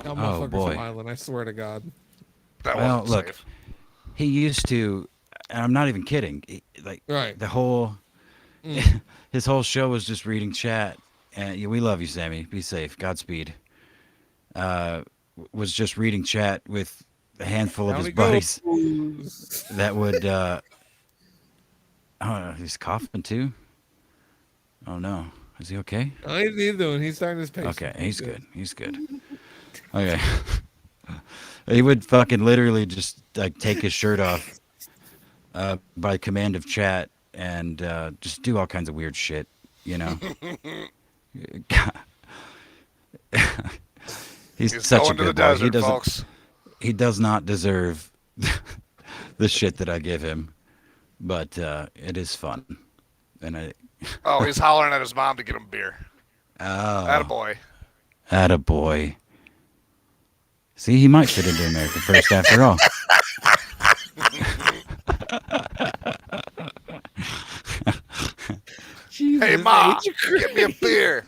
[SPEAKER 3] Oh
[SPEAKER 4] boy.
[SPEAKER 3] Smiling, I swear to God.
[SPEAKER 4] Well, look, he used to, and I'm not even kidding.
[SPEAKER 3] Right.
[SPEAKER 4] The whole, his whole show was just reading chat. And we love you, Sammy. Be safe. Godspeed. Was just reading chat with a handful of his buddies that would. Oh, he's coughing too. Oh no, is he okay?
[SPEAKER 3] Oh, he's doing. He's starting his pace.
[SPEAKER 4] Okay, he's good. He's good. Okay. He would fucking literally just take his shirt off by command of chat and just do all kinds of weird shit, He's such
[SPEAKER 5] going
[SPEAKER 4] a
[SPEAKER 5] to the
[SPEAKER 4] good boy.
[SPEAKER 5] desert, folks.
[SPEAKER 4] He does not deserve the shit that I give him, but it is fun. And
[SPEAKER 5] Oh, he's hollering at his mom to get him beer.
[SPEAKER 4] Oh.
[SPEAKER 5] Attaboy.
[SPEAKER 4] Attaboy. See, he might fit into America First after all.
[SPEAKER 3] Jesus,
[SPEAKER 5] Hey, Ma, get me a beer.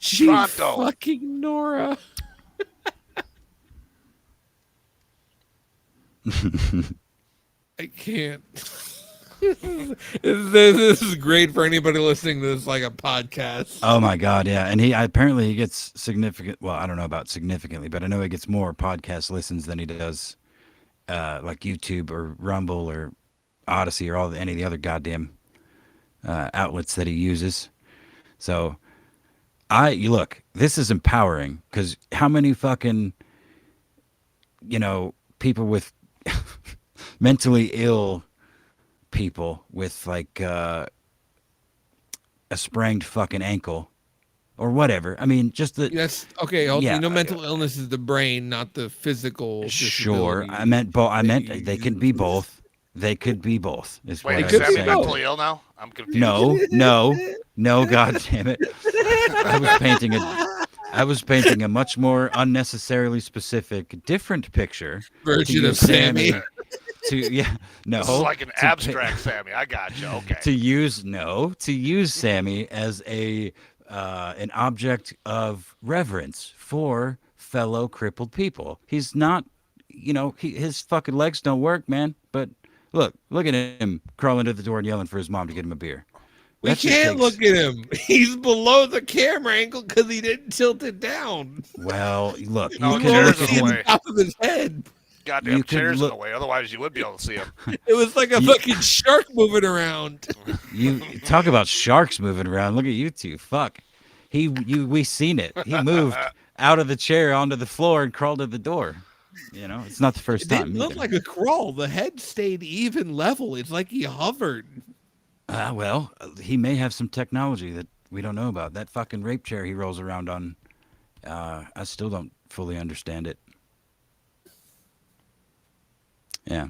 [SPEAKER 5] Toronto.
[SPEAKER 3] Fucking Nora. I can't. This is great for anybody listening to this like a podcast.
[SPEAKER 4] Oh my God, yeah. And he gets significant. Well, I don't know about significantly, but I know he gets more podcast listens than he does like YouTube or Rumble or Odyssey or any of the other goddamn outlets that he uses. So you look, this is empowering because how many fucking people with mentally ill people with like a sprained fucking ankle or whatever. I mean, just the
[SPEAKER 3] yes. Okay. Mental illness is the brain, not the physical.
[SPEAKER 4] Sure,
[SPEAKER 3] disability
[SPEAKER 4] I meant both. I meant they can be both. They could be both. Is
[SPEAKER 5] Wait,
[SPEAKER 4] what
[SPEAKER 5] is
[SPEAKER 4] I'm
[SPEAKER 5] Sammy
[SPEAKER 4] saying.
[SPEAKER 5] mentally ill now? I'm confused.
[SPEAKER 4] No, God damn it! I was painting a much more unnecessarily specific, different picture.
[SPEAKER 3] Version of Sammy.
[SPEAKER 4] This is
[SPEAKER 5] like an abstract Sammy. I got you. Okay.
[SPEAKER 4] To use Sammy as an object of reverence for fellow crippled people. He's not, his fucking legs don't work, man. But look at him crawling to the door and yelling for his mom to get him a beer.
[SPEAKER 3] We can't look at him. He's below the camera angle because he didn't tilt it down.
[SPEAKER 4] Well, look,
[SPEAKER 5] No,
[SPEAKER 4] you
[SPEAKER 5] can
[SPEAKER 4] can
[SPEAKER 5] look
[SPEAKER 4] look
[SPEAKER 5] at
[SPEAKER 4] at
[SPEAKER 5] the
[SPEAKER 4] him.
[SPEAKER 3] Top of his head.
[SPEAKER 5] Goddamn
[SPEAKER 4] You could
[SPEAKER 5] chairs
[SPEAKER 4] look-
[SPEAKER 5] in the way. Otherwise, you would be able to see him.
[SPEAKER 3] It was like a fucking shark moving around.
[SPEAKER 4] You talk about sharks moving around. Look at you two. Fuck. We seen it. He moved out of the chair onto the floor and crawled to the door. It's not the first
[SPEAKER 3] It
[SPEAKER 4] time.
[SPEAKER 3] didn't look
[SPEAKER 4] either.
[SPEAKER 3] like a crawl. The head stayed even level. It's like he hovered.
[SPEAKER 4] Well, he may have some technology that we don't know about. That fucking rape chair he rolls around on, I still don't fully understand it. Yeah.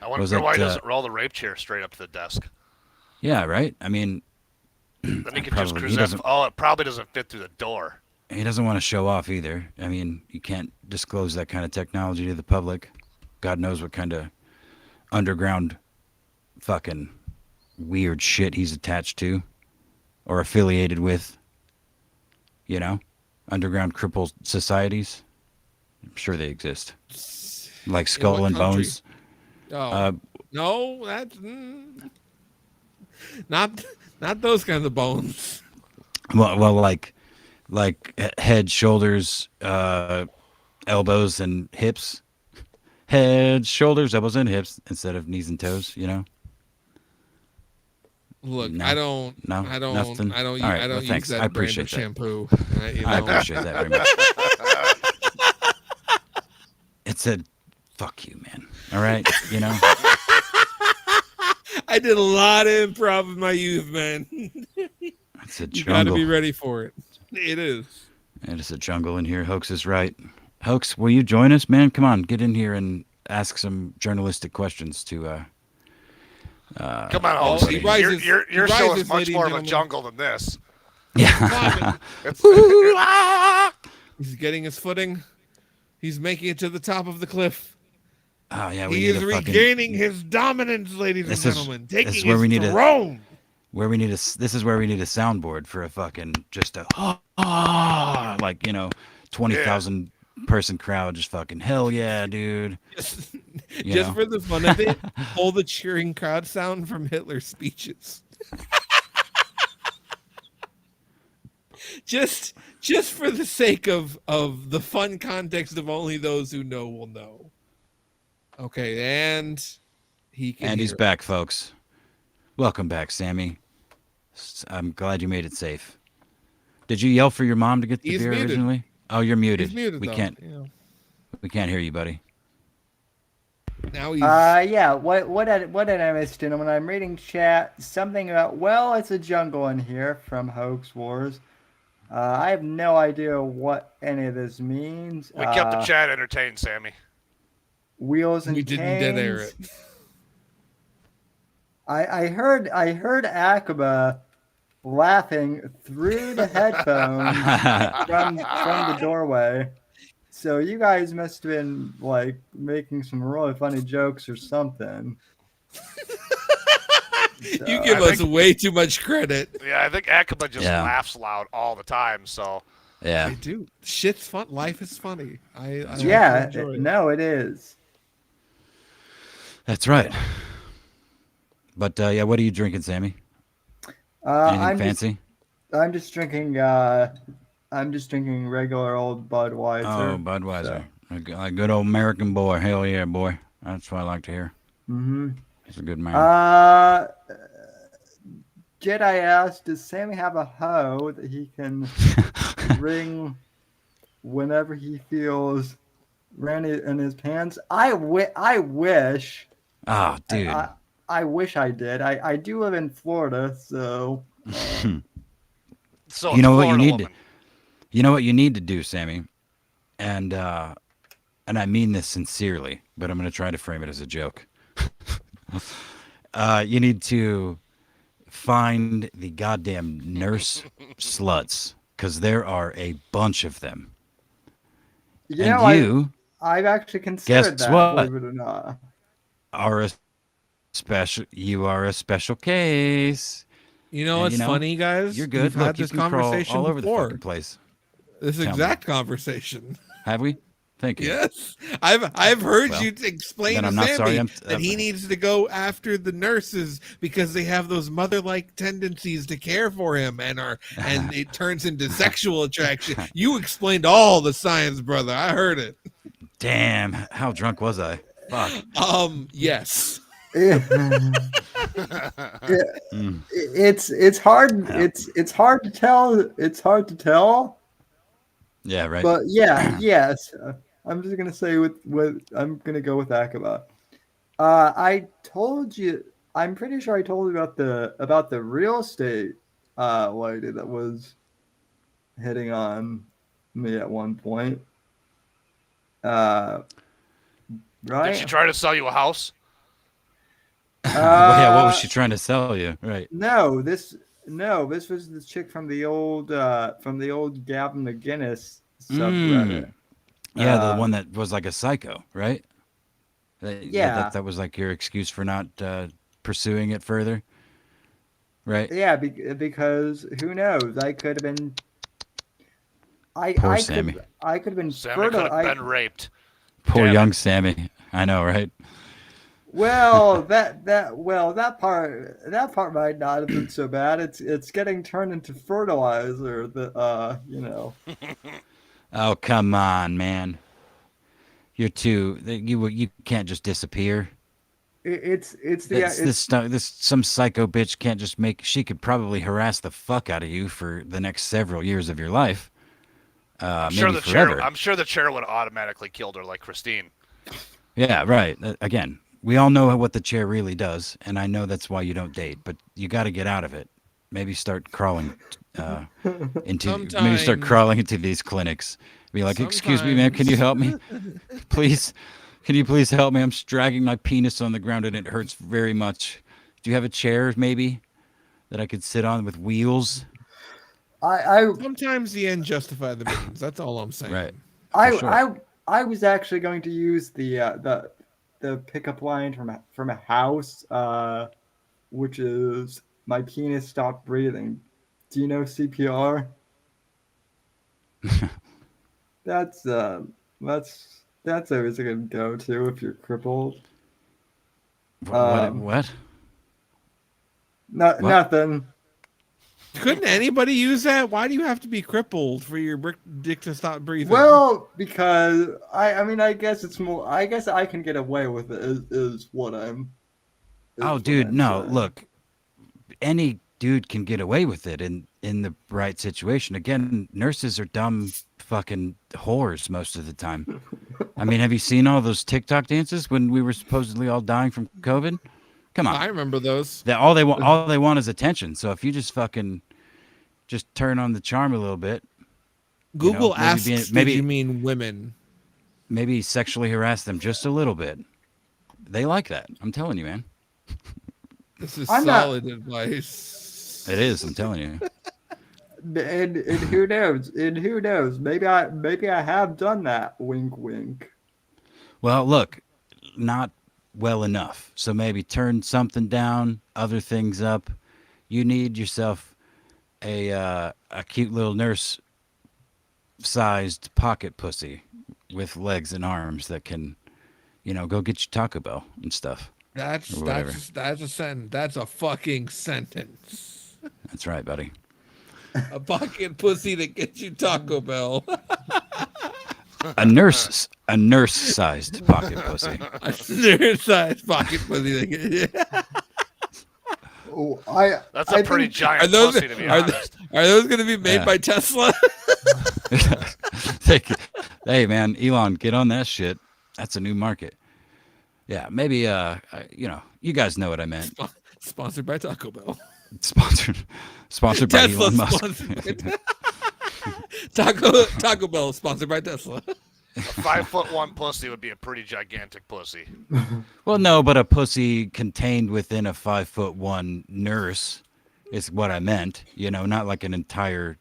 [SPEAKER 5] I
[SPEAKER 4] Was
[SPEAKER 5] wonder why he
[SPEAKER 4] that,
[SPEAKER 5] doesn't roll the rape chair straight up to the desk.
[SPEAKER 4] Yeah, right? I mean,
[SPEAKER 5] Then he could just
[SPEAKER 4] Probably. He
[SPEAKER 5] cruise
[SPEAKER 4] doesn't-
[SPEAKER 5] it probably doesn't fit through the door.
[SPEAKER 4] he doesn't want to show off either. I mean, you can't disclose that kind of technology to the public. God knows what kind of underground fucking weird shit he's attached to or affiliated with. Underground crippled societies. I'm sure they exist. Like Skull
[SPEAKER 3] what
[SPEAKER 4] and
[SPEAKER 3] country?
[SPEAKER 4] Bones.
[SPEAKER 3] Oh no, that's not those kinds of bones.
[SPEAKER 4] Well, like head, shoulders, elbows, and hips. Head, shoulders, elbows, and hips instead of knees and toes.
[SPEAKER 3] Look,
[SPEAKER 4] No.
[SPEAKER 3] I don't.
[SPEAKER 4] No,
[SPEAKER 3] I don't.
[SPEAKER 4] nothing?
[SPEAKER 3] I don't.
[SPEAKER 4] All right,
[SPEAKER 3] I don't
[SPEAKER 4] well,
[SPEAKER 3] use
[SPEAKER 4] thanks.
[SPEAKER 3] that
[SPEAKER 4] I
[SPEAKER 3] brand of
[SPEAKER 4] appreciate that.
[SPEAKER 3] shampoo.
[SPEAKER 4] I appreciate that very much. It said, "Fuck you, man." All right,
[SPEAKER 3] I did a lot of improv in my youth, man.
[SPEAKER 4] it's a
[SPEAKER 3] You got to
[SPEAKER 4] jungle.
[SPEAKER 3] be ready for it. It is.
[SPEAKER 4] It is a jungle in here. Hoax is right. Hoax, will you join us, man? Come on, get in here and ask some journalistic questions to.
[SPEAKER 5] Come on,
[SPEAKER 3] Oh,
[SPEAKER 5] Holmes.
[SPEAKER 3] he
[SPEAKER 5] Your
[SPEAKER 3] rises-
[SPEAKER 5] show
[SPEAKER 3] he
[SPEAKER 5] is
[SPEAKER 3] rises,
[SPEAKER 5] much
[SPEAKER 3] ladies
[SPEAKER 5] more
[SPEAKER 3] and
[SPEAKER 5] of a
[SPEAKER 3] gentlemen.
[SPEAKER 5] jungle than this.
[SPEAKER 4] Yeah.
[SPEAKER 5] It's,
[SPEAKER 3] He's getting his footing. He's making it to the top of the cliff.
[SPEAKER 4] Oh yeah, we
[SPEAKER 3] He
[SPEAKER 4] need
[SPEAKER 3] is
[SPEAKER 4] a fucking,
[SPEAKER 3] regaining his dominance, ladies and
[SPEAKER 4] This is-
[SPEAKER 3] gentlemen.
[SPEAKER 4] this is
[SPEAKER 3] Taking
[SPEAKER 4] where
[SPEAKER 3] his
[SPEAKER 4] we need a-
[SPEAKER 3] throne.
[SPEAKER 4] This is where we need a soundboard for a fucking just a 20,000 person crowd, just fucking hell yeah, dude.
[SPEAKER 3] Just
[SPEAKER 4] You know?
[SPEAKER 3] for the fun of it, pull the cheering crowd sound from Hitler's speeches. just for the sake of the fun context of only those who know will know. Okay, and he can
[SPEAKER 4] And he's
[SPEAKER 3] hear.
[SPEAKER 4] back, folks. Welcome back, Sammy. I'm glad you made it safe. Did you yell for your mom to get the
[SPEAKER 3] He's
[SPEAKER 4] beer
[SPEAKER 3] muted.
[SPEAKER 4] originally? Oh, you're muted.
[SPEAKER 3] He's muted
[SPEAKER 4] we
[SPEAKER 3] though.
[SPEAKER 4] can't
[SPEAKER 3] Yeah.
[SPEAKER 4] we can't hear you, buddy.
[SPEAKER 3] Now he's
[SPEAKER 2] Yeah. What did I miss, gentlemen? I'm reading chat. Something about it's a jungle in here from Hoax Wars. I have no idea what any of this means.
[SPEAKER 5] we kept the chat entertained, Sammy.
[SPEAKER 2] Wheels and
[SPEAKER 3] we didn't dead air
[SPEAKER 2] canes.
[SPEAKER 3] it.
[SPEAKER 2] I heard Akaba laughing through the headphones from the doorway. So you guys must have been like making some really funny jokes or something.
[SPEAKER 3] You give
[SPEAKER 5] I
[SPEAKER 3] us way too much credit.
[SPEAKER 5] Yeah, I think Akaba just
[SPEAKER 4] Yeah.
[SPEAKER 5] laughs loud all the time. So
[SPEAKER 4] Yeah.
[SPEAKER 3] I do. Shit's fun. Life is funny. I
[SPEAKER 2] Yeah,
[SPEAKER 3] enjoy it.
[SPEAKER 2] no, it is.
[SPEAKER 4] That's right. But yeah, what are you drinking, Sammy? Anything
[SPEAKER 2] I'm
[SPEAKER 4] fancy?
[SPEAKER 2] I'm just drinking regular old Budweiser.
[SPEAKER 4] Oh, Budweiser. A good old American boy. Hell yeah, boy. That's what I like to hear.
[SPEAKER 2] Mm-hmm.
[SPEAKER 4] He's a good man.
[SPEAKER 2] Jedi asked, does Sammy have a hoe that he can ring whenever he feels Randy in his pants? I wish.
[SPEAKER 4] Oh, dude.
[SPEAKER 2] I wish I did. I do live in Florida, so
[SPEAKER 5] so
[SPEAKER 4] You know
[SPEAKER 5] it's
[SPEAKER 4] what you
[SPEAKER 5] Florida
[SPEAKER 4] need
[SPEAKER 5] woman.
[SPEAKER 4] You know what you need to do, Sammy? And I mean this sincerely, but I'm going to try to frame it as a joke. You need to find the goddamn nurse sluts, because there are a bunch of them.
[SPEAKER 2] You
[SPEAKER 4] And
[SPEAKER 2] know,
[SPEAKER 4] you,
[SPEAKER 2] I've actually considered
[SPEAKER 4] guess
[SPEAKER 2] that,
[SPEAKER 4] what?
[SPEAKER 2] believe it or not.
[SPEAKER 4] You are a special case.
[SPEAKER 3] You know
[SPEAKER 4] And
[SPEAKER 3] what's funny, guys?
[SPEAKER 4] you're
[SPEAKER 3] We've
[SPEAKER 4] good.
[SPEAKER 3] had
[SPEAKER 4] Look, you
[SPEAKER 3] this
[SPEAKER 4] can crawl
[SPEAKER 3] conversation
[SPEAKER 4] all over the
[SPEAKER 3] before.
[SPEAKER 4] fucking place.
[SPEAKER 3] This
[SPEAKER 4] Tell
[SPEAKER 3] exact conversation.
[SPEAKER 4] Have we? Thank you.
[SPEAKER 3] Yes, I've heard
[SPEAKER 4] Well,
[SPEAKER 3] you explain
[SPEAKER 4] then
[SPEAKER 3] to
[SPEAKER 4] I'm not sorry.
[SPEAKER 3] Sammy that he needs to go after the nurses because they have those mother-like tendencies to care for him and it turns into sexual attraction. You explained all the science, brother. I heard it.
[SPEAKER 4] Damn, how drunk was I? Fuck.
[SPEAKER 3] Yes.
[SPEAKER 2] It's hard. It's hard to tell. It's hard to tell.
[SPEAKER 4] Yeah, right.
[SPEAKER 2] But yeah, yes. I'm just gonna say with I'm gonna go with Akaba. I told you. I'm pretty sure I told you about the real estate lady that was hitting on me at one point. Right?
[SPEAKER 5] Did she try to sell you a house?
[SPEAKER 4] Well, yeah, what was she trying to sell you? Right.
[SPEAKER 2] No, this was the chick from the old Gavin McGinnis subreddit.
[SPEAKER 4] Yeah, the one that was like a psycho, right?
[SPEAKER 2] Yeah.
[SPEAKER 4] That was like your excuse for not pursuing it further, right?
[SPEAKER 2] Yeah, because who knows? I could have been.
[SPEAKER 4] Poor Sammy.
[SPEAKER 2] I could have been
[SPEAKER 5] Sammy could have been raped.
[SPEAKER 4] Poor
[SPEAKER 5] Damn
[SPEAKER 4] young
[SPEAKER 5] it.
[SPEAKER 4] Sammy. I know, right?
[SPEAKER 2] Well, that part might not have been so bad. It's getting turned into fertilizer.
[SPEAKER 4] Oh, come on, man. You can't just disappear.
[SPEAKER 2] It's
[SPEAKER 4] Some psycho bitch can't just she could probably harass the fuck out of you for the next several years of your life.
[SPEAKER 5] I'm
[SPEAKER 4] Maybe
[SPEAKER 5] sure the
[SPEAKER 4] forever.
[SPEAKER 5] chair would have automatically killed her like Christine.
[SPEAKER 4] Yeah, right. Again, we all know what the chair really does, and I know that's why you don't date, but you got to get out of it. Maybe start crawling into these clinics. Be like, "Excuse me, ma'am, can you help me? Please, can you please help me? I'm dragging my penis on the ground and it hurts very much. Do you have a chair maybe that I could sit on with wheels?"
[SPEAKER 3] Sometimes the end justify the means. That's all I'm saying.
[SPEAKER 4] Right.
[SPEAKER 2] I was actually going to use the pickup line from a house, which is my penis stopped breathing. Do you know CPR? That's always a good go-to if you're crippled.
[SPEAKER 4] What?
[SPEAKER 2] Nothing.
[SPEAKER 3] Couldn't anybody use that? Why do you have to be crippled for your dick to stop breathing?
[SPEAKER 2] Well, because I guess it's more. I guess I can get away with it. Is what I'm.
[SPEAKER 4] Oh, dude, no. Look, any dude can get away with it in the right situation. Again, nurses are dumb fucking whores most of the time. I mean, have you seen all those TikTok dances when we were supposedly all dying from COVID? Come on.
[SPEAKER 3] I remember those.
[SPEAKER 4] All they want is attention. So if you just turn on the charm a little bit.
[SPEAKER 3] Google asks, maybe you mean women?
[SPEAKER 4] Maybe sexually harass them just a little bit. They like that. I'm telling you, man.
[SPEAKER 3] This is solid advice.
[SPEAKER 4] It is. I'm telling you.
[SPEAKER 2] And who knows? Maybe I have done that. Wink, wink.
[SPEAKER 4] Well, look, not well enough. So maybe turn something down, other things up. You need yourself a cute little nurse-sized pocket pussy with legs and arms that can, go get you Taco Bell and stuff.
[SPEAKER 3] That's a sentence. That's a fucking sentence.
[SPEAKER 4] That's right, buddy.
[SPEAKER 3] A pocket pussy that gets you Taco Bell.
[SPEAKER 4] A nurse-sized pocket pussy.
[SPEAKER 3] A nurse-sized pocket pussy that gets you.
[SPEAKER 5] That's a pretty giant pussy, to be honest.
[SPEAKER 3] Are those going to be made by Tesla?
[SPEAKER 4] Hey, man, Elon, get on that shit. That's a new market. Yeah, maybe, you guys know what I meant.
[SPEAKER 3] Sponsored by Taco Bell.
[SPEAKER 4] Sponsored by
[SPEAKER 3] Tesla
[SPEAKER 4] Elon Musk.
[SPEAKER 3] Taco Bell, sponsored by Tesla.
[SPEAKER 5] A 5'1" pussy would be a pretty gigantic pussy.
[SPEAKER 4] Well, no, but a pussy contained within a 5'1" nurse is what I meant. You know, not like an entire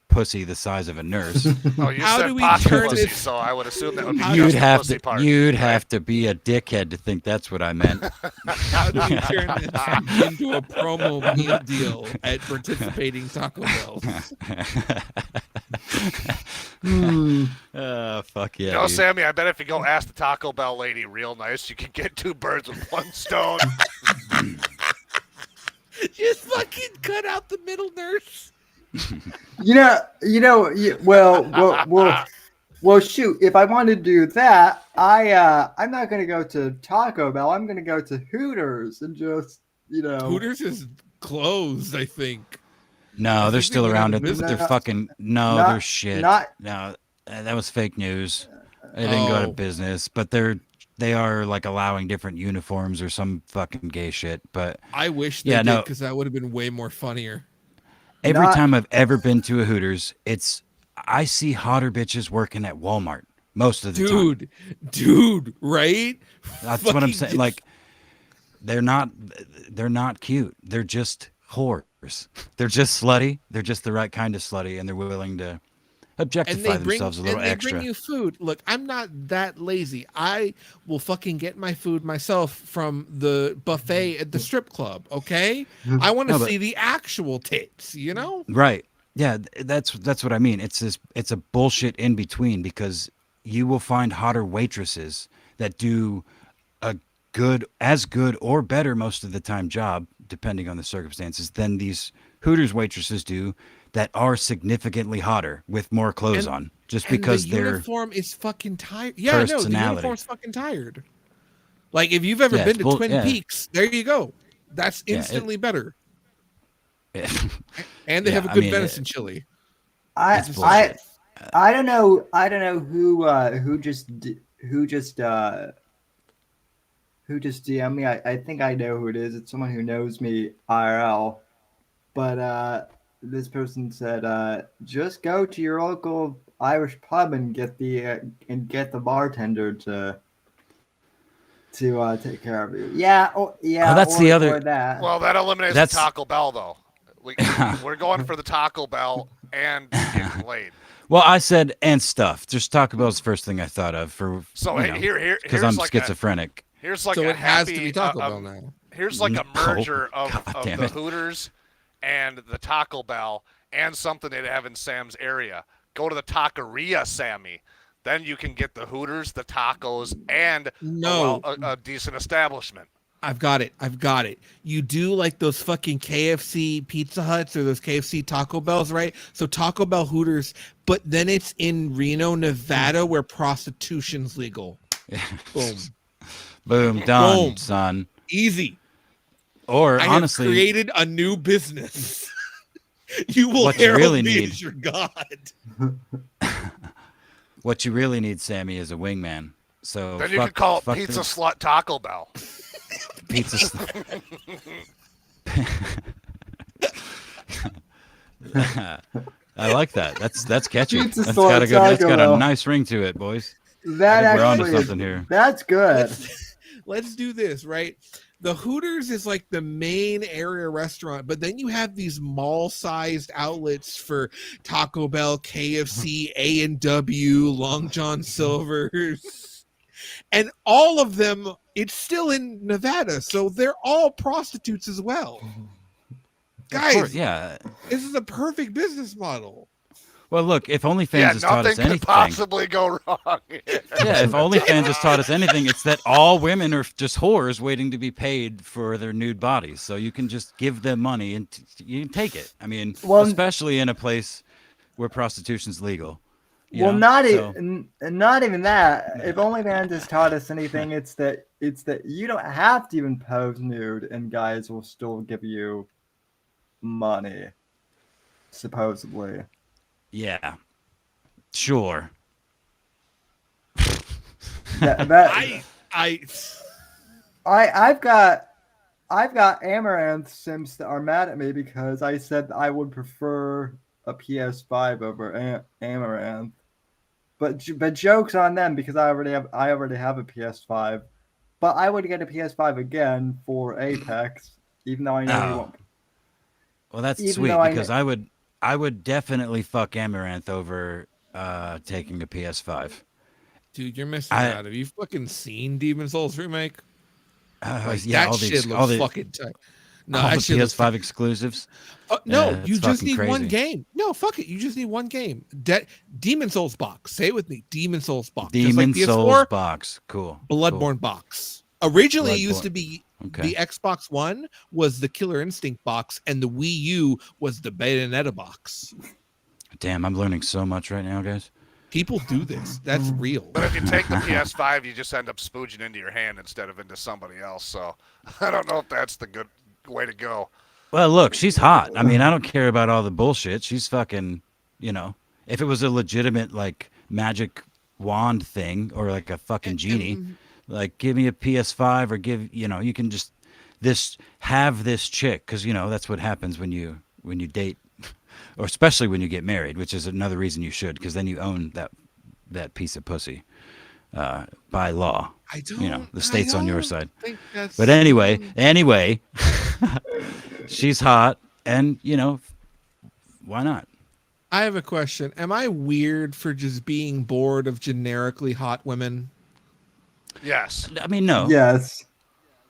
[SPEAKER 4] pussy the size of a nurse.
[SPEAKER 5] Oh, you
[SPEAKER 3] How
[SPEAKER 5] said
[SPEAKER 3] do we
[SPEAKER 5] pocket
[SPEAKER 3] turn
[SPEAKER 5] pussy,
[SPEAKER 3] this-
[SPEAKER 5] so I would assume that would be
[SPEAKER 4] You'd
[SPEAKER 5] just the
[SPEAKER 4] have
[SPEAKER 5] pussy
[SPEAKER 4] to
[SPEAKER 5] part.
[SPEAKER 4] have to be a dickhead to think that's what I meant.
[SPEAKER 3] How do we turn this into a promo meal deal at participating Taco Bells?
[SPEAKER 4] Fuck yeah.
[SPEAKER 5] You know,
[SPEAKER 4] dude.
[SPEAKER 5] Sammy, I bet if you go ask the Taco Bell lady real nice, you can get 2 birds with 1 stone.
[SPEAKER 3] Just fucking cut out the middle nurse.
[SPEAKER 2] Well, shoot. If I want to do that, I'm not gonna go to Taco Bell. I'm gonna go to Hooters and just,
[SPEAKER 3] Hooters is closed, I think.
[SPEAKER 4] No,
[SPEAKER 3] I
[SPEAKER 4] they're
[SPEAKER 3] think
[SPEAKER 4] still
[SPEAKER 3] they went
[SPEAKER 4] around.
[SPEAKER 3] out of
[SPEAKER 4] They're
[SPEAKER 2] business.
[SPEAKER 4] fucking they're shit. No, that was fake news. They didn't go out
[SPEAKER 3] Oh.
[SPEAKER 4] of business, but they are like allowing different uniforms or some fucking gay shit. But
[SPEAKER 3] I wish they
[SPEAKER 4] Yeah,
[SPEAKER 3] did
[SPEAKER 4] no.
[SPEAKER 3] because that would have been way more funnier.
[SPEAKER 4] every
[SPEAKER 2] Not-
[SPEAKER 4] time I've ever been to a Hooters, I see hotter bitches working at Walmart most of the time.
[SPEAKER 3] Dude, right?
[SPEAKER 4] That's what I'm
[SPEAKER 3] fucking
[SPEAKER 4] saying.
[SPEAKER 3] just-
[SPEAKER 4] Like they're not cute. They're just whores. They're just slutty. They're just the right kind of slutty, and they're willing to
[SPEAKER 3] And
[SPEAKER 4] objectify
[SPEAKER 3] they bring
[SPEAKER 4] themselves a little
[SPEAKER 3] and they
[SPEAKER 4] extra.
[SPEAKER 3] bring you food. Look, I'm not that lazy. I will fucking get my food myself from the buffet at the strip club. Okay, I want to
[SPEAKER 4] No, but-
[SPEAKER 3] see the actual tits. You know?
[SPEAKER 4] Right. Yeah, that's what I mean. It's a bullshit in between because you will find hotter waitresses that do a as good or better most of the time job, depending on the circumstances, than these Hooters waitresses do that are significantly hotter with more clothes
[SPEAKER 3] And-
[SPEAKER 4] on, just
[SPEAKER 3] And
[SPEAKER 4] because
[SPEAKER 3] the
[SPEAKER 4] they're
[SPEAKER 3] uniform is fucking tired. Yeah, no, the
[SPEAKER 4] personality.
[SPEAKER 3] uniform's fucking tired. Like if you've ever
[SPEAKER 4] Yeah,
[SPEAKER 3] been
[SPEAKER 4] it's
[SPEAKER 3] to
[SPEAKER 4] bull-
[SPEAKER 3] Twin
[SPEAKER 4] yeah.
[SPEAKER 3] Peaks, there you go. That's
[SPEAKER 4] Yeah, it-
[SPEAKER 3] instantly better.
[SPEAKER 4] Yeah.
[SPEAKER 3] And they
[SPEAKER 4] Yeah,
[SPEAKER 3] have a
[SPEAKER 4] I
[SPEAKER 3] good
[SPEAKER 4] mean,
[SPEAKER 3] venison chili.
[SPEAKER 4] It's bullshit.
[SPEAKER 2] I don't know who just DM'd me. I think I know who it is. It's someone who knows me IRL. But this person said, just go to your local Irish pub and get the bartender to take care of you. Yeah, yeah.
[SPEAKER 4] Oh, that's the other-
[SPEAKER 2] or that.
[SPEAKER 5] Well, that eliminates
[SPEAKER 4] That's-
[SPEAKER 5] the Taco Bell, though. We're going for the Taco Bell and getting laid.
[SPEAKER 4] Well, I said and stuff. Just Taco Bell's the first thing I thought of for
[SPEAKER 5] So
[SPEAKER 4] you know,
[SPEAKER 5] here's
[SPEAKER 4] because I'm
[SPEAKER 5] like
[SPEAKER 4] schizophrenic.
[SPEAKER 5] here's like
[SPEAKER 3] So
[SPEAKER 5] a
[SPEAKER 3] it has to
[SPEAKER 5] happy,
[SPEAKER 3] be Taco Bell now.
[SPEAKER 5] Here's like a
[SPEAKER 4] No.
[SPEAKER 5] merger of
[SPEAKER 4] God damn
[SPEAKER 5] the
[SPEAKER 4] it.
[SPEAKER 5] Hooters and the Taco Bell and something they'd have in Sam's area. Go to the Taqueria, Sammy. Then you can get the Hooters, the tacos, and
[SPEAKER 3] No.
[SPEAKER 5] a decent establishment.
[SPEAKER 3] I've got it. You do like those fucking KFC Pizza Huts or those KFC Taco Bells, right? So Taco Bell Hooters, but then it's in Reno, Nevada, where prostitution's legal. Boom.
[SPEAKER 4] Boom, done,
[SPEAKER 3] Boom.
[SPEAKER 4] son.
[SPEAKER 3] Easy.
[SPEAKER 4] Or
[SPEAKER 3] I
[SPEAKER 4] honestly,
[SPEAKER 3] have created a new business. You will
[SPEAKER 4] What you
[SPEAKER 3] herald
[SPEAKER 4] really
[SPEAKER 3] me
[SPEAKER 4] need-
[SPEAKER 3] as your god.
[SPEAKER 4] what you really need, Sammy, is a wingman. So
[SPEAKER 5] Then you can call it
[SPEAKER 4] fuck
[SPEAKER 5] Pizza
[SPEAKER 4] the
[SPEAKER 5] Slut Taco Bell.
[SPEAKER 4] pizza. I like that. That's catchy.
[SPEAKER 2] Pizza
[SPEAKER 4] That's
[SPEAKER 2] Slut
[SPEAKER 4] got a good. That's
[SPEAKER 2] Taco
[SPEAKER 4] got
[SPEAKER 2] Bell.
[SPEAKER 4] a nice ring to it, boys.
[SPEAKER 2] That
[SPEAKER 4] I think we're onto
[SPEAKER 2] actually is-
[SPEAKER 4] something here.
[SPEAKER 2] That's good.
[SPEAKER 3] Let's do this, right? The Hooters is like the main area restaurant, but then you have these mall-sized outlets for Taco Bell, KFC, A&W, Long John Silver's, and all of them, it's still in Nevada, so they're all prostitutes as well.
[SPEAKER 4] Of
[SPEAKER 3] Guys,
[SPEAKER 4] course, yeah.
[SPEAKER 3] this is a perfect business model.
[SPEAKER 4] Well, look, if OnlyFans
[SPEAKER 5] Yeah,
[SPEAKER 4] has taught
[SPEAKER 5] nothing
[SPEAKER 4] us
[SPEAKER 5] could
[SPEAKER 4] anything,
[SPEAKER 5] possibly go wrong.
[SPEAKER 4] yeah, if OnlyFans has taught us anything, it's that all women are just whores waiting to be paid for their nude bodies. So you can just give them money and you can take it. I mean,
[SPEAKER 2] Well,
[SPEAKER 4] especially in a place where prostitution's legal. you
[SPEAKER 2] Well,
[SPEAKER 4] know?
[SPEAKER 2] not even that. If OnlyFans has taught us anything, it's that you don't have to even pose nude, and guys will still give you money, supposedly.
[SPEAKER 4] Yeah, sure.
[SPEAKER 2] That, I've got Amaranth Sims that are mad at me because I said I would prefer a PS5 over Amaranth. But jokes on them because I already have a PS5. But I would get a PS5 again for Apex, even though I know he
[SPEAKER 4] Oh.
[SPEAKER 2] won't.
[SPEAKER 4] Well, that's
[SPEAKER 2] Even
[SPEAKER 4] sweet
[SPEAKER 2] though I
[SPEAKER 4] because
[SPEAKER 2] kn-
[SPEAKER 4] I would definitely fuck Amaranth over taking a PS5.
[SPEAKER 3] Dude, you're missing
[SPEAKER 4] I
[SPEAKER 3] out. Have you fucking seen Demon Souls remake? Like
[SPEAKER 4] yeah,
[SPEAKER 3] that shit looks fucking tight. No,
[SPEAKER 4] all
[SPEAKER 3] that
[SPEAKER 4] the
[SPEAKER 3] shit looks
[SPEAKER 4] PS5 exclusives.
[SPEAKER 3] no,
[SPEAKER 4] It's
[SPEAKER 3] you just
[SPEAKER 4] fucking
[SPEAKER 3] need one
[SPEAKER 4] crazy.
[SPEAKER 3] game. No, fuck it. You just need one game. Demon Souls box. Say it with me. Demon Souls box.
[SPEAKER 4] Demon
[SPEAKER 3] just like
[SPEAKER 4] Souls
[SPEAKER 3] PS4,
[SPEAKER 4] box. Cool.
[SPEAKER 3] Bloodborne box. Originally, it used
[SPEAKER 4] Bloodborne.
[SPEAKER 3] to be
[SPEAKER 4] Okay.
[SPEAKER 3] the Xbox One was the Killer Instinct box, and the Wii U was the Bayonetta box.
[SPEAKER 4] Damn, I'm learning so much right now, guys.
[SPEAKER 3] People do this. That's real.
[SPEAKER 5] But if you take the PS5, you just end up spooging into your hand instead of into somebody else. So I don't know if that's the good way to go.
[SPEAKER 4] Well, look, she's hot. I mean, I don't care about all the bullshit. She's fucking, you know, if it was a legitimate like magic wand thing or like a fucking genie, like give me a PS5 or you can just have this chick, because that's what happens when you date, or especially when you get married, which is another reason you should, because then you own that piece of pussy by law.
[SPEAKER 3] I don't.
[SPEAKER 4] The state's on your side.
[SPEAKER 3] Think that's,
[SPEAKER 4] But anyway, she's hot, and why not?
[SPEAKER 3] I have a question. Am I weird for just being bored of generically hot women?
[SPEAKER 5] Yes.
[SPEAKER 4] I mean, no.
[SPEAKER 2] Yes.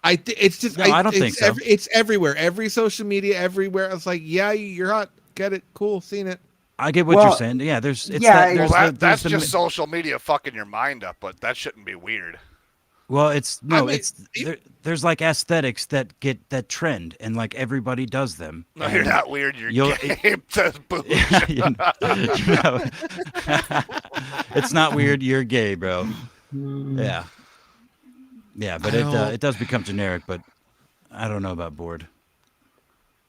[SPEAKER 3] It's just.
[SPEAKER 4] No, I don't think so.
[SPEAKER 3] It's everywhere. Every social media, everywhere. It's like, yeah, you're hot. Get it. Cool. Seen it.
[SPEAKER 4] I get what you're saying. Yeah, there's. It's
[SPEAKER 2] yeah,
[SPEAKER 5] That's just social media fucking your mind up, but that shouldn't be weird.
[SPEAKER 4] Well, there's like aesthetics that trend, and like everybody does them.
[SPEAKER 5] No, you're not weird. You're gay.
[SPEAKER 4] It's not weird. You're gay, bro. Yeah. Yeah, but it does become generic. But I don't know about bored.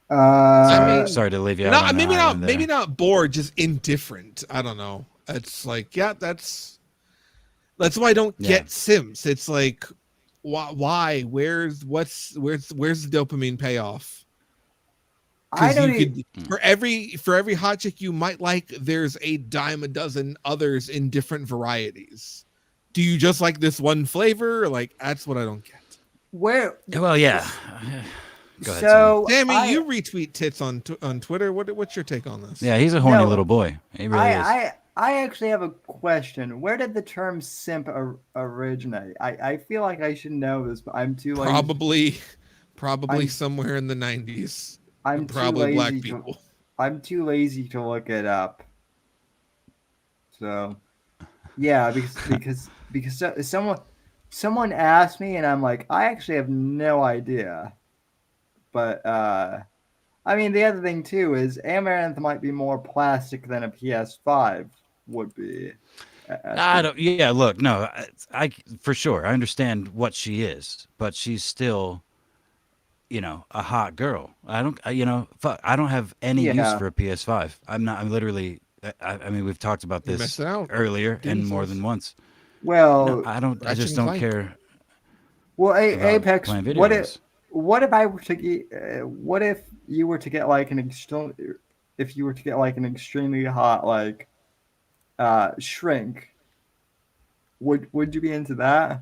[SPEAKER 4] Sorry to leave you out.
[SPEAKER 3] Maybe not bored, just indifferent. I don't know. It's like, yeah, that's why I don't get Sims. It's like, why? Where's the dopamine payoff? For every hot chick you might like, there's a dime a dozen others in different varieties. Do you just like this one flavor? Like, that's what I don't get.
[SPEAKER 2] Where?
[SPEAKER 4] Well, yeah. Go ahead,
[SPEAKER 2] So,
[SPEAKER 3] Sammy, you retweet tits on Twitter. What's your take on this?
[SPEAKER 4] Yeah, he's a horny little boy. He really is.
[SPEAKER 2] I actually have a question. Where did the term simp originate? I feel like I should know this, but I'm too lazy.
[SPEAKER 3] Probably somewhere in the 90s.
[SPEAKER 2] I'm
[SPEAKER 3] probably black people.
[SPEAKER 2] I'm too lazy to look it up. So, yeah, because someone asked me, and I'm like, I actually have no idea. But I mean, the other thing too is Amaranth might be more plastic than a PS5 would be.
[SPEAKER 4] I don't. Yeah, look, no, I for sure I understand what she is, but she's still, a hot girl. I don't have any use for a PS5. I'm literally. I mean, we've talked about this earlier and more than once.
[SPEAKER 2] Well,
[SPEAKER 4] I don't. I just don't care.
[SPEAKER 2] Well, Apex. What if you were to get like an extremely hot like shrink? Would you be into that?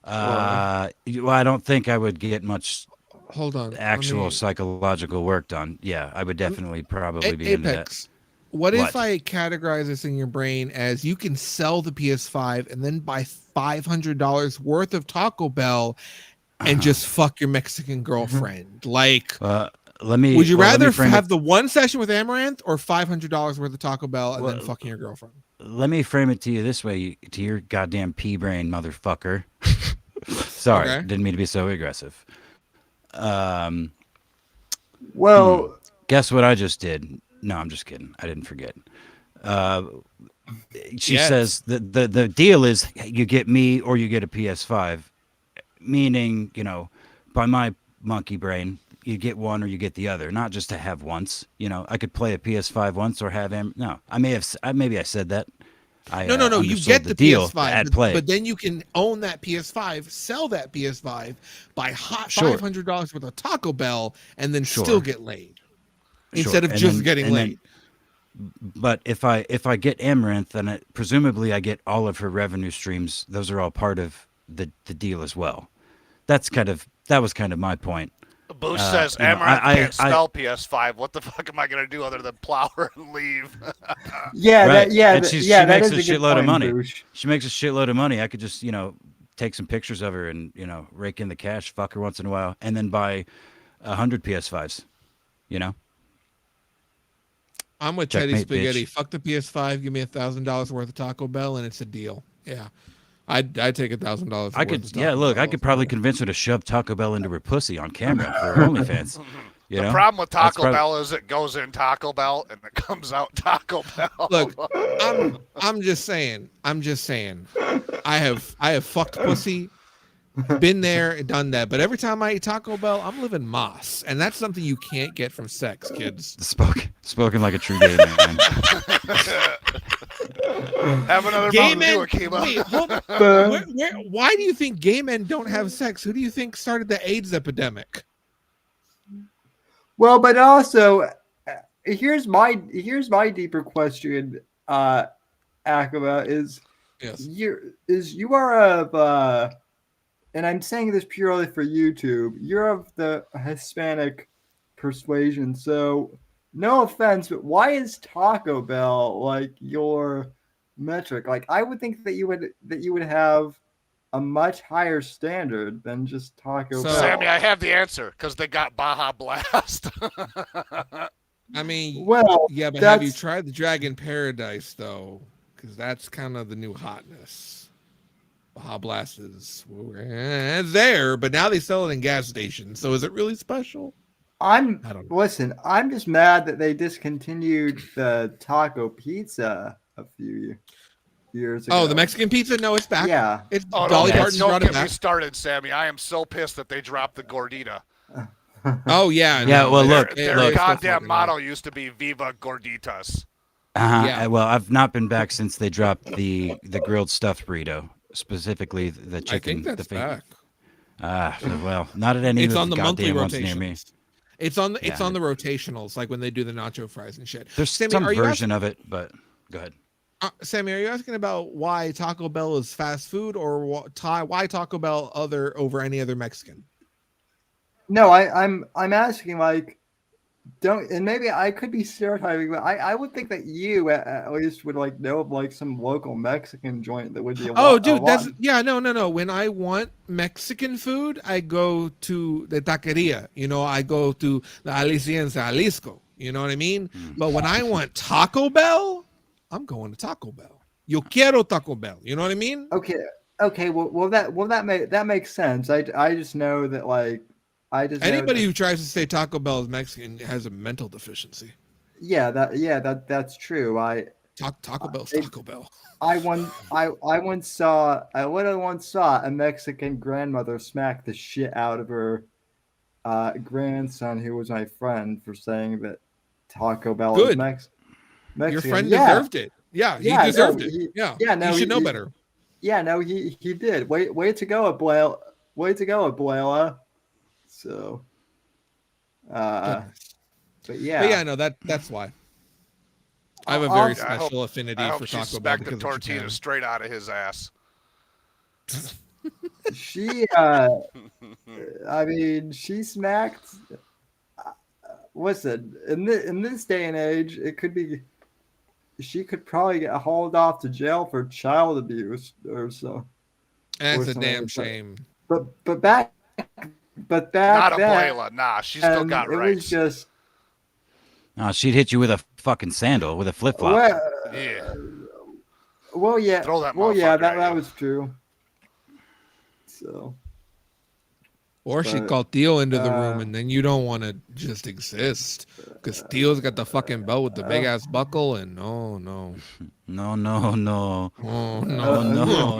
[SPEAKER 4] Well, I don't think I would get much.
[SPEAKER 3] Hold on.
[SPEAKER 4] Actual psychological work done. Yeah, I would definitely probably be into that.
[SPEAKER 3] What if I categorize this in your brain as you can sell the PS5 and then buy $500 worth of Taco Bell and just fuck your Mexican girlfriend? Like, would you rather have the one session with Amaranth or $500 worth of Taco Bell and then fucking your girlfriend?
[SPEAKER 4] Let me frame it to you this way, to your goddamn pea brain motherfucker. Sorry, didn't mean to be so aggressive. Guess what I just did? No, I'm just kidding. I didn't forget. She says the deal is you get me or you get a PS5, meaning, by my monkey brain, you get one or you get the other, not just to have once. I could play a PS5 once or have no. Maybe I said that.
[SPEAKER 3] No. You get the
[SPEAKER 4] deal
[SPEAKER 3] PS5,
[SPEAKER 4] at play,
[SPEAKER 3] but then you can own that PS5, sell that PS5, buy $500 worth of Taco Bell, and then still get laid instead of just getting laid.
[SPEAKER 4] But if I get Amaranth, then presumably I get all of her revenue streams. Those are all part of the deal as well. That was kind of my point.
[SPEAKER 5] Boosh says
[SPEAKER 4] you know,
[SPEAKER 5] Amaranth
[SPEAKER 4] I-
[SPEAKER 5] can't
[SPEAKER 4] I-
[SPEAKER 5] spell PS5. What the fuck am I gonna do other than plow her and leave?
[SPEAKER 2] Yeah,
[SPEAKER 4] Right. And
[SPEAKER 2] that
[SPEAKER 4] she
[SPEAKER 2] that
[SPEAKER 4] makes
[SPEAKER 2] is
[SPEAKER 4] a
[SPEAKER 2] good
[SPEAKER 4] shitload of
[SPEAKER 2] point,
[SPEAKER 4] money.
[SPEAKER 2] Boosh.
[SPEAKER 4] She makes a shitload of money. I could just, take some pictures of her and, rake in the cash, fuck her once in a while, and then buy 100 PS5s, you know?
[SPEAKER 3] I'm with Teddy
[SPEAKER 4] Checkmate,
[SPEAKER 3] Spaghetti.
[SPEAKER 4] bitch.
[SPEAKER 3] Fuck the PS5. Give me $1,000 worth of Taco Bell, and it's a deal. Yeah, I'd take $1,000.
[SPEAKER 4] I could, look, I could probably convince her to shove Taco Bell into her pussy on camera for her OnlyFans.
[SPEAKER 5] The problem with
[SPEAKER 4] That's
[SPEAKER 5] Taco Bell is it goes in Taco Bell and it comes out Taco Bell.
[SPEAKER 3] Look, I'm just saying. I have fucked pussy, been there, done that. But every time I eat Taco Bell, I'm living Moss, and that's something you can't get from sex, kids.
[SPEAKER 4] Spoken like a true gay man.
[SPEAKER 5] Have another
[SPEAKER 3] Gay
[SPEAKER 5] Mountain
[SPEAKER 3] men.
[SPEAKER 5] Dew came up.
[SPEAKER 3] Wait, hold on. Why do you think gay men don't have sex? Who do you think started the AIDS epidemic?
[SPEAKER 2] Well, but also, here's my deeper question, Akaba, is
[SPEAKER 3] Yes.
[SPEAKER 2] you are of and I'm saying this purely for YouTube, you're of the Hispanic persuasion, so no offense, but why is Taco Bell like your metric? Like, I would think that you would have a much higher standard than just Taco Bell.
[SPEAKER 5] Sammy, I have the answer because they got Baja Blast.
[SPEAKER 3] I mean,
[SPEAKER 2] Well,
[SPEAKER 3] yeah, but have you
[SPEAKER 2] that's-
[SPEAKER 3] tried the Dragon Paradise though? Because that's kind of the new hotness. Baja Blast is it's there, but now they sell it in gas stations. So is it really special? I don't know.
[SPEAKER 2] Listen, I'm just mad that they discontinued the taco pizza a few years ago.
[SPEAKER 3] Oh, the Mexican pizza? No, it's back.
[SPEAKER 2] Yeah.
[SPEAKER 3] It's
[SPEAKER 5] Oh,
[SPEAKER 3] Dolly
[SPEAKER 5] don't
[SPEAKER 3] Parton brought it
[SPEAKER 5] get me
[SPEAKER 3] back.
[SPEAKER 5] started, Sammy. I am so pissed that they dropped the Gordita.
[SPEAKER 3] Oh yeah,
[SPEAKER 4] Yeah,
[SPEAKER 3] no,
[SPEAKER 4] well,
[SPEAKER 3] they're-
[SPEAKER 4] look,
[SPEAKER 5] Their
[SPEAKER 3] they're still
[SPEAKER 5] goddamn
[SPEAKER 3] fucking
[SPEAKER 5] motto used to be "Viva Gorditas."
[SPEAKER 3] Yeah.
[SPEAKER 4] Well, I've not been back since they dropped the grilled stuffed burrito, specifically the
[SPEAKER 3] I
[SPEAKER 4] chicken.
[SPEAKER 3] think that's
[SPEAKER 4] the
[SPEAKER 3] back.
[SPEAKER 4] Well, not at any
[SPEAKER 3] It's
[SPEAKER 4] of
[SPEAKER 3] on the monthly
[SPEAKER 4] goddamn ones near me.
[SPEAKER 3] rotations. It's on the
[SPEAKER 4] Yeah.
[SPEAKER 3] rotationals, like when they do the nacho fries and shit.
[SPEAKER 4] There's
[SPEAKER 3] Sammy,
[SPEAKER 4] some
[SPEAKER 3] are you
[SPEAKER 4] version of it, but go ahead.
[SPEAKER 3] Sammy, are you asking about why Taco Bell is fast food, or why Taco Bell over any other Mexican?
[SPEAKER 2] No, I'm asking like and maybe I could be stereotyping, but I would think that you at least would like know of like some local Mexican joint that would be
[SPEAKER 3] Oh, dude, no. When I want Mexican food, I go to the taqueria. I go to the Alicia in Jalisco. You know what I mean? But when I want Taco Bell, I'm going to Taco Bell. Yo quiero Taco Bell. You know what I mean?
[SPEAKER 2] Okay. Well, that makes sense. I just know that like
[SPEAKER 3] Anybody who tries to say Taco Bell is Mexican has a mental deficiency.
[SPEAKER 2] that's true.
[SPEAKER 3] Taco Bell's Taco Bell.
[SPEAKER 2] I literally once saw a Mexican grandmother smack the shit out of her grandson, who was my friend, for saying that Taco Bell is
[SPEAKER 3] Good.
[SPEAKER 2] Mexican.
[SPEAKER 3] Your friend deserved it. Yeah, he deserved it.
[SPEAKER 2] No,
[SPEAKER 3] he should know better.
[SPEAKER 2] Yeah, no, he did. Way to go, Abuela. Way to go, Abuela. So, but yeah,
[SPEAKER 3] no, that's why. I have a
[SPEAKER 2] I'll-
[SPEAKER 3] very
[SPEAKER 5] I
[SPEAKER 3] special
[SPEAKER 5] hope-
[SPEAKER 3] affinity
[SPEAKER 5] I
[SPEAKER 3] for
[SPEAKER 5] hope she
[SPEAKER 3] Taco Bell
[SPEAKER 5] smacked the
[SPEAKER 3] because of
[SPEAKER 5] tortilla
[SPEAKER 3] Japan.
[SPEAKER 5] straight out of his ass.
[SPEAKER 2] she I mean, she smacked. Listen, in this day and age, it could be. She could probably get hauled off to jail for child abuse or so.
[SPEAKER 3] That's a
[SPEAKER 2] something
[SPEAKER 3] damn
[SPEAKER 2] like that.
[SPEAKER 3] shame.
[SPEAKER 2] But back
[SPEAKER 5] Not
[SPEAKER 2] then,
[SPEAKER 5] Abuela. Nah, she still got
[SPEAKER 2] it
[SPEAKER 5] rights.
[SPEAKER 2] was just
[SPEAKER 4] She'd hit you with a fucking sandal, with a flip flop.
[SPEAKER 5] Yeah.
[SPEAKER 2] Well, yeah.
[SPEAKER 5] Throw that
[SPEAKER 2] Well, yeah,
[SPEAKER 5] motherfucker
[SPEAKER 2] that
[SPEAKER 5] at you.
[SPEAKER 2] was true. So.
[SPEAKER 3] Or she
[SPEAKER 2] But,
[SPEAKER 3] called Theo into the room, and then you don't want to just exist because Theo's got the fucking belt with the big ass buckle, and no.
[SPEAKER 4] No.
[SPEAKER 3] Oh no.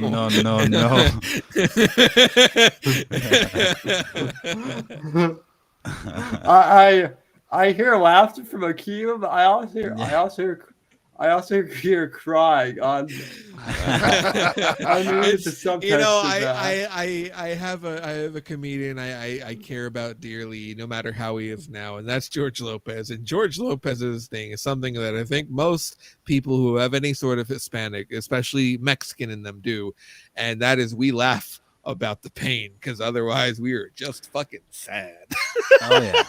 [SPEAKER 2] I hear laughter from Akiva, but I also also hear crying on underneath the subtext
[SPEAKER 3] You know,
[SPEAKER 2] of that.
[SPEAKER 3] I have a comedian I care about dearly, no matter how he is now, and that's George Lopez. And George Lopez's thing is something that I think most people who have any sort of Hispanic, especially Mexican in them, do, and that is we laugh about the pain, because otherwise we are just fucking sad.
[SPEAKER 4] Oh yeah.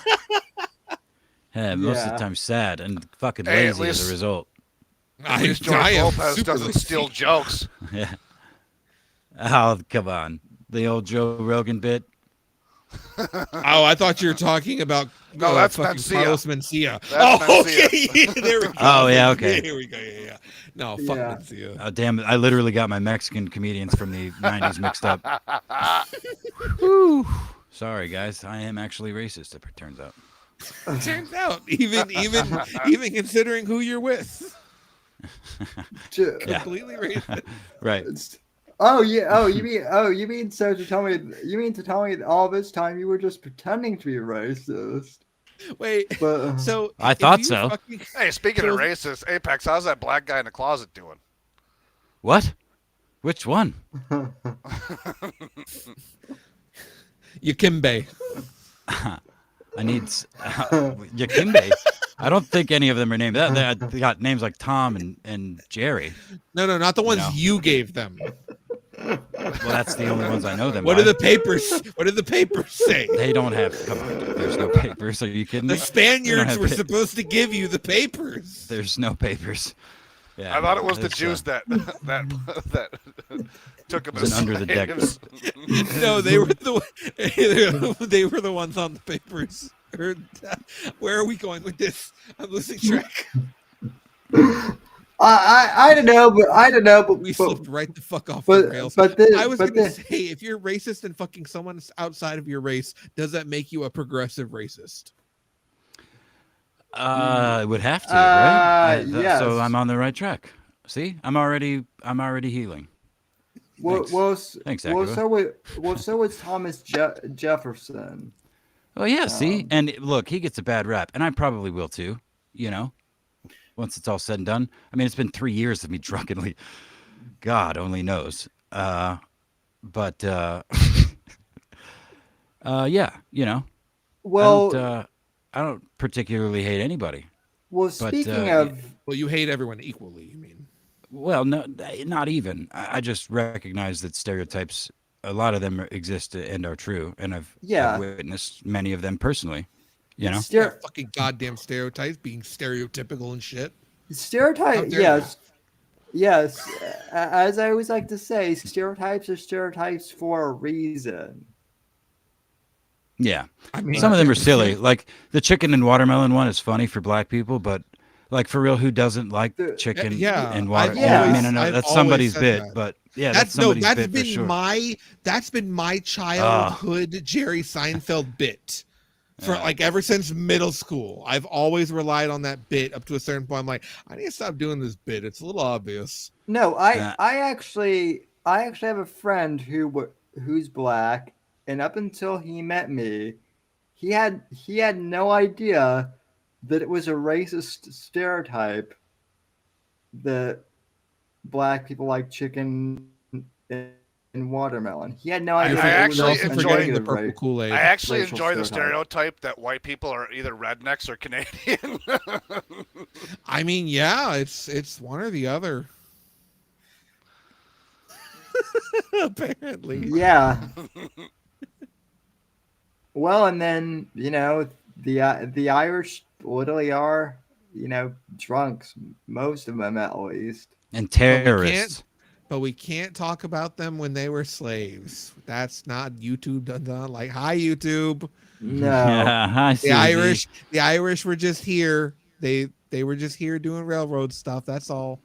[SPEAKER 4] Yeah, most of the
[SPEAKER 2] Yeah.
[SPEAKER 4] time sad and fucking
[SPEAKER 5] Hey, at
[SPEAKER 4] lazy as
[SPEAKER 5] least-
[SPEAKER 4] a result.
[SPEAKER 5] At least George Lopez doesn't steal jokes.
[SPEAKER 4] Yeah. Oh, come on. The old Joe Rogan bit.
[SPEAKER 3] Oh, I thought you were talking about
[SPEAKER 5] No, that's
[SPEAKER 3] fucking
[SPEAKER 5] Mencia.
[SPEAKER 3] Carlos Mencia.
[SPEAKER 5] That's
[SPEAKER 3] Oh,
[SPEAKER 5] Mencia.
[SPEAKER 3] okay. There we go.
[SPEAKER 4] Oh, yeah, okay.
[SPEAKER 3] Here we go. Yeah. No, fuck
[SPEAKER 2] Yeah.
[SPEAKER 3] Mencia.
[SPEAKER 4] Oh, damn it. I literally got my Mexican comedians from the 90s mixed up. Whew. Sorry, guys. I am actually racist, it turns out.
[SPEAKER 3] Turns out, even considering who you're with,
[SPEAKER 2] Ju-
[SPEAKER 4] Yeah.
[SPEAKER 3] completely racist.
[SPEAKER 4] Right.
[SPEAKER 2] Oh yeah. Oh, you mean so to tell me? You mean to tell me that all this time you were just pretending to be racist?
[SPEAKER 3] Wait,
[SPEAKER 2] But
[SPEAKER 3] so
[SPEAKER 4] I
[SPEAKER 3] if
[SPEAKER 4] thought
[SPEAKER 3] you
[SPEAKER 4] so.
[SPEAKER 5] Hey, speaking of
[SPEAKER 3] So-
[SPEAKER 5] racist, Apex, how's that black guy in the closet doing?
[SPEAKER 4] What? Which one?
[SPEAKER 3] Yakimbe.
[SPEAKER 4] I need Yakimbe. I don't think any of them are named that. They got names like Tom and Jerry.
[SPEAKER 3] No, not the ones
[SPEAKER 4] No.
[SPEAKER 3] you gave them.
[SPEAKER 4] Well, that's the only ones I know them
[SPEAKER 3] What
[SPEAKER 4] by.
[SPEAKER 3] do the papers? What did the papers say?
[SPEAKER 4] They don't have. Come on, there's no papers. Are you kidding
[SPEAKER 3] The
[SPEAKER 4] me?
[SPEAKER 3] Spaniards
[SPEAKER 4] have
[SPEAKER 3] were
[SPEAKER 4] pa-
[SPEAKER 3] supposed to give you the papers.
[SPEAKER 4] There's no papers. Yeah,
[SPEAKER 5] I thought it was the
[SPEAKER 4] there's,
[SPEAKER 5] Jews that took him
[SPEAKER 4] It was
[SPEAKER 5] as
[SPEAKER 4] an under the deck.
[SPEAKER 5] slaves.
[SPEAKER 3] No, they were they were the ones on the papers. Where are we going with this? I'm losing track.
[SPEAKER 2] I don't know, but
[SPEAKER 3] We
[SPEAKER 2] but,
[SPEAKER 3] slipped right the fuck off the
[SPEAKER 2] but,
[SPEAKER 3] rails.
[SPEAKER 2] but this,
[SPEAKER 3] I was
[SPEAKER 2] but
[SPEAKER 3] going to
[SPEAKER 2] this,
[SPEAKER 3] say, if you're racist and fucking someone outside of your race, does that make you a progressive racist?
[SPEAKER 4] It would have to, right?
[SPEAKER 2] yes.
[SPEAKER 4] So I'm on the right track. See, I'm already healing.
[SPEAKER 2] well,
[SPEAKER 4] Thanks. Thanks, Acura.
[SPEAKER 2] so was Thomas Jefferson.
[SPEAKER 4] Oh yeah, see, and look, he gets a bad rap, and I probably will too. You know, once it's all said and done. I mean, it's been 3 years of me drunkenly. God only knows. Yeah, you know.
[SPEAKER 2] Well,
[SPEAKER 4] I don't particularly hate anybody.
[SPEAKER 2] well,
[SPEAKER 4] but,
[SPEAKER 2] speaking of,
[SPEAKER 3] Well, you hate everyone equally, you mean?
[SPEAKER 4] Well, no, not even. I just recognize that stereotypes, a lot of them exist and are true, and I've witnessed many of them personally. You know,
[SPEAKER 3] Fucking goddamn stereotypes, being stereotypical and shit.
[SPEAKER 2] stereotype.
[SPEAKER 3] How dare
[SPEAKER 2] Yes. As I always like to say, stereotypes are stereotypes for a reason.
[SPEAKER 4] yeah.
[SPEAKER 3] I mean,
[SPEAKER 4] Some of them are silly. Like the chicken and watermelon one is funny for black people, but like for real, who doesn't like chicken and watermelon?
[SPEAKER 2] I've
[SPEAKER 4] I mean, I know
[SPEAKER 3] I've
[SPEAKER 4] that's
[SPEAKER 3] always
[SPEAKER 4] somebody's
[SPEAKER 3] said
[SPEAKER 4] bit,
[SPEAKER 3] that.
[SPEAKER 4] but yeah,
[SPEAKER 3] that's
[SPEAKER 4] somebody's
[SPEAKER 3] that's
[SPEAKER 4] bit
[SPEAKER 3] been
[SPEAKER 4] for sure.
[SPEAKER 3] that's been my childhood Jerry Seinfeld bit for like ever since middle school. I've always relied on that bit up to a certain point. I'm like, I need to stop doing this bit. It's a little obvious.
[SPEAKER 2] No, I actually have a friend who's black, and up until he met me, he had no idea that it was a racist stereotype that black people like chicken and watermelon. He had no idea.
[SPEAKER 5] I
[SPEAKER 2] that it was
[SPEAKER 5] actually
[SPEAKER 2] also
[SPEAKER 5] enjoy
[SPEAKER 2] forgetting
[SPEAKER 3] the
[SPEAKER 2] the
[SPEAKER 3] purple Kool-Aid.
[SPEAKER 5] I actually
[SPEAKER 2] racial
[SPEAKER 5] enjoy the
[SPEAKER 2] stereotype.
[SPEAKER 5] stereotype that white people are either rednecks or Canadian.
[SPEAKER 3] I mean, yeah, it's one or the other. Apparently.
[SPEAKER 2] Yeah. Well, and then the Irish literally are drunks, most of them at least.
[SPEAKER 4] And terrorists.
[SPEAKER 3] But we can't talk about them when they were slaves. That's not YouTube done. Like, hi YouTube.
[SPEAKER 2] No.
[SPEAKER 4] Yeah, hi, Susie.
[SPEAKER 3] The Irish were just here. They were just here doing railroad stuff. That's all.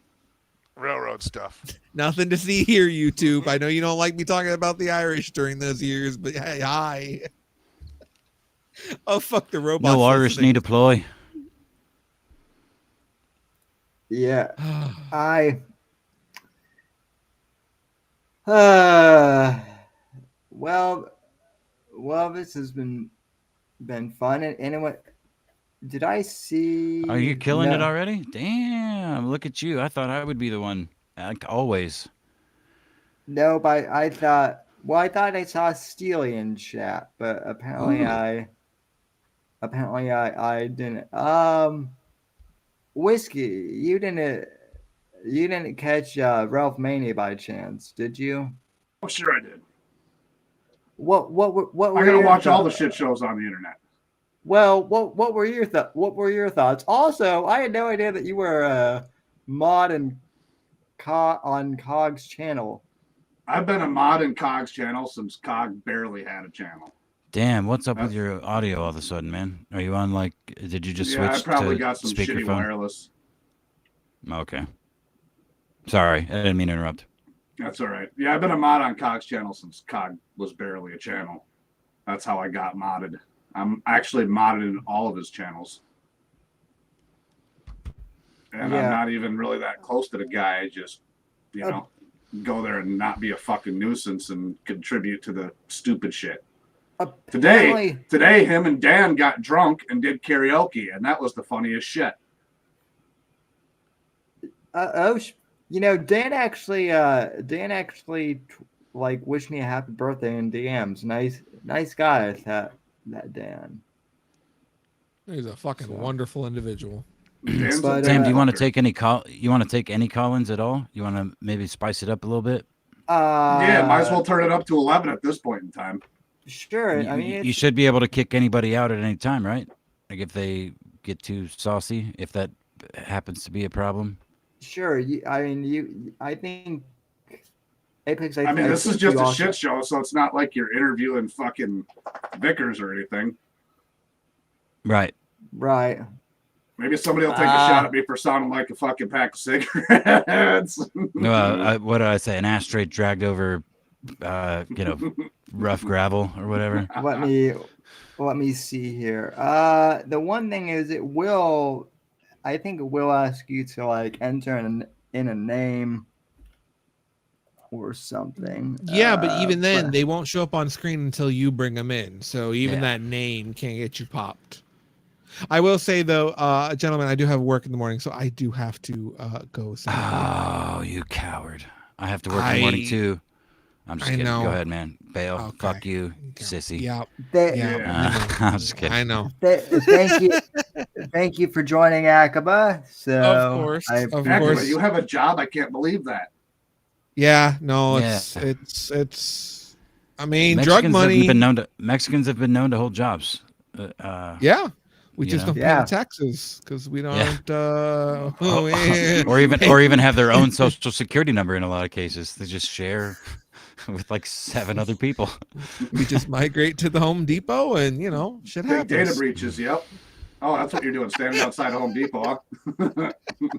[SPEAKER 5] Railroad stuff.
[SPEAKER 3] Nothing to see here, YouTube. I know you don't like me talking about the Irish during those years, but hey, hi. Oh, fuck the robots.
[SPEAKER 4] No Irish
[SPEAKER 3] listening.
[SPEAKER 4] need a ploy.
[SPEAKER 2] Yeah. Well, this has been fun. And Did I see?
[SPEAKER 4] Are you killing it
[SPEAKER 2] No.
[SPEAKER 4] already? Damn, look at you. I thought I would be the one. Like always.
[SPEAKER 2] No, but I thought. Well, I thought I saw Steely in chat, but apparently
[SPEAKER 4] Ooh.
[SPEAKER 2] I didn't. Whiskey, you didn't catch Ralph Maney by chance, did you?
[SPEAKER 8] Oh, sure I did.
[SPEAKER 2] What were
[SPEAKER 8] I gotta
[SPEAKER 2] your
[SPEAKER 8] watch all the
[SPEAKER 2] thoughts?
[SPEAKER 8] shit shows on the internet.
[SPEAKER 2] Well, what were your thoughts? Also, I had no idea that you were a mod on Cog's channel.
[SPEAKER 8] I've been a mod in Cog's channel since Cog barely had a channel.
[SPEAKER 4] Damn, what's up with your audio all of a sudden, man? Are you on like? Did you just
[SPEAKER 8] Yeah, I
[SPEAKER 4] switch
[SPEAKER 8] probably
[SPEAKER 4] to
[SPEAKER 8] got some shitty
[SPEAKER 4] speakerphone?
[SPEAKER 8] wireless.
[SPEAKER 4] Okay. Sorry, I didn't mean to interrupt.
[SPEAKER 8] That's all right. Yeah, I've been a mod on Cog's channel since Cog was barely a channel. That's how I got modded. I'm actually modded in all of his channels. And I'm not even really that close to the guy. I just, go there and not be a fucking nuisance and contribute to the stupid shit. Today, him and Dan got drunk and did karaoke, and that was the funniest shit.
[SPEAKER 2] Dan actually like wished me a happy birthday in DMs. Nice guy, that Dan.
[SPEAKER 3] He's a fucking wonderful individual.
[SPEAKER 2] But,
[SPEAKER 4] Sam, do you want to take any call? You want to take any call-ins at all? You want to maybe spice it up a little bit?
[SPEAKER 8] Yeah, might as well turn it up to 11 at this point in time.
[SPEAKER 2] Sure. I mean,
[SPEAKER 4] you should be able to kick anybody out at any time, right? Like if they get too saucy, if that happens to be a problem.
[SPEAKER 2] Sure. I think Apex.
[SPEAKER 8] I mean, this is just a shit show, so it's not like you're interviewing fucking Vickers or anything.
[SPEAKER 4] Right.
[SPEAKER 2] Right.
[SPEAKER 8] Maybe somebody will take a shot at me for sounding like a fucking pack of cigarettes.
[SPEAKER 4] What did I say? An ashtray dragged over, rough gravel or whatever.
[SPEAKER 2] Let me see here. The one thing is, I think it will ask you to like enter in a name or something.
[SPEAKER 3] Yeah, but even then, they won't show up on screen until you bring them in. So even that name can't get you popped. I will say though, gentlemen, I do have work in the morning, so I do have to go.
[SPEAKER 4] Oh, you coward! I have to work in the morning too. I'm just kidding.
[SPEAKER 3] Know.
[SPEAKER 4] Go ahead, man. Bail.
[SPEAKER 2] Okay.
[SPEAKER 4] Fuck you, sissy.
[SPEAKER 3] Yeah.
[SPEAKER 4] I'm just kidding.
[SPEAKER 3] I know.
[SPEAKER 2] Thank you for joining Akaba. So
[SPEAKER 3] of course.
[SPEAKER 8] Akaba, you have a job? I can't believe that.
[SPEAKER 3] Yeah. No. It's. I mean, drug money.
[SPEAKER 4] Mexicans have been known to hold jobs.
[SPEAKER 3] Yeah. We just don't pay taxes because we don't.
[SPEAKER 4] Or even have their own social security number in a lot of cases. They just share with like 7 other people.
[SPEAKER 3] We just migrate to the Home Depot, and shit happens.
[SPEAKER 8] Big data breaches. Yep. Oh, that's what you're doing, standing outside of Home Depot. Huh?
[SPEAKER 3] You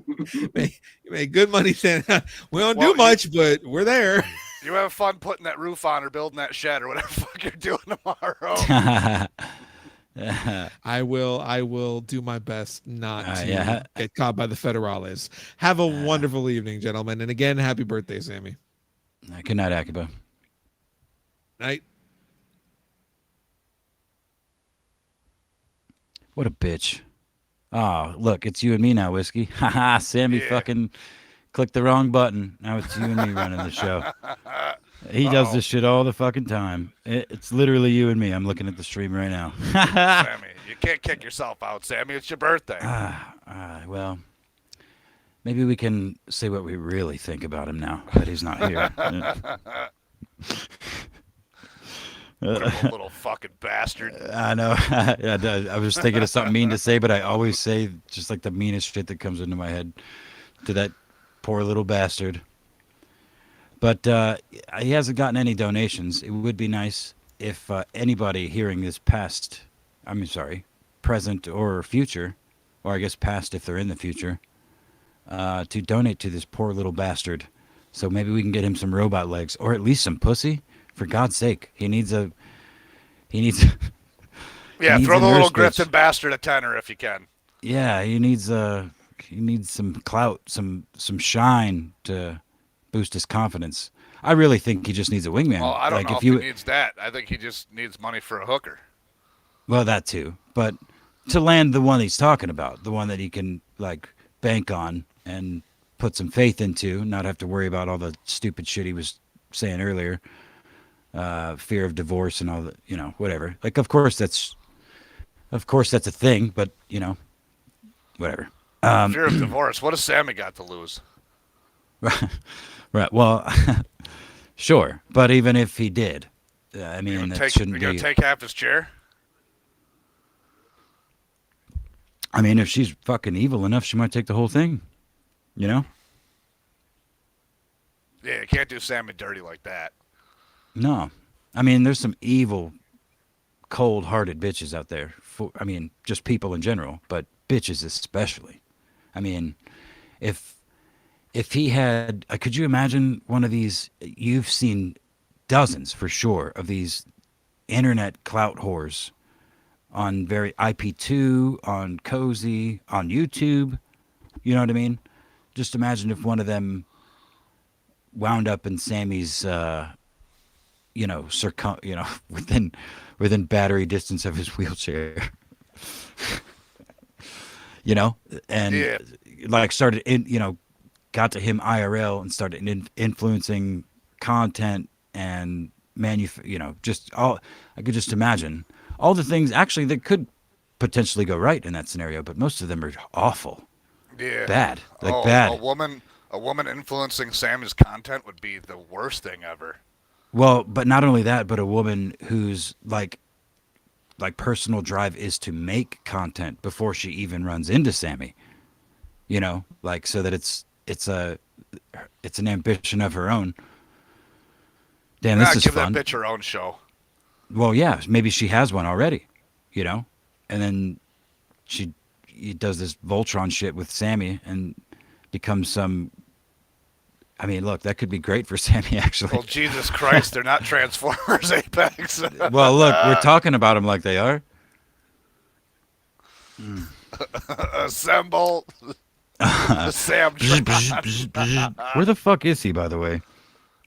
[SPEAKER 3] make good money standing. We don't do much, but we're there.
[SPEAKER 5] You have fun putting that roof on or building that shed or whatever the fuck you're doing tomorrow.
[SPEAKER 3] I will do my best not to get caught by the federales. Have a wonderful evening, gentlemen. And again, happy birthday, Sammy.
[SPEAKER 4] Good night, Akiba.
[SPEAKER 3] Night.
[SPEAKER 4] What a bitch. Oh, look, it's you and me now, Whiskey. Haha, Sammy fucking clicked the wrong button. Now it's you and me running the show. He does this shit all the fucking time. It's literally you and me. I'm looking at the stream right now.
[SPEAKER 5] Sammy, you can't kick yourself out, Sammy. It's your birthday.
[SPEAKER 4] Well, maybe we can say what we really think about him now that he's not here.
[SPEAKER 5] Little fucking bastard.
[SPEAKER 4] I know. I was thinking of something mean to say, but I always say just like the meanest shit that comes into my head to that poor little bastard. But he hasn't gotten any donations. It would be nice if anybody hearing this present or future, or I guess past if they're in the future, to donate to this poor little bastard. So maybe we can get him some robot legs, or at least some pussy. For God's sake, he needs.
[SPEAKER 5] Yeah, throw the little Griffin bastard a tenner if you can.
[SPEAKER 4] Yeah, he needs some clout, some shine to boost his confidence. I really think he just needs a wingman.
[SPEAKER 5] Well, I don't know if he needs that. I think he just needs money for a hooker.
[SPEAKER 4] Well, that too. But to land the one he's talking about, the one that he can like bank on and put some faith into, not have to worry about all the stupid shit he was saying earlier, fear of divorce and all the, you know, whatever. Like, of course that's a thing, but you know, whatever.
[SPEAKER 5] Fear of divorce. What has Sammy got to lose?
[SPEAKER 4] Right. Well, sure, but even if he did, I mean, that shouldn't be.
[SPEAKER 5] You're gonna take half his chair.
[SPEAKER 4] I mean, if she's fucking evil enough, she might take the whole thing. You know?
[SPEAKER 5] Yeah, you can't do Sammy dirty like that.
[SPEAKER 4] No. I mean, there's some evil, cold-hearted bitches out there. I mean, just people in general, but bitches especially. I mean, if he had, could you imagine one of these? You've seen dozens for sure of these internet clout whores on very IP2, on Cozy, on YouTube. You know what I mean? Just imagine if one of them wound up in Sammy's, within battery distance of his wheelchair. You know, and like started got to him IRL and started influencing content and just all. I could just imagine all the things actually that could potentially go right in that scenario, but most of them are awful.
[SPEAKER 5] Yeah.
[SPEAKER 4] Bad. Like bad.
[SPEAKER 5] A woman influencing Sammy's content would be the worst thing ever.
[SPEAKER 4] Well, but not only that, but a woman whose like personal drive is to make content before she even runs into Sammy. You know, like so that it's an ambition of her own. Damn, this is
[SPEAKER 5] give
[SPEAKER 4] fun.
[SPEAKER 5] That bitch her own show.
[SPEAKER 4] Well, yeah, maybe she has one already, you know, and then he does this Voltron shit with Sammy and becomes some. I mean, look, that could be great for Sammy, actually.
[SPEAKER 5] Well, Jesus Christ, they're not Transformers, Apex.
[SPEAKER 4] Well, look, we're talking about them like they are.
[SPEAKER 5] Assemble. Sam.
[SPEAKER 4] Where the fuck is he, by the way?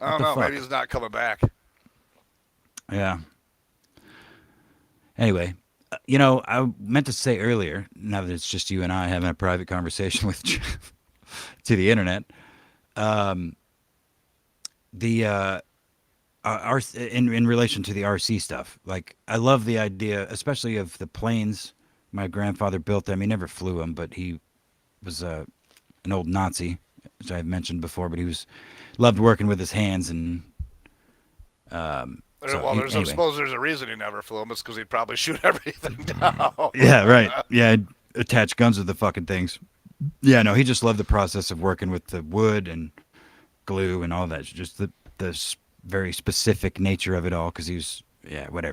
[SPEAKER 5] I don't know. Maybe he's not coming back.
[SPEAKER 4] Yeah. Anyway, I meant to say earlier, now that it's just you and I having a private conversation with to the internet, in relation to the RC stuff, like I love the idea, especially of the planes. My grandfather built them. He never flew them, but he was an old Nazi, which I've mentioned before. But he loved working with his hands and.
[SPEAKER 5] I suppose there's a reason he never flew them. It's because he'd probably shoot everything down.
[SPEAKER 4] Yeah, right. Yeah, I'd attach guns to the fucking things. Yeah, no, he just loved the process of working with the wood and glue and all that. Just the very specific nature of it all, because he was, whatever.